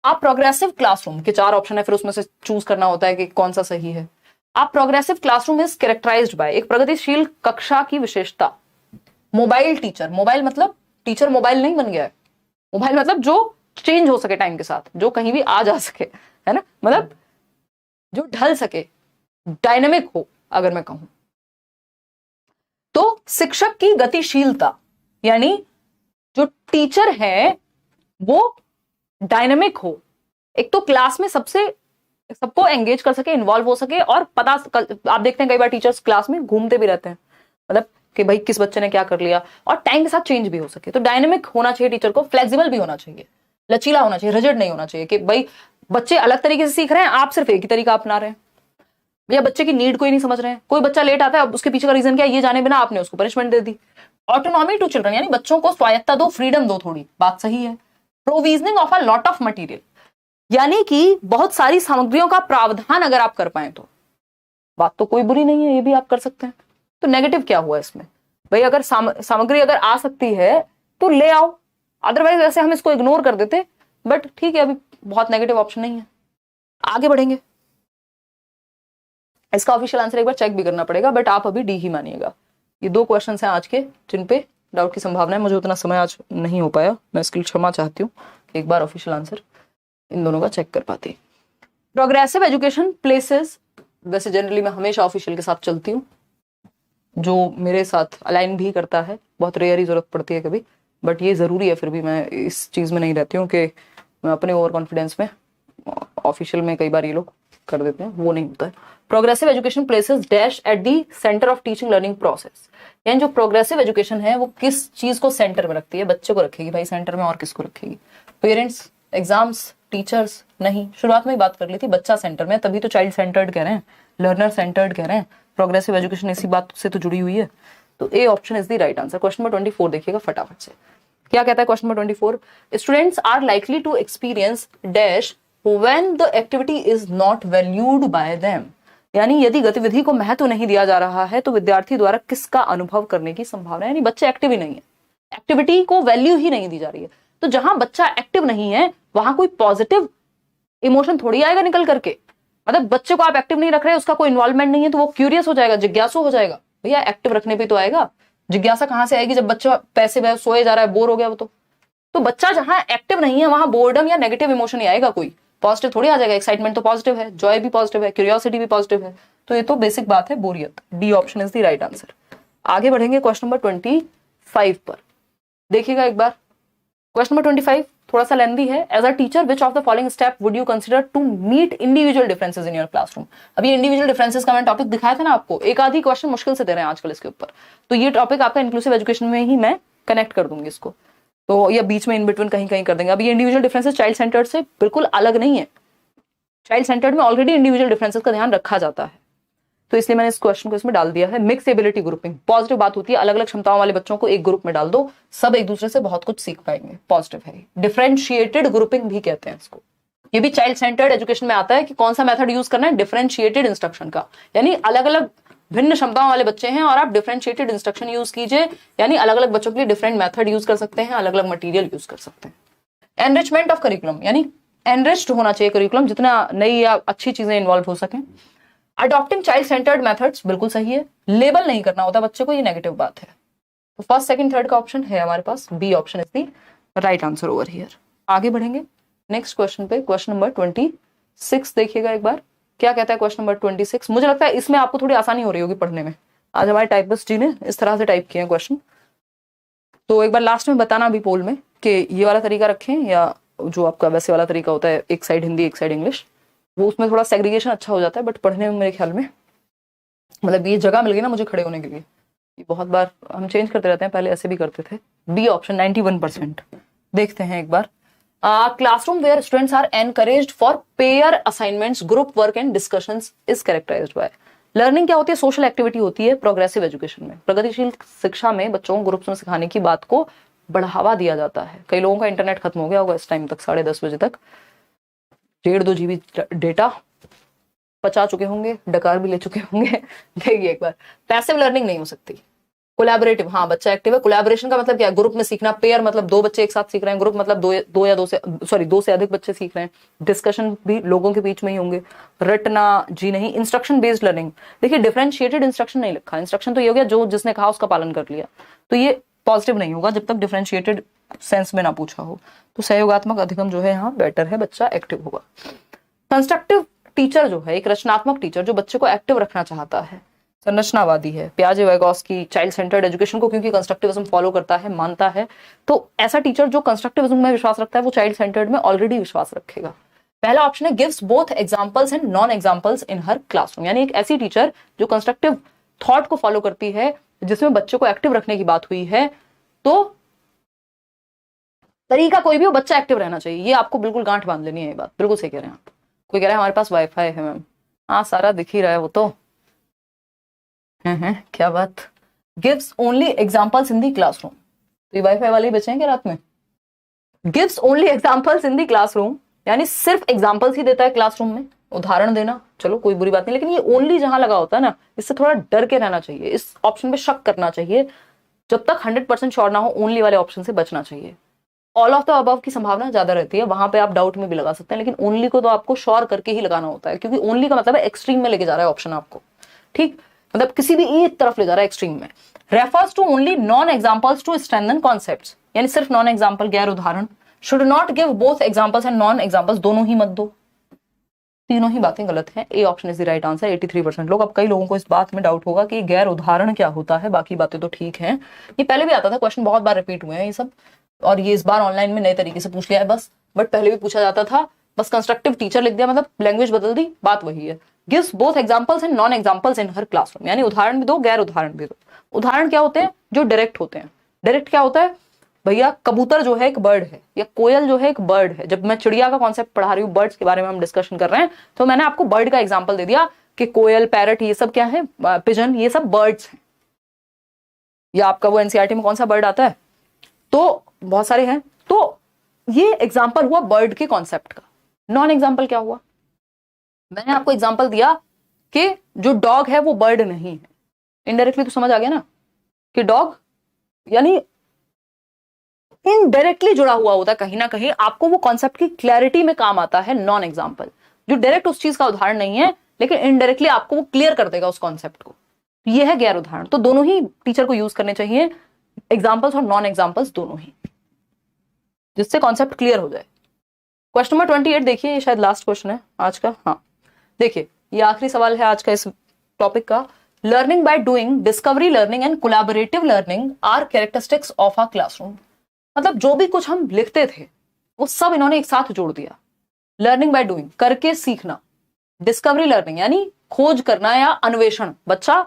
Speaker 1: आप प्रोग्रेसिव क्लासरूम के 4 ऑप्शन है, फिर उसमें से चूज करना होता है कि कौन सा सही है। आप progressive classroom is characterised by, एक प्रगतिशील कक्षा की विशेषता, मोबाइल टीचर, मोबाइल मतलब टीचर मोबाइल नहीं बन गया है, मोबाइल मतलब जो चेंज हो सके टाइम के साथ, जो कहीं भी आ जा सके, है ना, मतलब जो ढल सके, डायनेमिक हो अगर मैं कहूं तो। शिक्षक की गतिशीलता, यानी जो टीचर है वो डायनेमिक हो, एक तो क्लास में सबको एंगेज कर सके, इन्वॉल्व हो सके, और पता आप देखते हैं कई बार टीचर्स क्लास में घूमते भी रहते हैं, मतलब कि भाई किस बच्चे ने क्या कर लिया, और टाइम के साथ चेंज भी हो सके, तो डायनेमिक होना चाहिए टीचर को, फ्लेक्सिबल भी होना चाहिए, लचीला होना चाहिए, रिजिड नहीं होना चाहिए कि भाई बच्चे अलग तरीके से सीख रहे हैं, आप सिर्फ एक ही तरीका अपना रहे हैं, या बच्चे की नीड को ही नहीं समझ रहे हैं, कोई बच्चा लेट आता है, अब उसके पीछे का रीजन क्या है ये जाने बिना आपने उसको पनिशमेंट दे दी। ऑटोनॉमी टू चिल्ड्रन, यानी बच्चों को स्वायत्ता दो, फ्रीडम दो थोड़ी, बात सही है। Provisioning of a lot of material, यानी कि बहुत सारी सामग्रियों का प्रावधान अगर आप कर पाए तो बात तो कोई बुरी नहीं है, ये भी आप कर सकते हैं। तो नेगेटिव क्या हुआ इसमें, भाई अगर सामग्री अगर आ सकती है तो ले आओ, अदरवाइज वैसे हम इसको इग्नोर कर देते, बट ठीक है अभी बहुत नेगेटिव ऑप्शन नहीं है। आगे बढ़ेंगे, इसका ऑफिशियल आंसर एक बार चेक भी करना पड़ेगा, बट आप अभी डी ही मानिएगा। ये 2 क्वेश्चन हैं आज के जिन पे डाउट की संभावना है, मुझे उतना समय आज नहीं हो पाया, मैं इसके लिए क्षमा चाहती हूँ, एक बार ऑफिशियल आंसर इन दोनों का चेक कर पाती। प्रोग्रेसिव एजुकेशन प्लेसेस, वैसे जनरली मैं हमेशा ऑफिशियल के साथ चलती हूँ, जो मेरे साथ अलाइन भी करता है, बहुत रेयर ही जरूरत पड़ती है कभी, बट ये जरूरी है, फिर भी मैं इस चीज में नहीं रहती हूँ कि मैं अपने ओवर कॉन्फिडेंस में ऑफिशियल में कई बार ये लोग कर देते हैं, वो नहीं होता है। Progressive education places dash at the centre of teaching learning process, यानी जो प्रोग्रेसिव एजुकेशन है वो किस चीज को सेंटर में रखती है, बच्चे को रखेगी भाई सेंटर में, और किसको रखेगी, पेरेंट्स एग्जाम्स, टीचर्स नहीं। शुरुआत में ही बात कर ली थी बच्चा सेंटर में, तभी तो चाइल्ड सेंटर्ड कह रहे हैं, लर्नर सेंटर्ड कह रहे हैं, प्रोग्रेसिव एजुकेशन इसी बात से तो जुड़ी हुई है। तो A option is the right answer. Question number 24 देखिएगा फटाफट से, क्या कहता है question number 24? Students are likely to experience dash when the activity is not valued by them. यानी यदि गतिविधि को महत्व नहीं दिया जा रहा है तो विद्यार्थी द्वारा किसका अनुभव करने की संभावना है? यानी बच्चे एक्टिव ही नहीं है, एक्टिविटी को वैल्यू ही नहीं दी जा रही है। तो जहां बच्चा एक्टिव नहीं है वहां कोई पॉजिटिव इमोशन थोड़ी आएगा निकल करके। मतलब बच्चे को आप एक्टिव नहीं रख रहे, उसका कोई इन्वॉल्वमेंट नहीं है, तो वो क्यूरियस हो जाएगा, जिज्ञासु हो जाएगा। भैया एक्टिव रखने पे तो आएगा, जिज्ञासा कहां से आएगी जब बच्चा पैसे सोए जा रहा है, बोर हो गया वो तो बच्चा जहां एक्टिव नहीं है वहां बोर्डम या नेगेटिव इमोशन ही आएगा, कोई पॉजिटिव थोड़ी आ जाएगा। एक्साइटमेंट तो पॉजिटिव है, जॉय भी पॉजिटिव है, क्यूरियोसिटी भी पॉजिटिव है। तो ये तो बेसिक बात है, बोरियत। D option is the right answer. आगे बढ़ेंगे क्वेश्चन नंबर 25 पर, देखिएगा एक बार। क्वेश्चन नंबर 25 थोड़ा सा लेंथी है। As a teacher which of the following step would you consider to meet individual differences in your classroom? अभी इंडिविजुअल डिफरेंसेस का मैंने टॉपिक दिखाया था ना आपको, एक आधी क्वेश्चन मुश्किल से दे रहे हैं आजकल इसके ऊपर। तो ये टॉपिक आपका इंक्लूसिव एजुकेशन में ही मैं कनेक्ट कर दूंगी इसको, तो या बीच में इन बिटवीन कहीं कहीं कर देंगे। अभी इंडिविजुअल डिफरेंसेस चाइल्ड सेंटर्ड से बिल्कुल अलग नहीं है। चाइल्ड सेंटर्ड में ऑलरेडी इंडिविजुअल डिफरेंसेस का ध्यान रखा जाता है, तो इसलिए मैंने इस क्वेश्चन को इसमें डाल दिया है। मिक्स एबिलिटी ग्रुपिंग, पॉजिटिव बात होती है, अलग अलग क्षमताओं वाले बच्चों को एक ग्रुप में डाल दो, सब एक दूसरे से बहुत कुछ सीख पाएंगे, पॉजिटिव है। डिफरेंशिएटेड ग्रुपिंग भी कहते हैं इसको। ये भी चाइल्ड सेंटर्ड एजुकेशन में आता है कि कौन सा मेथड यूज करना है, डिफरेंशिएटेड इंस्ट्रक्शन का। यानी अलग अलग भिन्न क्षमताओं वाले बच्चे हैं और आप डिफरेंशिएटेड इंस्ट्रक्शन यूज कीजिए, यानी अलग अलग बच्चों के लिए डिफरेंट मेथड यूज कर सकते हैं, अलग अलग मटेरियल यूज कर सकते हैं। एनरिचमेंट ऑफ करिकुलम, यानी एनरिच्ड होना चाहिए करिकुलम, जितना नई या अच्छी चीजें इन्वॉल्व हो सकें। अडॉप्टिंग चाइल्ड सेंटर्ड मेथड्स, बिल्कुल सही है। लेबल नहीं करना होता बच्चे को, ये नेगेटिव बात है। तो फर्स्ट सेकंड थर्ड का ऑप्शन है हमारे पास, B option is the right answer over here. आगे बढ़ेंगे नेक्स्ट क्वेश्चन पे, क्वेश्चन नंबर 26 देखिएगा एक बार, क्या कहता है क्वेश्चन नंबर 26। मुझे लगता है इसमें आपको थोड़ी आसानी हो रही होगी पढ़ने में, आज हमारे टाइपिस्ट जी ने इस तरह से टाइप किए हैं क्वेश्चन। तो एक बार लास्ट में बताना अभी पोल में कि ये वाला तरीका रखें या जो आपका वैसे वाला तरीका होता है, एक साइड हिंदी एक साइड इंग्लिश, वो उसमें थोड़ा सेग्रीगेशन अच्छा हो जाता है, बट पढ़ने में मेरे ख्याल में मतलब ये जगह मिल गई ना मुझे खड़े होने के लिए। ये बहुत बार हम चेंज करते रहते हैं, पहले ऐसे भी करते थे। B option 91%। देखते हैं एक बार। Classroom where students are encouraged for pair assignments, group work and discussions is characterised by. Learning क्या होती है? सोशल एक्टिविटी होती है प्रोग्रेसिव एजुकेशन में। प्रगतिशील शिक्षा में बच्चों को ग्रुप्स में सिखाने की बात को बढ़ावा दिया जाता है। कई लोगों का इंटरनेट खत्म हो गया होगा इस टाइम तक, 10:30 बजे तक 1.5-2 GB डेटा पचा चुके होंगे, डकार भी ले चुके होंगे। देखिए एक बार, पैसिव लर्निंग नहीं हो सकती, कोलैबोरेटिव। हाँ बच्चा एक्टिव है। कोलैबोरेशन का मतलब क्या है? ग्रुप में सीखना। पेयर मतलब 2 बच्चे एक साथ सीख रहे हैं, ग्रुप मतलब 2 से अधिक बच्चे सीख रहे हैं। डिस्कशन भी लोगों के बीच में ही होंगे। रटना जी नहीं। इंस्ट्रक्शन बेस्ड लर्निंग, देखिए डिफरेंशिएटेड इंस्ट्रक्शन नहीं लिखा। इंस्ट्रक्शन तो ये हो गया जो जिसने कहा उसका पालन कर लिया, तो ये पॉजिटिव नहीं होगा जब तक डिफरेंशिएटेड सेंस में ना पूछा हो। तो सहयोगात्मक अधिगम जो है यहाँ बेटर है, बच्चा एक्टिव होगा। कंस्ट्रक्टिव टीचर जो है, एक रचनात्मक टीचर जो बच्चे को एक्टिव रखना चाहता है, संरचनावादी है। पियाजे वाइगोस्की चाइल्ड सेंटर्ड एजुकेशन को क्योंकि कंस्ट्रक्टिविज्म फॉलो करता है, मानता है, तो ऐसा टीचर जो कंस्ट्रक्टिविज्म में विश्वास रखता है वो चाइल्ड सेंटर्ड में ऑलरेडी विश्वास रखेगा। पहला ऑप्शन है gives both examples and non examples in her classroom, यानी एक ऐसी टीचर जो कंस्ट्रक्टिव थॉट को फॉलो करती है जिसमें बच्चे को एक्टिव रखने की बात हुई है। तो तरीका कोई भी हो, बच्चा एक्टिव रहना चाहिए। ये आपको बिल्कुल गांठ बांध लेनी है, ये बात बिल्कुल सही कह रहे हैं आप। कोई कह रहा है हमारे पास वाईफाई है मैम, हाँ सारा दिख ही रहा है वो तो है क्या बात। गिव्स ओनली एग्जांपल्स इन दी क्लासरूम, तो ये वाईफाई वाले ही बचे हैं क्या रात में? गिव्स ओनली एग्जांपल्स इन दी क्लासरूम, यानी सिर्फ एग्जांपल्स ही देता है क्लासरूम में, उदाहरण देना चलो कोई बुरी बात नहीं, लेकिन ये ओनली जहां लगा होता है ना, इससे थोड़ा डर के रहना चाहिए, इस ऑप्शन पे शक करना चाहिए। जब तक 100% श्योर ना हो, ओनली वाले ऑप्शन से बचना चाहिए। ऑल ऑफ द अबव की संभावना ज्यादा रहती है, वहां पे आप डाउट में भी लगा सकते हैं, लेकिन ओनली को तो आपको श्योर करके ही लगाना होता है, क्योंकि ओनली का मतलब है एक्सट्रीम में लेके जा रहा है ऑप्शन आपको, ठीक, मतलब किसी भी एक तरफ ले जा रहा है एक्सट्रीम में। Refers to only non examples to strengthen concepts, यानी सिर्फ नॉन एग्जांपल, गैर उदाहरण। Should not give both examples and non examples, दोनों ही मत दो, तीनों ही बातें गलत हैं। A option is the right answer. 83% लोग। अब कई लोगों को इस बात में डाउट होगा कि गैर उदाहरण क्या होता है, बाकी बातें तो ठीक हैं। ये पहले भी आता था, क्वेश्चन बहुत बार रिपीट हुए हैं ये सब, और ये इस बार ऑनलाइन में नए तरीके से पूछ लिया है बस, बट पहले भी पूछा जाता था, बस कंस्ट्रक्टिव टीचर लिख दिया, मतलब लैंग्वेज बदल दी, बात वही है। Gives both examples and non examples in her classroom, यानी उदाहरण भी दो, गैर उदाहरण भी दो। उदाहरण क्या होते हैं? जो डायरेक्ट होते हैं। डायरेक्ट क्या होता है? भैया कबूतर जो है एक बर्ड है, या कोयल जो है एक बर्ड है। जब मैं चिड़िया का कॉन्सेप्ट पढ़ा रही हूँ, बर्ड्स के बारे में हम डिस्कशन कर रहे हैं, तो मैंने आपको बर्ड का एग्जाम्पल दे दिया कि कोयल, पैरट, ये सब क्या है, पिजन, ये सब बर्ड्स हैं। या आपका वो एनसीईआरटी में कौन सा बर्ड आता है, तो बहुत सारे हैं। तो ये एग्जाम्पल हुआ बर्ड के कॉन्सेप्ट का। नॉन एग्जाम्पल क्या हुआ, मैंने आपको एग्जाम्पल दिया कि जो डॉग है वो बर्ड नहीं है। इनडायरेक्टली तो समझ आ गया ना कि डॉग यानी इनडायरेक्टली जुड़ा हुआ होता है कहीं ना कहीं, आपको वो कॉन्सेप्ट की क्लैरिटी में काम आता है नॉन एग्जाम्पल, जो डायरेक्ट उस चीज का उदाहरण नहीं है लेकिन इनडायरेक्टली आपको वो क्लियर कर देगा उस कॉन्सेप्ट को। ये है गैर उदाहरण। तो दोनों ही टीचर को यूज करने चाहिए, एग्जाम्पल्स और नॉन एग्जाम्पल्स दोनों ही, जिससे कॉन्सेप्ट क्लियर हो जाए। क्वेश्चन नंबर 28 देखिए, ये शायद लास्ट क्वेश्चन है आज का। हाँ देखिए, ये आखिरी सवाल है आज का इस टॉपिक का। Learning by doing, discovery learning and collaborative learning are characteristics of a classroom. मतलब जो भी कुछ हम लिखते थे वो सब इन्होंने एक साथ जोड़ दिया। लर्निंग बाय डूइंग, करके सीखना। डिस्कवरी लर्निंग यानी खोज करना या अन्वेषण, बच्चा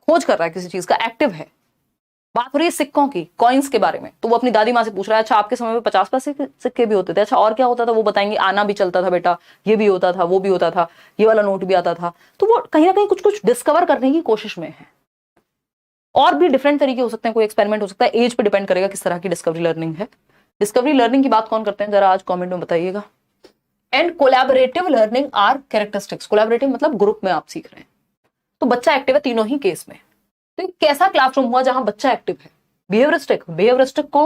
Speaker 1: खोज कर रहा है किसी चीज का, एक्टिव है। बात हो रही है सिक्कों की, कॉइन्स के बारे में, तो वो अपनी दादी माँ से पूछ रहा है, अच्छा आपके समय में 50 पैसे के सिक्के भी होते थे, अच्छा और क्या होता था, वो बताएंगे, आना भी चलता था बेटा, ये भी होता था, वो भी होता था, ये वाला नोट भी आता था। तो वो कहीं ना कहीं कुछ कुछ डिस्कवर करने की कोशिश में है। और भी डिफरेंट तरीके हो सकते हैं, कोई एक्सपेरिमेंट हो सकता है, एज पे डिपेंड करेगा किस तरह की डिस्कवरी लर्निंग है। डिस्कवरी लर्निंग की बात कौन करते हैं, जरा आज कॉमेंट में बताइएगा। And collaborative learning are characteristics, collaborative मतलब ग्रुप में आप सीख रहे हैं, तो बच्चा एक्टिव है तीनों ही केस में। तो कैसा क्लासरूम हुआ जहां बच्चा एक्टिव है। बिहेवियरिस्टिक को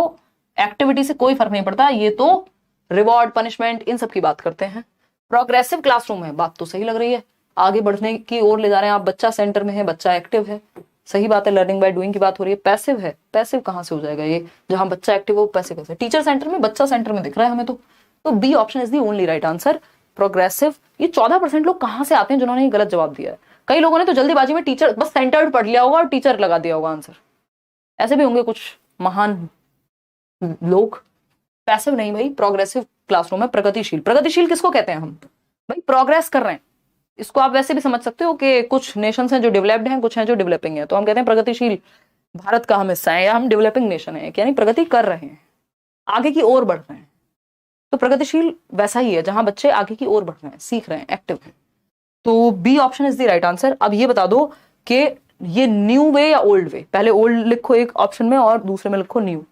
Speaker 1: एक्टिविटी से कोई फर्क नहीं पड़ता, ये तो रिवॉर्ड, पनिशमेंट, इन सब की बात करते हैं। प्रोग्रेसिव क्लासरूम है, बात तो सही लग रही है, आगे बढ़ने की ओर ले जा रहे हैं आप, बच्चा सेंटर में है, बच्चा एक्टिव है, सही बात है। लर्निंग बाय डूइंग की बात हो रही है। पैसिव है, पैसिव कहां से हो जाएगा ये, जहां बच्चा एक्टिव हो पैसिव कैसे, टीचर सेंटर में, बच्चा सेंटर में दिख रहा है हमें तो B option is the only right answer, progressive. ये 14% लोग कहां से आते हैं जिन्होंने ये गलत जवाब दिया है। कई लोगों ने तो जल्दीबाजी में टीचर बस सेंटर्ड पढ़ लिया होगा और टीचर लगा दिया होगा आंसर, ऐसे भी होंगे कुछ महान लोग। पैसिव नहीं भाई, प्रोग्रेसिव क्लासरूम है, प्रगतिशील। प्रगतिशील किसको कहते हैं हम, भाई प्रोग्रेस कर रहे हैं। इसको आप वैसे भी समझ सकते हो कि कुछ नेशंस हैं जो डेवलप्ड हैं, कुछ हैं जो डेवलपिंग है, तो हम कहते हैं प्रगतिशील भारत का हम हिस्सा है या हम डेवलपिंग नेशन है, यानी प्रगति कर रहे हैं, आगे की ओर बढ़ रहे हैं। तो प्रगतिशील वैसा ही है जहां बच्चे आगे की ओर बढ़ रहे हैं, सीख रहे हैं, एक्टिव हैं। तो B option is the right answer. अब ये बता दो कि ये न्यू वे या ओल्ड वे, पहले ओल्ड लिखो एक ऑप्शन में और दूसरे में लिखो न्यू,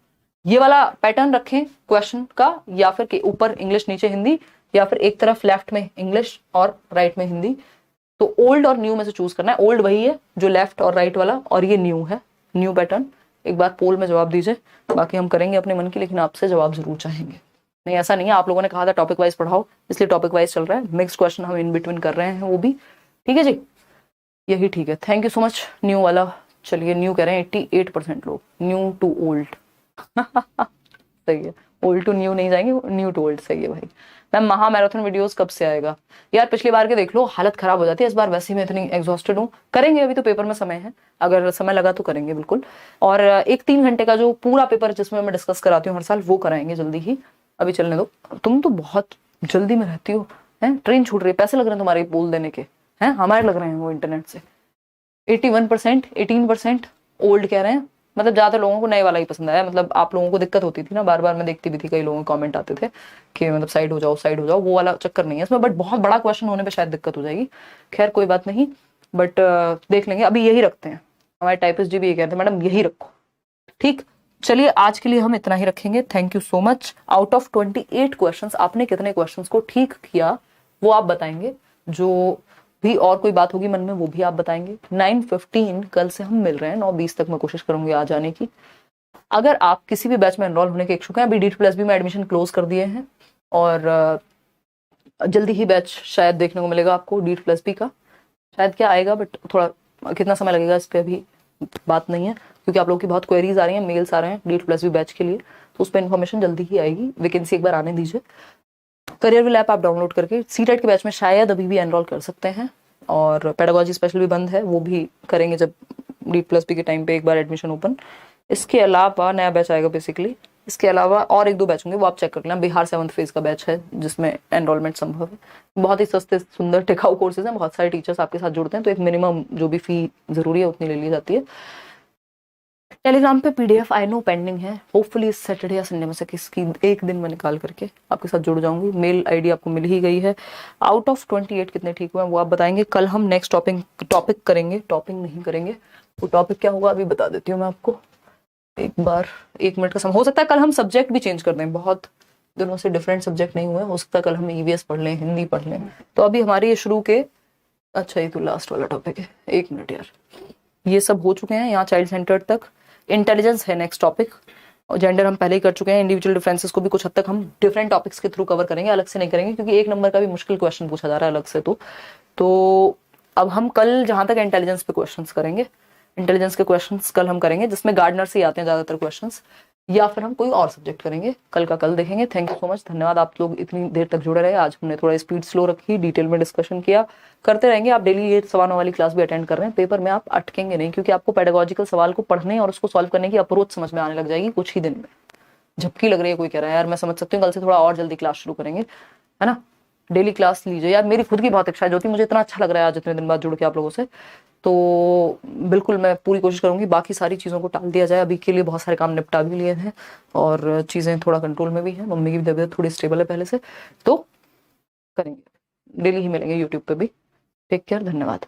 Speaker 1: ये वाला पैटर्न रखें क्वेश्चन का, या फिर के ऊपर इंग्लिश नीचे हिंदी, या फिर एक तरफ लेफ्ट में इंग्लिश और राइट में हिंदी। तो ओल्ड और न्यू में से चूज करना है। ओल्ड वही है जो लेफ्ट और राइट वाला, और ये न्यू है, न्यू पैटर्न। एक बार पोल में जवाब दीजिए, बाकी हम करेंगे अपने मन की, लेकिन आपसे जवाब जरूर चाहेंगे। नहीं ऐसा नहीं है, आप लोगों ने कहा था टॉपिक वाइज पढ़ाओ, इसलिए टॉपिक वाइज चल रहा है, मिक्स्ड क्वेश्चन हम इन बिटवीन कर रहे हैं वो भी, ठीक है जी, यही ठीक है। Thank you so much new वाला। चलिए न्यू कह रहे हैं 88% लोग, न्यू टू ओल्ड सही है, ओल्ड टू न्यू नहीं जाएंगे, न्यू टू ओल्ड, सही है भाई। मैम महा मैराथन वीडियोस कब से आएगा, यार पिछली बार के देख लो, हालत खराब हो जाती है, इस बार वैसे ही मैं इतनी एग्जॉस्टेड हूँ। करेंगे, अभी तो पेपर में समय है, अगर समय लगा तो करेंगे बिल्कुल। और एक 3 घंटे का जो पूरा पेपर जिसमें मैं डिस्कस कराती हूँ हर साल, वो कराएंगे जल्दी ही, अभी चलने दो। तुम तो बहुत जल्दी में रहती हो, है ट्रेन छूट रही है, पैसे लग रहे हैं तुम्हारे बोल देने के, हैं हमारे लग रहे हैं वो इंटरनेट से। 81%, 18% ओल्ड कह रहे हैं, मतलब ज्यादातर लोगों को नए वाला ही पसंद आया। मतलब आप लोगों को दिक्कत होती थी ना, बार बार मैं देखती भी थी, कई लोगों के कमेंट आते थे कि मतलब साइड हो जाओ साइड हो जाओ, वो वाला चक्कर नहीं है इसमें, बट बहुत बड़ा क्वेश्चन होने पे शायद दिक्कत हो जाएगी। खैर कोई बात नहीं, बट देख लेंगे, अभी यही रखते हैं। हमारे टाइपिस्ट जी भी ये कहते हैं मैडम यही रखो, ठीक। चलिए आज के लिए हम इतना ही रखेंगे। Thank you so much. Out of 28 questions आपने कितने क्वेश्चंस को ठीक किया वो आप बताएंगे, जो भी और कोई बात होगी मन में वो भी आप बताएंगे। 9:15 कल से हम मिल रहे हैं, 9:20 तक मैं कोशिश करूंगी आ जाने की। अगर आप किसी भी बैच में एनरोल होने के इच्छुक हैं, अभी D+B में एडमिशन क्लोज कर दिए हैं और जल्दी ही बैच शायद देखने को मिलेगा आपको D+B का, शायद क्या आएगा, बट थोड़ा कितना समय लगेगा इस पर अभी बात नहीं है, क्योंकि आप लोगों की बहुत क्वेरीज आ रही हैं, मेल्स आ रहे हैं D+B बैच के लिए, तो उस पर इन्फॉर्मेशन जल्दी ही आएगी। वैकेंसी एक बार आने दीजिए। करियर विल ऐप आप डाउनलोड करके सीटेट के बैच में शायद अभी भी एनरोल कर सकते हैं, और पेडागोजी स्पेशल भी बंद है, वो भी करेंगे जब D+B के टाइम पे एक बार एडमिशन ओपन। इसके अलावा नया बैच आएगा बेसिकली, इसके अलावा और 1-2 बैच होंगे, वो आप चेक कर लेना। बिहार 7th फेज का बैच है जिसमें एनरोलमेंट संभव है। बहुत ही सस्ते सुंदर टिकाऊ कोर्सेज हैं, बहुत सारे टीचर्स आपके साथ जुड़ते हैं, तो एक मिनिमम जो भी फी जरूरी है उतनी ले ली जाती है। टेलीग्राम पे पीडीएफ आई नो पेंडिंग है, होपफुली इस सैटरडे या संडे में से किसी एक दिन मैं निकाल करके आपके साथ जुड़ जाऊंगी। मेल आईडी आपको मिल ही गई है। आउट ऑफ 28 कितने ठीक हुए वो आप बताएंगे। कल हम नेक्स्ट टॉपिक करेंगे, टॉपिंग नहीं करेंगे। वो टॉपिक क्या होगा अभी बता देती हूँ मैं आपको। एक बार 1 मिनट का समय, हो सकता है कल हम सब्जेक्ट भी चेंज कर दें, बहुत दिनों से डिफरेंट सब्जेक्ट नहीं हुए, हो सकता है कल हम ईवीएस पढ़ लें, हिंदी पढ़ लें। तो अभी हमारे ये शुरू के, अच्छा ये तो लास्ट वाला टॉपिक है, 1 मिनट यार, ये सब हो चुके हैं यहाँ चाइल्ड सेंटर्ड तक। इंटेलिजेंस है नेक्स्ट टॉपिक, और जेंडर हम पहले ही कर चुके हैं। इंडिविजुअल डिफरेंसेस को भी कुछ हद तक हम डिफरेंट टॉपिक्स के थ्रू कवर करेंगे, अलग से नहीं करेंगे, क्योंकि 1 नंबर का भी मुश्किल क्वेश्चन पूछा जा रहा है अलग से। तो अब हम कल जहां तक इंटेलिजेंस पे क्वेश्चंस करेंगे, इंटेलिजेंस के क्वेश्चंस कल हम करेंगे, जिसमें गार्डनर से आते हैं ज्यादातर क्वेश्चंस, या फिर हम कोई और सब्जेक्ट करेंगे। कल का कल देखेंगे। थैंक यू सो मच, धन्यवाद आप लोग इतनी देर तक जुड़े रहे। आज हमने थोड़ा स्पीड स्लो रखी, डिटेल में डिस्कशन किया, करते रहेंगे। आप डेली ये सवालों वाली क्लास भी अटेंड कर रहे हैं, पेपर में आप अटकेंगे नहीं, क्योंकि आपको पेडागोजिकल सवाल को पढ़ने और उसको सॉल्व करने की अप्रोच समझ में आने लग जाएगी कुछ ही दिन में। झपकी लग रही है, कोई कह रहा है यार मैं समझ सकती हूँ, कल से थोड़ा और जल्दी क्लास शुरू करेंगे, है ना। डेली क्लास लीजिए यार, मेरी खुद की बहुत इच्छा है ज्योति, मुझे इतना अच्छा लग रहा है आज इतने दिन बाद जुड़ के आप लोगों से। तो बिल्कुल मैं पूरी कोशिश करूंगी बाकी सारी चीज़ों को टाल दिया जाए। अभी के लिए बहुत सारे काम निपटा भी लिए हैं और चीज़ें थोड़ा कंट्रोल में भी हैं, मम्मी की भी तबीयत थोड़ी स्टेबल है पहले से, तो करेंगे। डेली ही मिलेंगे यूट्यूब पे भी। टेक केयर, धन्यवाद।